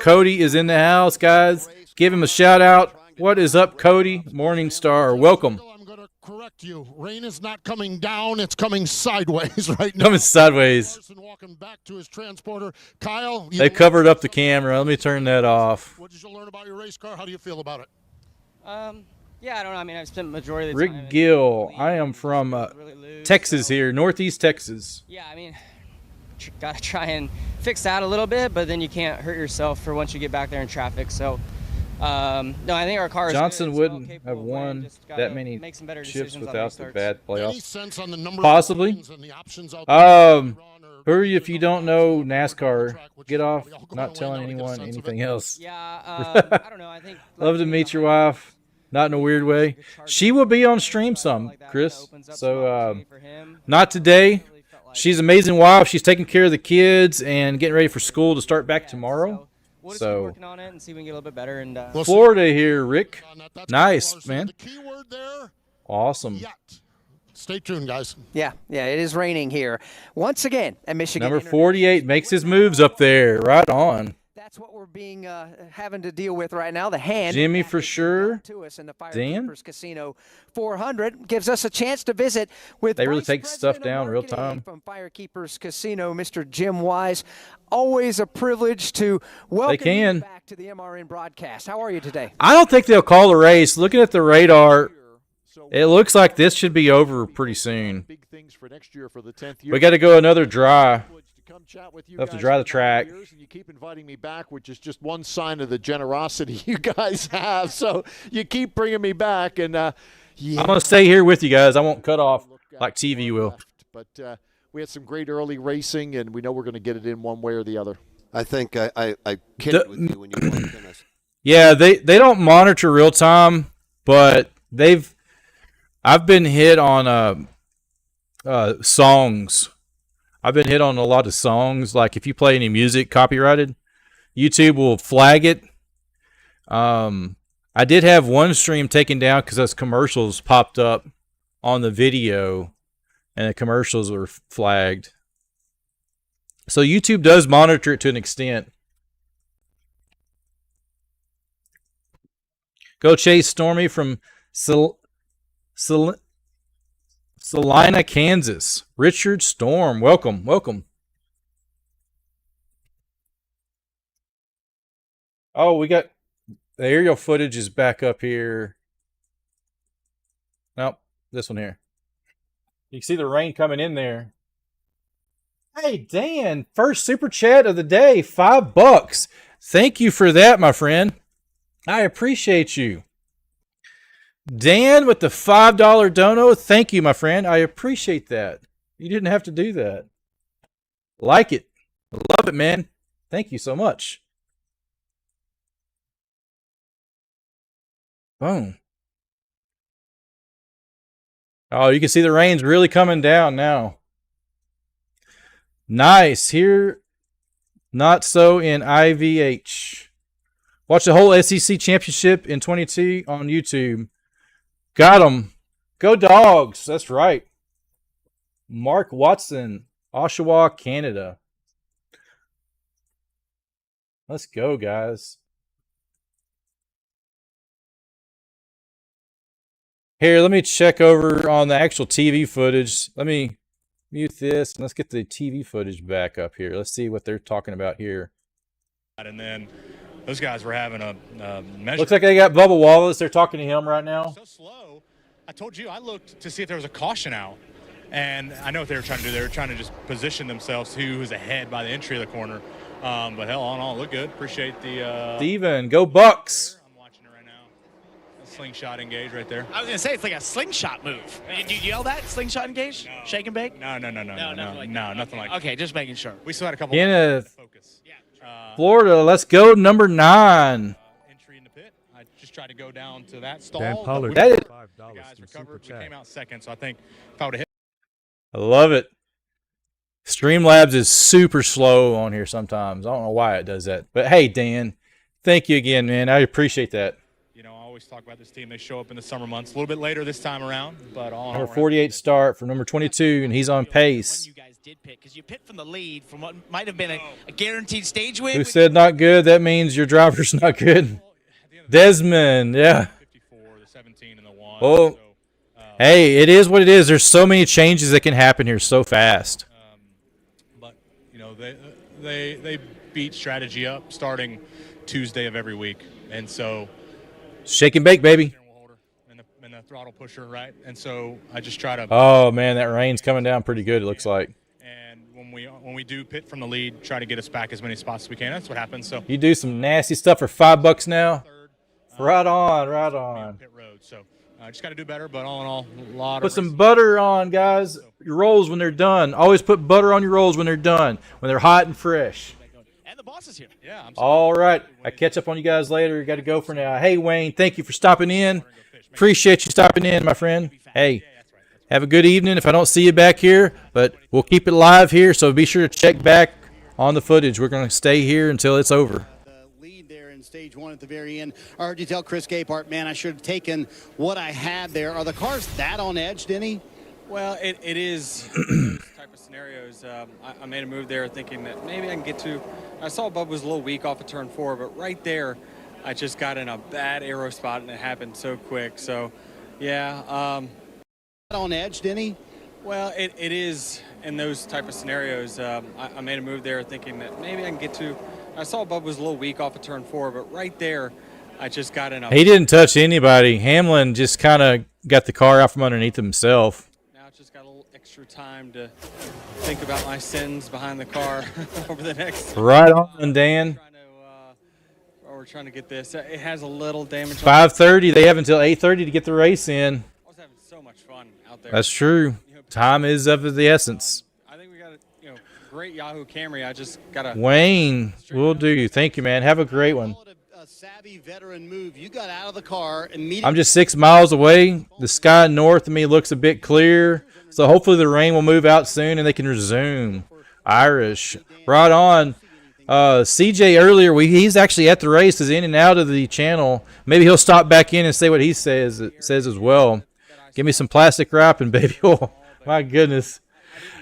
Cody is in the house, guys. Give him a shout out. What is up, Cody Morningstar? Welcome.
Correct you. Rain is not coming down. It's coming sideways right now.
Coming sideways.
Walking back to his transporter. Kyle.
They covered up the camera. Let me turn that off.
What did you learn about your race car? How do you feel about it?
Yeah, I don't know. I mean, I've spent the majority of the time.
Rick Gill. I am from Texas here, Northeast Texas.
Yeah, I mean, got to try and fix that a little bit, but then you can't hurt yourself for once you get back there in traffic. So, no, I think our car is
Johnson
good.
wouldn't have won that many chips without the bad playoffs. Possibly. Who are you if you don't know NASCAR? Get off. Not telling anyone anything else.
Yeah, I don't know. I think.
Love to meet your wife. Not in a weird way. She will be on stream some, Chris. So, not today. She's an amazing wife. She's taking care of the kids and getting ready for school to start back tomorrow.
We'll just keep working on it and see if we can get a little bit better. And
Florida here, Rick. Nice, man. Awesome.
Stay tuned, guys.
Yeah, it is raining here. Once again, at Michigan.
Number 48 makes his moves up there. Right on.
That's what we're having to deal with right now. The hand.
Jimmy for sure.
To us in the
Dan.
FireKeepers Casino 400 gives us a chance to visit with.
They really take stuff down real time.
From FireKeepers Casino, Mr. Jim Wise. Always a privilege to welcome you back to the MRN broadcast. How are you today?
I don't think they'll call the race. Looking at the radar, it looks like this should be over pretty soon. We got to go another dry.
You
have to dry the track.
And you keep inviting me back, which is just one sign of the generosity you guys have. So you keep bringing me back, and
I'm gonna stay here with you guys. I won't cut off like TV will.
But we had some great early racing, and we know we're going to get it in one way or the other.
I think I kidded with you when you played tennis.
Yeah, they don't monitor real time, but I've been hit on songs. I've been hit on a lot of songs. Like if you play any music copyrighted, YouTube will flag it. I did have one stream taken down because those commercials popped up on the video, and the commercials were flagged. So YouTube does monitor it to an extent. Go chase Stormy from Salina, Kansas. Richard Storm, welcome. Oh, we got the aerial footage is back up here. Nope, this one here. You can see the rain coming in there. Hey, Dan, first super chat of the day, $5. Thank you for that, my friend. I appreciate you. Dan with the $5 dono. Thank you, my friend. I appreciate that. You didn't have to do that. Like it. Love it, man. Thank you so much. Boom. Oh, you can see the rain's really coming down now. Nice. Here, not so in IVH. Watch the whole SEC championship in 22 on YouTube. Got him. Go Dogs. That's right. Mark Watson, Oshawa, Canada. Let's go, guys. Here, let me check over on the actual TV footage. Let me mute this, and let's get the TV footage back up here. Let's see what they're talking about here.
And then those guys were having a measure.
Looks like they got Bubba Wallace. They're talking to him right now.
So slow. I told you I looked to see if there was a caution out, And I know what they were trying to do. They were trying to just position themselves who was ahead by the entry of the corner. But hell, all in all, it looked good. Appreciate the
Steven, go Bucks.
I'm watching it right now. A slingshot engage right there.
I was going to say, it's like a slingshot move. Did you yell that? Slingshot engage? No. Shake and bake?
No, nothing like that.
Okay, just making sure.
We still had a couple.
Kenneth, Florida, let's go number 9.
Entry in the pit. I just tried to go down to that stall.
Dan Pollard,
That is,
$5
the guys
from
recovered. We
Super
came
Chat.
out second, so I think if I would have hit.
I love it. Streamlabs is super slow on here sometimes. I don't know why it does that. But hey, Dan, thank you again, man. I appreciate that.
You know, I always talk about this team. They show up in the summer months, a little bit later this time around, but all in all,
Number 48 start for number 22, and he's on pace.
Because you pit from the lead from what might have been a guaranteed stage win.
Who said not good? That means your driver's not good. Desmond, yeah. Oh, hey, it is what it is. There's so many changes that can happen here so fast.
But you know, they beat strategy up starting Tuesday of every week, and so
shake and bake, baby.
And the throttle pusher, right? And so I just try to.
Oh man, that rain's coming down pretty good. It looks like.
And when we do pit from the lead, try to get us back as many spots as we can. That's what happens. So
you do some nasty stuff for $5 now. Right on, right on.
Pit road. So I just got to do better. But all in all, a lot
Put
of
some butter on, guys. Your rolls when they're done. Always put butter on your rolls when they're done. When they're hot and fresh.
And the boss is here.
Yeah.
All right. I catch up on you guys later. Got to go for now. Hey, Wayne, thank you for stopping in. Appreciate you stopping in, my friend. Hey, have a good evening if I don't see you back here, but we'll keep it live here, so be sure to check back on the footage. We're going to stay here until it's over.
Lead there in stage 1 at the very end. I heard you tell Chris Gapehart, man, I should have taken what I had there. Are the cars that on edge, Denny?
Well, it is those type of scenarios. I made a move there thinking that maybe I can get to. I saw Bub was a little weak off of turn 4, but right there, I just got in a bad aero spot, and it happened so quick. So, yeah.
On edge, Denny?
Well, it is in those type of scenarios. I made a move there thinking that maybe I can get to. I saw Bub was a little weak off of turn 4, but right there, I just got in a.
He didn't touch anybody. Hamlin just kind of got the car out from underneath himself.
Now it's just got a little extra time to think about my sins behind the car over the next.
Right on, Dan.
We're trying to get this. It has a little damage.
5:30. They have until 8:30 to get the race in.
I was having so much fun out there.
That's true. Time is of the essence.
I think we got a great Yahoo Camry. I just got to.
Wayne, will do. Thank you, man. Have a great one.
A savvy veteran move. You got out of the car immediately.
I'm just 6 miles away. The sky north of me looks a bit clear, so hopefully the rain will move out soon and they can resume. Irish, right on. CJ earlier, he's actually at the race, is in and out of the channel. Maybe he'll stop back in and say what he says as well. Give me some plastic wrapping, baby. Oh, my goodness.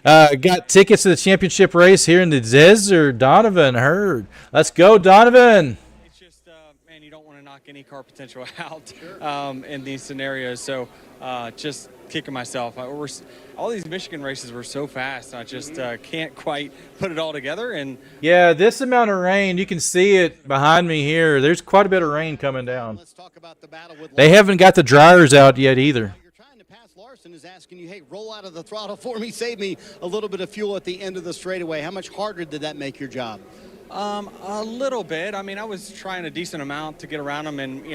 Got tickets to the championship race here in the desert. Donovan Hurd. Let's go, Donovan.
It's just, man, you don't want to knock any car potential out in these scenarios. So just kicking myself. All these Michigan races were so fast. I just can't quite put it all together. And
yeah, this amount of rain, you can see it behind me here. There's quite a bit of rain coming down. They haven't got the dryers out yet either.
Larson is asking you, hey, roll out of the throttle for me, save me a little bit of fuel at the end of the straightaway. How much harder did that make your job?
A little bit. I mean, I was trying a decent amount to get around them, and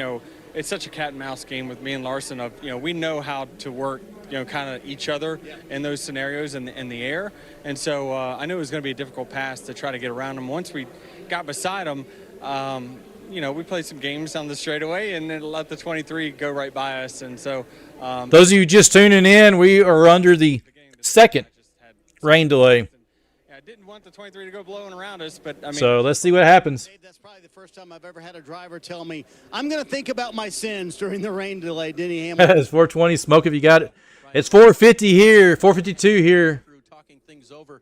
it's such a cat and mouse game with me and Larson. Of we know how to work, kind of each other in those scenarios in the air, and so I knew it was going to be a difficult pass to try to get around them. Once we got beside them, we played some games on the straightaway and then let the 23 go right by us, and so.
Those of you just tuning in, we are under the second rain delay.
I didn't want the 23 to go blowing around us, but I mean.
So let's see what happens.
That's probably the first time I've ever had a driver tell me, I'm going to think about my sins during the rain delay, Denny Hamlin.
It's 420. Smoke if you got it. It's 450 here, 452 here.
Talking things over.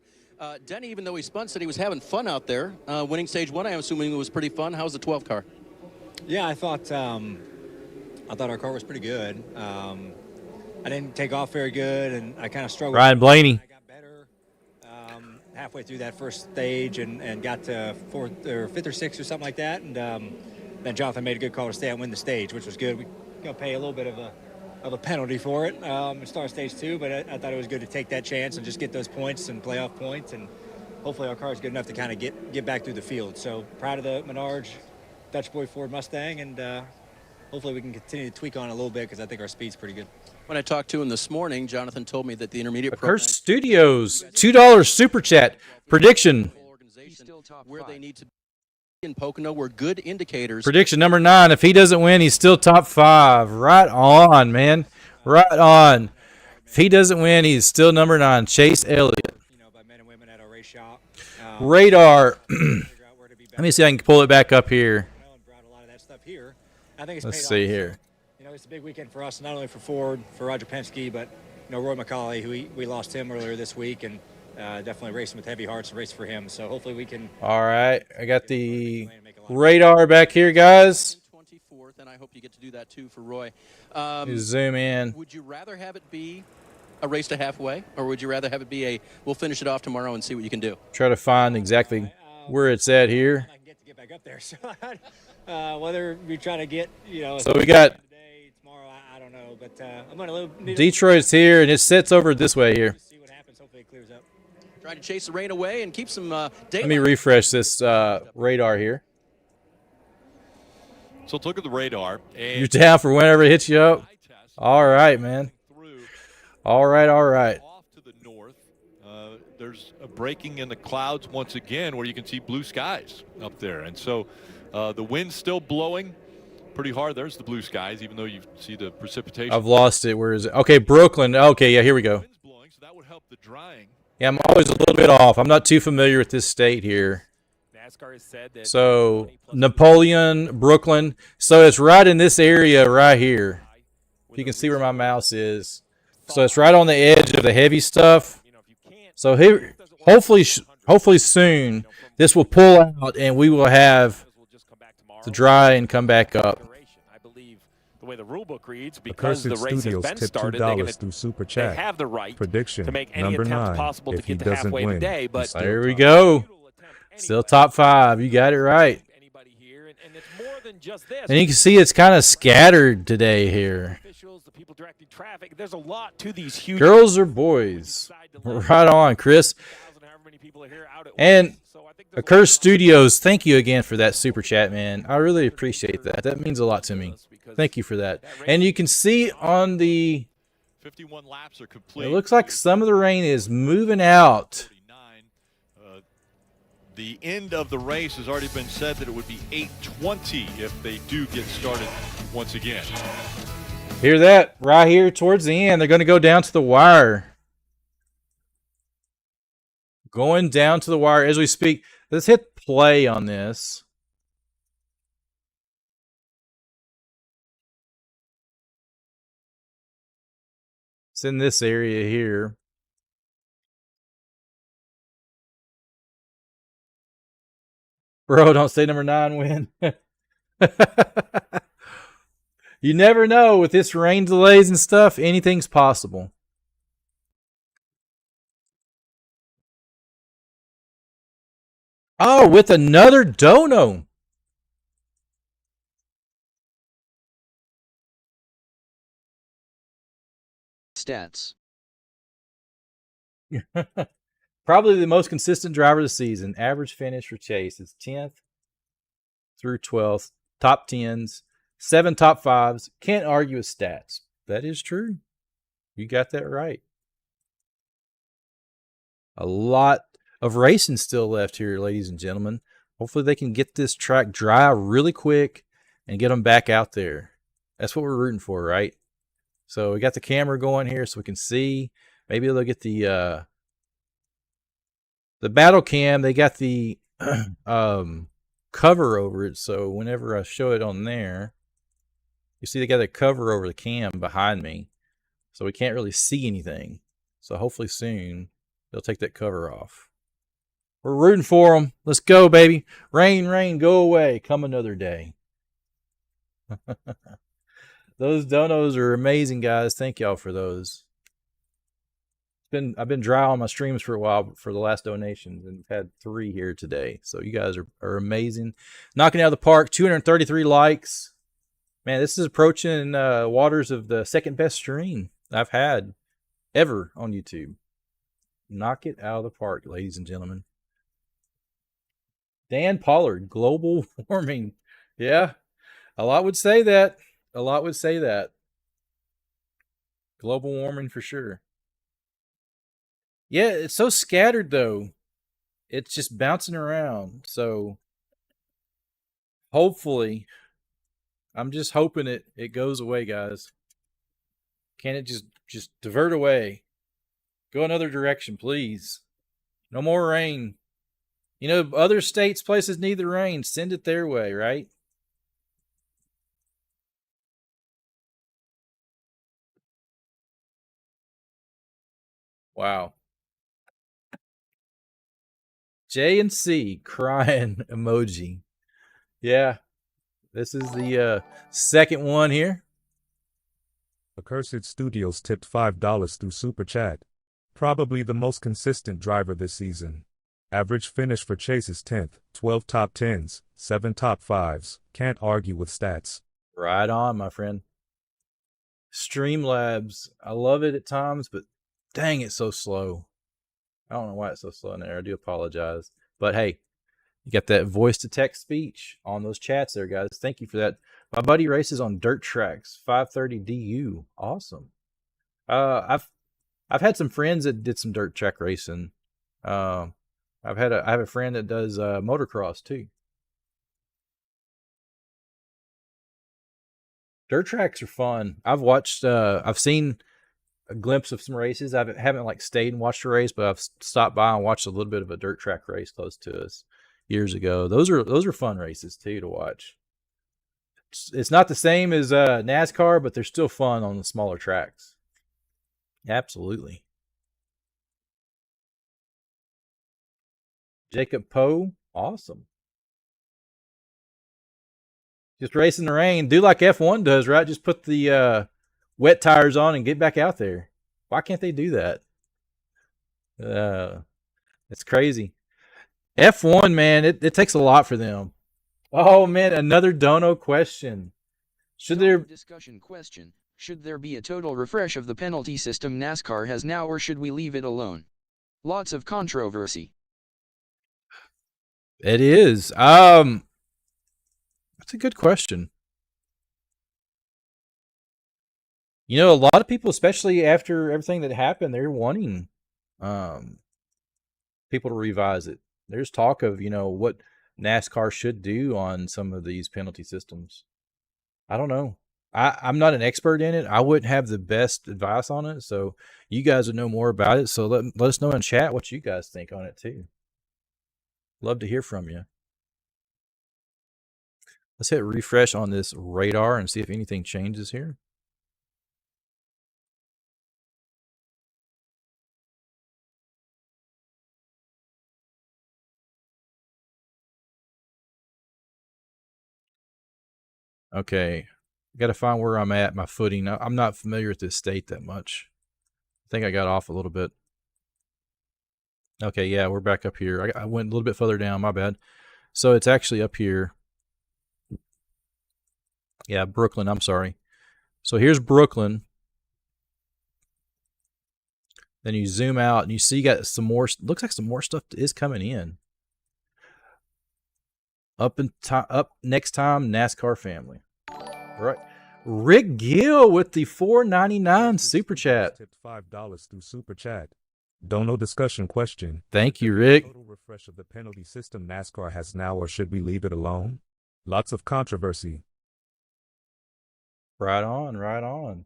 Denny, even though he spun, said he was having fun out there. Winning stage 1, I'm assuming it was pretty fun. How's the 12 car?
Yeah, I thought our car was pretty good. I didn't take off very good, and I kind of struggled.
Ryan Blaney.
I got better halfway through that first stage and got to 4th or 5th or 6th or something like that. And then Jonathan made a good call to stay and win the stage, which was good. We pay a little bit of a a penalty for it and start stage 2, but I thought it was good to take that chance and just get those points and playoff points, and hopefully our car is good enough to kind of get back through the field. So proud of the Menards Dutch Boy Ford Mustang, and hopefully we can continue to tweak on it a little bit because I think our speed's pretty good.
When I talked to him this morning, Jonathan told me that the intermediate
Curse Studios, $2 super chat prediction.
where they need to be in Pocono were good indicators.
Prediction number 9. If he doesn't win, he's still top 5. Right on, man. Right on. If he doesn't win, he's still number 9. Chase Elliott. Radar. Let me see if I can pull it back up here.
I think it's
Let's
paid
see
off.
here.
You know, it's a big weekend for us, not only for Ford, for Roger Penske, but Roy McCauley, who we lost him earlier this week, and definitely racing with heavy hearts, race for him. So hopefully we can.
All right, I got the radar back here, guys.
24th, and I hope you get to do that too for Roy.
You zoom in.
Would you rather have it be a race to halfway, or would you rather have it be a we'll finish it off tomorrow and see what you can do?
Try to find exactly where it's at here.
I can get back up there. So whether we try to get,
So we got
today, tomorrow, I don't know, but I'm going to
Detroit's here, and it sits over this way here.
see what happens. Hopefully it clears up.
Trying to chase the rain away and keep some
Let
daylight.
me refresh this radar here.
So let's look at the radar. And
You're down for whenever it hits you up? All right, man. All right, all right.
off to the north, there's a breaking in the clouds once again where you can see blue skies up there. And so the wind's still blowing pretty hard. There's the blue skies, even though you see the precipitation.
I've lost it. Where is it? Okay, Brooklyn. Okay, yeah, here we go.
So that would help the drying.
Yeah, I'm always a little bit off. I'm not too familiar with this state here.
NASCAR has said that
So, Napoleon, Brooklyn. So, it's right in this area right here. If you can see where my mouse is. So, it's right on the edge of the heavy stuff. So, here, hopefully soon, this will pull out and we will have to dry and come back up.
the way the rule book reads,
The
because the
Cursed
race has
Studios
been
tipped
started,
$2 through Super Chat.
they have the right
Prediction
to make any
number
attempts
9
possible to
if he
get to
doesn't
halfway
win.
today. But
There we go. Still top 5. You got it right. And you can see it's kind of scattered today here.
There's a lot to these huge
Girls or boys? Right on, Chris. And Cursed Studios, thank you again for that super chat, man. I really appreciate that. That means a lot to me. Thank you for that. And you can see on the
51 laps are complete.
it looks like some of the rain is moving out.
The end of the race has already been said that it would be 8:20 if they do get started once again.
Hear that? Right here towards the end. They're going to go down to the wire. Going down to the wire as we speak. Let's hit play on this. It's in this area here. Bro, don't say number 9 win. You never know with this rain delays and stuff. Anything's possible. Oh, with another dono.
Stats.
Probably the most consistent driver of the season. Average finish for Chase is 10th through 12th. Top 10s. 7 top 5s. Can't argue with stats. That is true. You got that right. A lot of racing still left here, ladies and gentlemen. Hopefully they can get this track dry really quick and get them back out there. That's what we're rooting for, right? So we got the camera going here so we can see. Maybe they'll get the battle cam. They got the cover over it, so whenever I show it on there, you see they got a cover over the cam behind me, so we can't really see anything. So hopefully soon they'll take that cover off. We're rooting for them. Let's go, baby. Rain, rain, go away. Come another day. Those donos are amazing, guys. Thank y'all for those. I've been dry on my streams for a while for the last donations, and we've had 3 here today. So you guys are amazing. Knocking it out of the park. 233 likes. Man, this is approaching waters of the second best stream I've had ever on YouTube. Knock it out of the park, ladies and gentlemen. Dan Pollard, global warming. Yeah, a lot would say that. A lot would say that. Global warming for sure. Yeah, it's so scattered though. It's just bouncing around. So hopefully, I'm just hoping it goes away, guys. Can it just divert away? Go another direction, please. No more rain. You know, other states, places need the rain. Send it their way, right? Wow. J and C crying emoji. Yeah. This is the second one here.
Accursed Studios tipped $5 through Super Chat. Probably the most consistent driver this season. Average finish for Chase is 10th, 12 top 10s, 7 top 5s. Can't argue with stats.
Right on, my friend. Streamlabs. I love it at times, but dang, it's so slow. I don't know why it's so slow in there. I do apologize. But hey, you got that voice to text speech on those chats there, guys. Thank you for that. My buddy races on dirt tracks, 530 DU. Awesome. I've had some friends that did some dirt track racing. I have a friend that does motocross too. Dirt tracks are fun. I've seen a glimpse of some races. I haven't like stayed and watched a race, but I've stopped by and watched a little bit of a dirt track race close to us years ago. Those are fun races too to watch. It's not the same as NASCAR, but they're still fun on the smaller tracks. Absolutely. Jacob Poe, awesome. Just race in the rain. Do like F1 does, right? Just put the wet tires on and get back out there. Why can't they do that? It's crazy. F1, man, it takes a lot for them. Oh, man, another dono question. Should there...
Discussion question. Should there be a total refresh of the penalty system NASCAR has now, or should we leave it alone? Lots of controversy.
It is. That's a good question. You know, a lot of people, especially after everything that happened, they're wanting people to revise it. There's talk of, you know, what NASCAR should do on some of these penalty systems. I don't know. I'm not an expert in it. I wouldn't have the best advice on it. So you guys would know more about it. So let us know in chat what you guys think on it too. Love to hear from you. Let's hit refresh on this radar and see if anything changes here. Okay, got to find where I'm at, my footing. I'm not familiar with this state that much. I think I got off a little bit. Okay, yeah, we're back up here. I went a little bit further down, my bad. So it's actually up here. Yeah, Brooklyn, I'm sorry. So here's Brooklyn. Then you zoom out and you see you got some more, looks like some more stuff is coming in. Up next time, NASCAR family. All right. Rick Gill with the $4.99 super chat.
Tipped $5 through super chat. Dono discussion question.
Thank you, Rick.
Total refresh of the penalty system NASCAR has now, or should we leave it alone? Lots of controversy.
Right on, right on.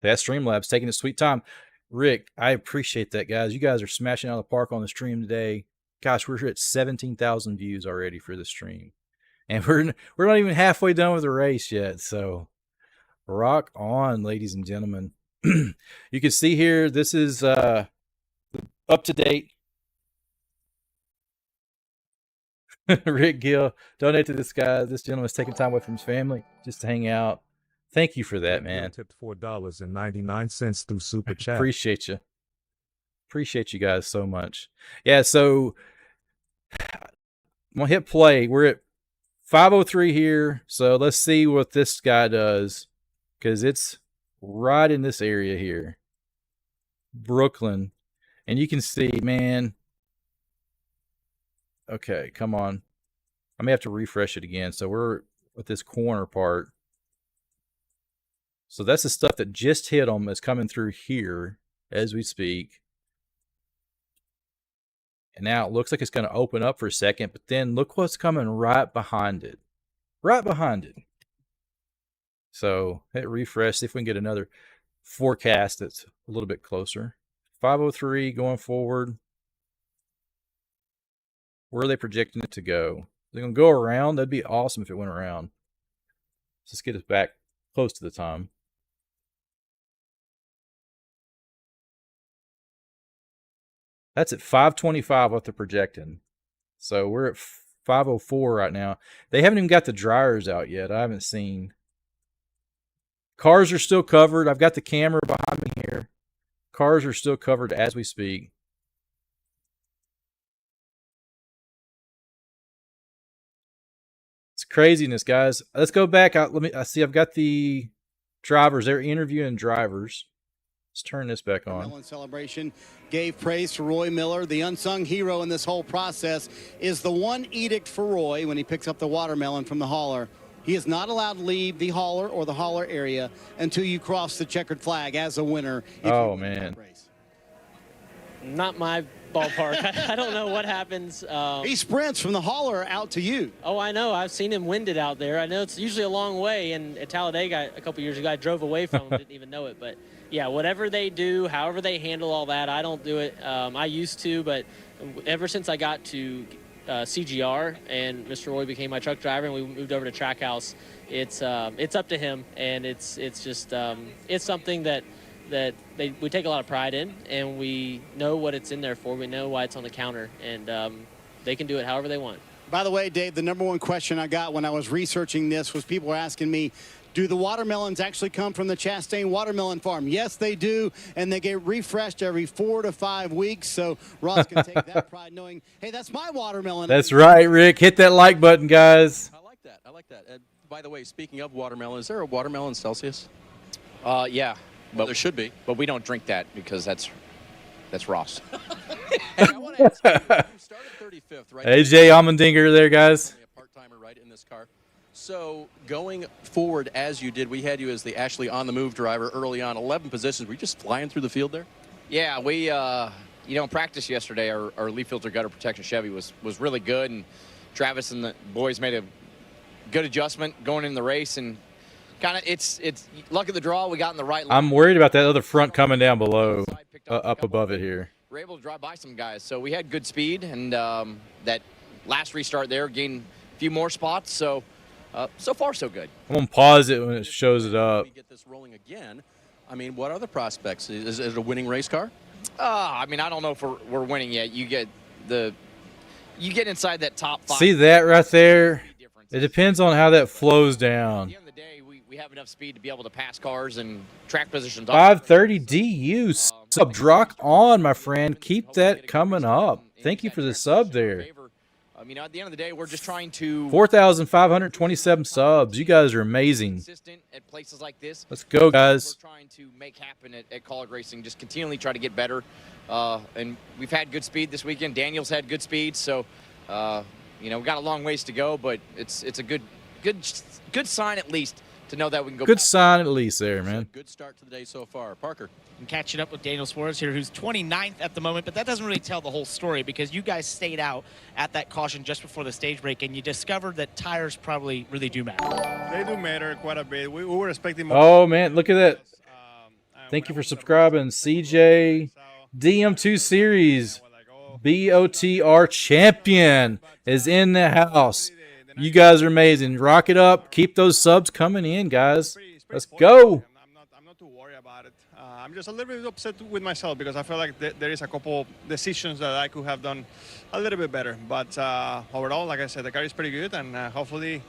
That Streamlabs taking its sweet time. Rick, I appreciate that, guys. You guys are smashing out of the park on the stream today. Gosh, we're at 17,000 views already for the stream. And we're not even halfway done with the race yet. So rock on, ladies and gentlemen. You can see here, this is up to date. Rick Gill, donate to this guy. This gentleman's taking time away from his family just to hang out. Thank you for that, man.
Tipped $4.99 through super chat.
Appreciate you. Appreciate you guys so much. Yeah, so I'm going to hit play. We're at 503 here. So let's see what this guy does, because it's right in this area here. Brooklyn. And you can see, man. Okay, come on. I may have to refresh it again. So we're at this corner part. So that's the stuff that just hit them is coming through here as we speak. And now it looks like it's going to open up for a second, but then look what's coming right behind it. Right behind it. So hit refresh, see if we can get another forecast that's a little bit closer. 503 going forward. Where are they projecting it to go? They're going to go around. That'd be awesome if it went around. Let's get us back close to the time. That's at 525 what they're projecting. So we're at 504 right now. They haven't even got the dryers out yet. I haven't seen. Cars are still covered. I've got the camera behind me here. Cars are still covered as we speak. It's craziness, guys. Let's go back out. I see I've got the drivers. They're interviewing drivers. Let's turn this back on.
Mellon celebration gave praise to Roy Miller. The unsung hero in this whole process is the one edict for Roy when he picks up the watermelon from the hauler. He is not allowed to leave the hauler or the hauler area until you cross the checkered flag as a winner.
Oh, man.
Not my ballpark. I don't know what happens.
He sprints from the hauler out to you.
Oh, I know. I've seen him winded out there. I know it's usually a long way. And at Talladega a couple years ago, I drove away from him, didn't even know it. But, yeah, whatever they do, however they handle all that, I don't do it. I used to, but ever since I got to CGR and Mr. Roy became my truck driver and we moved over to Trackhouse, it's up to him. And it's just it's something that we take a lot of pride in, and we know what it's in there for. We know why it's on the counter, and they can do it however they want.
By the way, Dave, the number one question I got when I was researching this was people were asking me, do the watermelons actually come from the Chastain Watermelon Farm? Yes, they do, and they get refreshed every 4 to 5 weeks, so Ross can take that pride knowing, hey, that's my watermelon.
That's right, Rick. Hit that like button, guys.
I like that. I like that. By the way, speaking of watermelon, is there a watermelon Celsius?
Yeah.
But there should be.
But we don't drink that because that's Ross.
Hey, I want to ask you, you started 35th, right?
AJ Allmendinger there, guys.
A part-timer, right, in this car. So going forward as you did, we had you as the Ashley on-the-move driver early on, 11 positions. Were you just flying through the field there?
Yeah, we, in practice yesterday, our leaf filter gutter protection Chevy was really good, and Travis and the boys made a good adjustment going in the race, and kind of it's luck of the draw. We got in the right line.
I'm worried about that other front coming down below, up above it here.
We're able to drive by some guys, so we had good speed, and that last restart there gained a few more spots, so so far so good.
I'm going to pause it when it shows it up.
We get this rolling again. I mean, what other prospects? Is it a winning race car?
I mean, I don't know if we're winning yet. You get inside that top 5.
See that right there? It depends on how that flows down.
At the end of the day, we have enough speed to be able to pass cars and track positions.
530 DU sub drock on, my friend. Keep that coming up. Thank you for the sub there.
I mean, at the end of the day, we're just trying to
4,527 subs. You guys are amazing.
Consistent at places like this.
Let's go, guys.
We're trying to make happen at College Racing. Just continually try to get better. And we've had good speed this weekend. Daniel's had good speed, so we've got a long ways to go, but it's a good sign at least to know that we can go.
Good sign at least there, man.
Good start to the day so far. Parker.
I'm catching up with Daniel Suarez here, who's 29th at the moment, but that doesn't really tell the whole story because you guys stayed out at that caution just before the stage break, and you discovered that tires probably really do matter.
They do matter quite a bit. We were expecting more.
Oh, man, look at that. Thank you for subscribing. CJ DM2 Series BOTR champion is in the house. You guys are amazing. Rock it up. Keep those subs coming in, guys. Let's go.
I'm not too worried about it. I'm just a little bit upset with myself because I feel like there is a couple decisions that I could have done a little bit better. But overall, like I said, the car is pretty good, and hopefully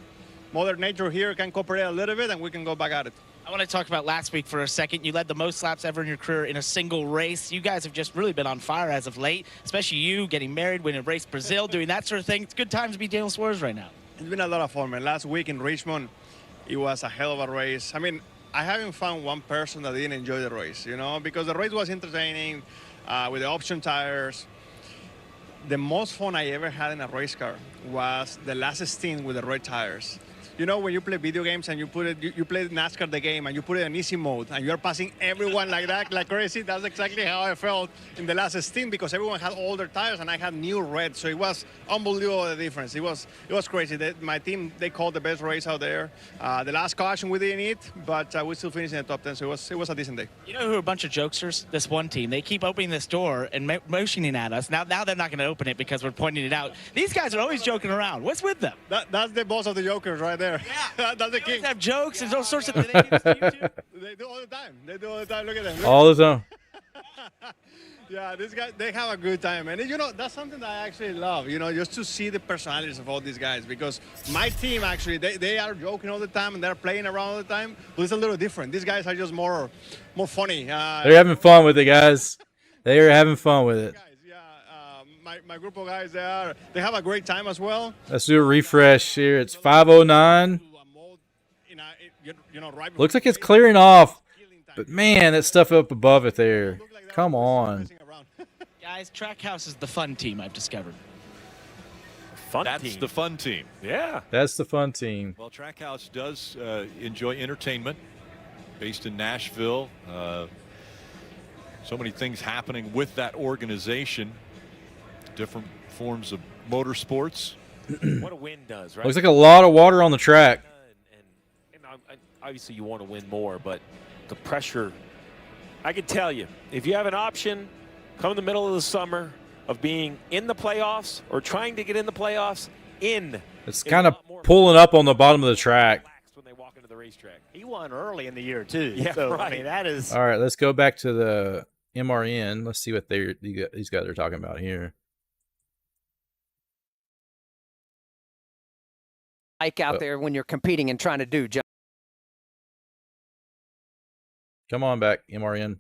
Mother Nature here can cooperate a little bit and we can go back at it.
I want to talk about last week for a second. You led the most laps ever in your career in a single race. You guys have just really been on fire as of late, especially you getting married, winning Race Brazil, doing that sort of thing. It's a good time to be Daniel Suarez right now.
It's been a lot of fun, man. Last week in Richmond, it was a hell of a race. I mean, I haven't found one person that didn't enjoy the race, you know, because the race was entertaining with the option tires. The most fun I ever had in a race car was the last stint with the red tires. You know, when you play video games and you play NASCAR the game and you put it in easy mode and you're passing everyone like that, like crazy, that's exactly how I felt in the last stint because everyone had older tires and I had new red. So it was unbelievable the difference. It was crazy. My team, they called the best race out there. The last caution we didn't eat, but we still finished in the top 10, so it was a decent day.
You know who are a bunch of jokesters? This one team. They keep opening this door and motioning at us. Now they're not going to open it because we're pointing it out. These guys are always joking around. What's with them?
That's the boss of the jokers right there. Yeah. That's the king.
They have jokes and all sorts of things. They do
all the time. They do all the time. Look at them.
All the time.
Yeah, these guys, they have a good time. And, you know, that's something that I actually love, you know, just to see the personalities of all these guys. Because my team, actually, they are joking all the time and they're playing around all the time. But it's a little different. These guys are just more funny.
They're having fun with it, guys. They are having fun with it.
My group of guys, they have a great time as well.
Let's do a refresh here. It's 5:09. Looks like it's clearing off. But, man, that stuff up above it there. Come on.
Guys, Trackhouse is the fun team, I've discovered.
That's the fun team.
Yeah.
That's the fun team.
Well, Trackhouse does enjoy entertainment. Based in Nashville. So many things happening with that organization. Different forms of motorsports.
What a win does, right?
Looks like a lot of water on the track.
And obviously you want to win more, but the pressure, I can tell you, if you have an option come in the middle of the summer of being in the playoffs or trying to get in the playoffs,
it's kind of pulling up on the bottom of the track.
When they walk into the racetrack.
He won early in the year, too.
Yeah,
so,
right.
I mean, that is.
All right, let's go back to the MRN. Let's see what these guys are talking about here.
Like out there when you're competing and trying to do.
Come on back, MRN.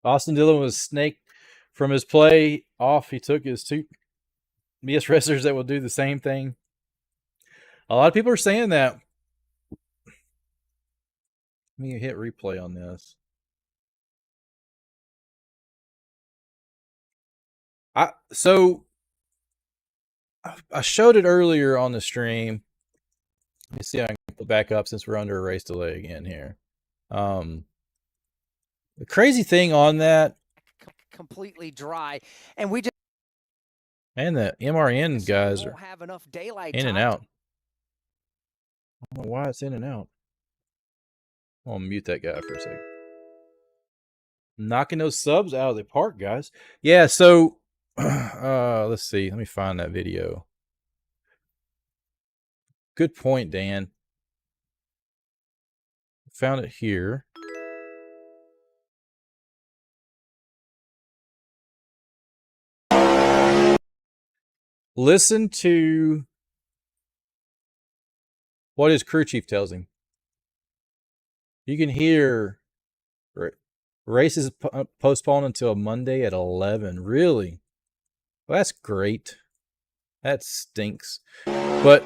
Austin Dillon was snaked from his play off. He took his two BS wrestlers that will do the same thing. A lot of people are saying that. Let me hit replay on this. So I showed it earlier on the stream. Let me see if I can pull it back up since we're under a race delay again here. The crazy thing on that,
completely dry, and we just
and the MRN guys are
have enough daylight
in and
time.
out. I don't know why it's in and out. I'll mute that guy for a second. Knocking those subs out of the park, guys. Yeah, so let's see. Let me find that video. Good point, Dan. Found it here. Listen to what his crew chief tells him. You can hear races postponed until Monday at 11. Really? Well, that's great. That stinks. But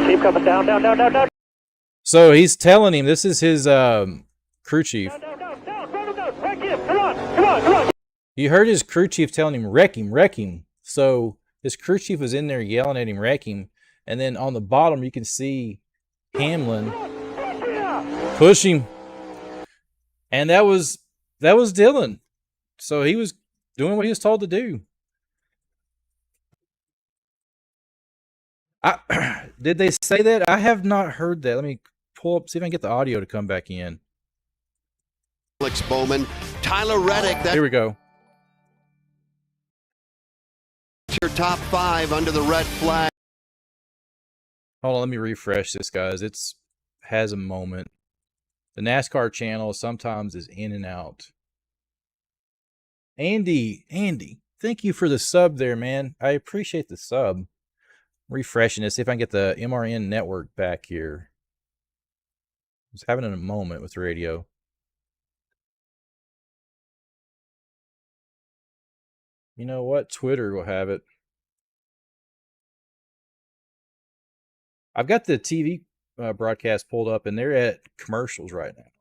Keep coming down.
so he's telling him, this is his crew chief.
Come on.
You heard his crew chief telling him, wreck him. So his crew chief was in there yelling at him, wreck him. And then on the bottom, you can see Hamlin push him. And that was Dylan. So he was doing what he was told to do. Did they say that? I have not heard that. Let me pull up, see if I can get the audio to come back in.
Alex Bowman, Tyler Reddick.
Here we go.
That's your top 5 under the red flag.
Hold on, let me refresh this, guys. It's has a moment. The NASCAR channel sometimes is in and out. Andy, thank you for the sub there, man. I appreciate the sub. Refreshing it, see if I can get the MRN network back here. I was having a moment with radio. You know what? Twitter will have it. I've got the TV broadcast pulled up, and they're at commercials right now.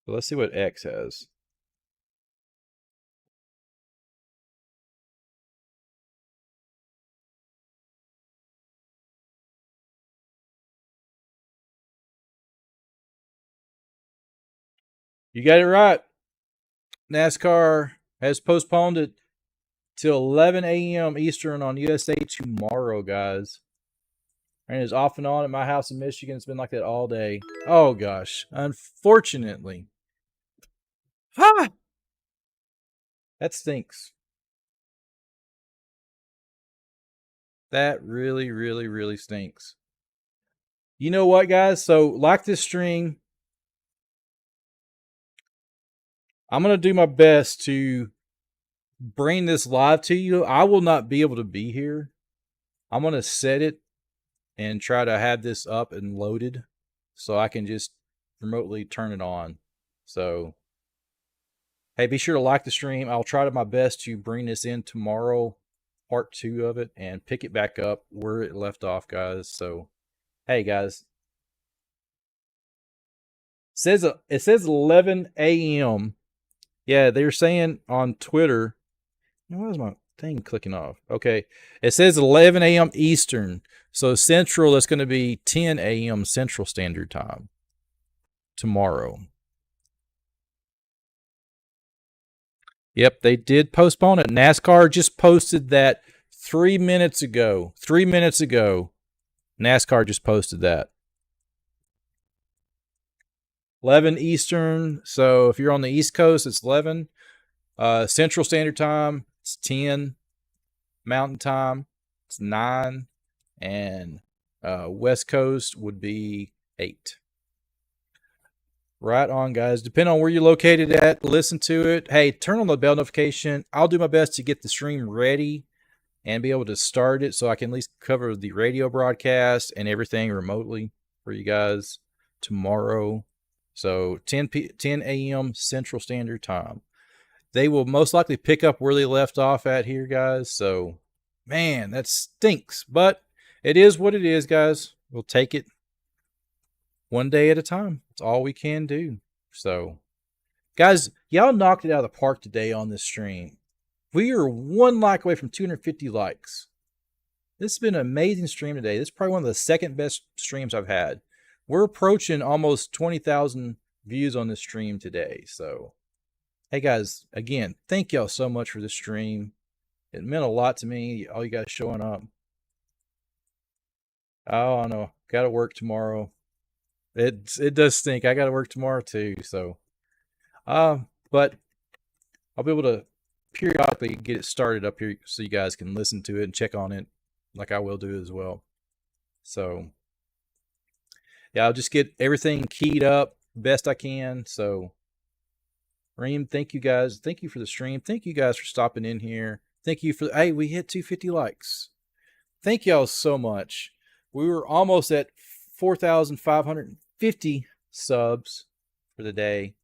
So let's see what X has. You got it right. NASCAR has postponed it till 11 a.m. Eastern on USA tomorrow, guys. And it's off and on at my house in Michigan. It's been like that all day. Oh, gosh. Unfortunately. Ha! That stinks. That really, really, really stinks. You know what, guys? So, like this stream, I'm going to do my best to bring this live to you. I will not be able to be here. I'm going to set it and try to have this up and loaded so I can just remotely turn it on. So, hey, be sure to like the stream. I'll try to my best to bring this in tomorrow, part 2 of it, and pick it back up where it left off, guys. So, hey, guys. It says 11 a.m. Yeah, they're saying on Twitter. What is my thing clicking off? Okay. It says 11 a.m. Eastern. So Central, that's going to be 10 a.m. Central Standard Time tomorrow. Yep, they did postpone it. NASCAR just posted that 3 minutes ago. 3 minutes ago, NASCAR just posted that. 11 Eastern. So if you're on the East Coast, it's 11. Central Standard Time, it's 10. Mountain Time, it's 9. And West Coast would be 8. Right on, guys. Depending on where you're located at, listen to it. Hey, turn on the bell notification. I'll do my best to get the stream ready and be able to start it so I can at least cover the radio broadcast and everything remotely for you guys tomorrow. So 10 a.m. Central Standard Time. They will most likely pick up where they left off at here, guys. So, man, that stinks. But it is what it is, guys. We'll take it one day at a time. It's all we can do. So, guys, y'all knocked it out of the park today on this stream. We are 1 like away from 250 likes. This has been an amazing stream today. This is probably one of the second best streams I've had. We're approaching almost 20,000 views on this stream today. So, hey guys, again, thank y'all so much for this stream. It meant a lot to me, all you guys showing up. Oh, no, got to work tomorrow. It does stink. I got to work tomorrow too. So, but I'll be able to periodically get it started up here so you guys can listen to it and check on it, like I will do as well. So, yeah, I'll just get everything keyed up best I can. So, Reem, thank you guys. Thank you for the stream. Thank you guys for stopping in here. Thank you for, hey, we hit 250 likes. Thank y'all so much. We were almost at 4,550 subs for the day.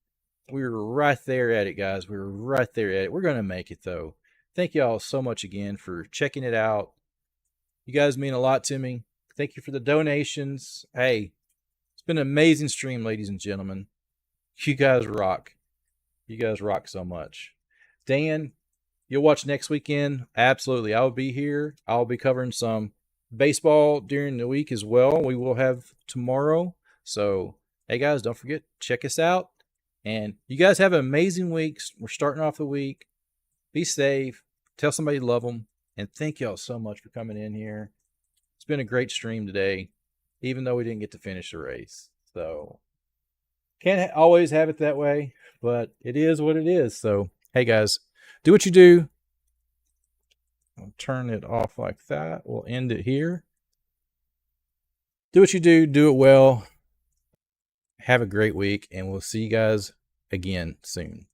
We were right there at it, guys. We were right there at it. We're going to make it, though. Thank y'all so much again for checking it out. You guys mean a lot to me. Thank you for the donations. Hey, it's been an amazing stream, ladies and gentlemen. You guys rock. You guys rock so much. Dan, you'll watch next weekend? Absolutely. I'll be here. I'll be covering some baseball during the week as well. We will have tomorrow. So, hey guys, don't forget, check us out. And you guys have an amazing week. We're starting off the week. Be safe. Tell somebody you love them. And thank y'all so much for coming in here. It's been a great stream today, even though we didn't get to finish the race. So, can't always have it that way, but it is what it is. So, hey guys, do what you do. I'll turn it off like that. We'll end it here. Do what you do. Do it well. Have a great week, and we'll see you guys again soon.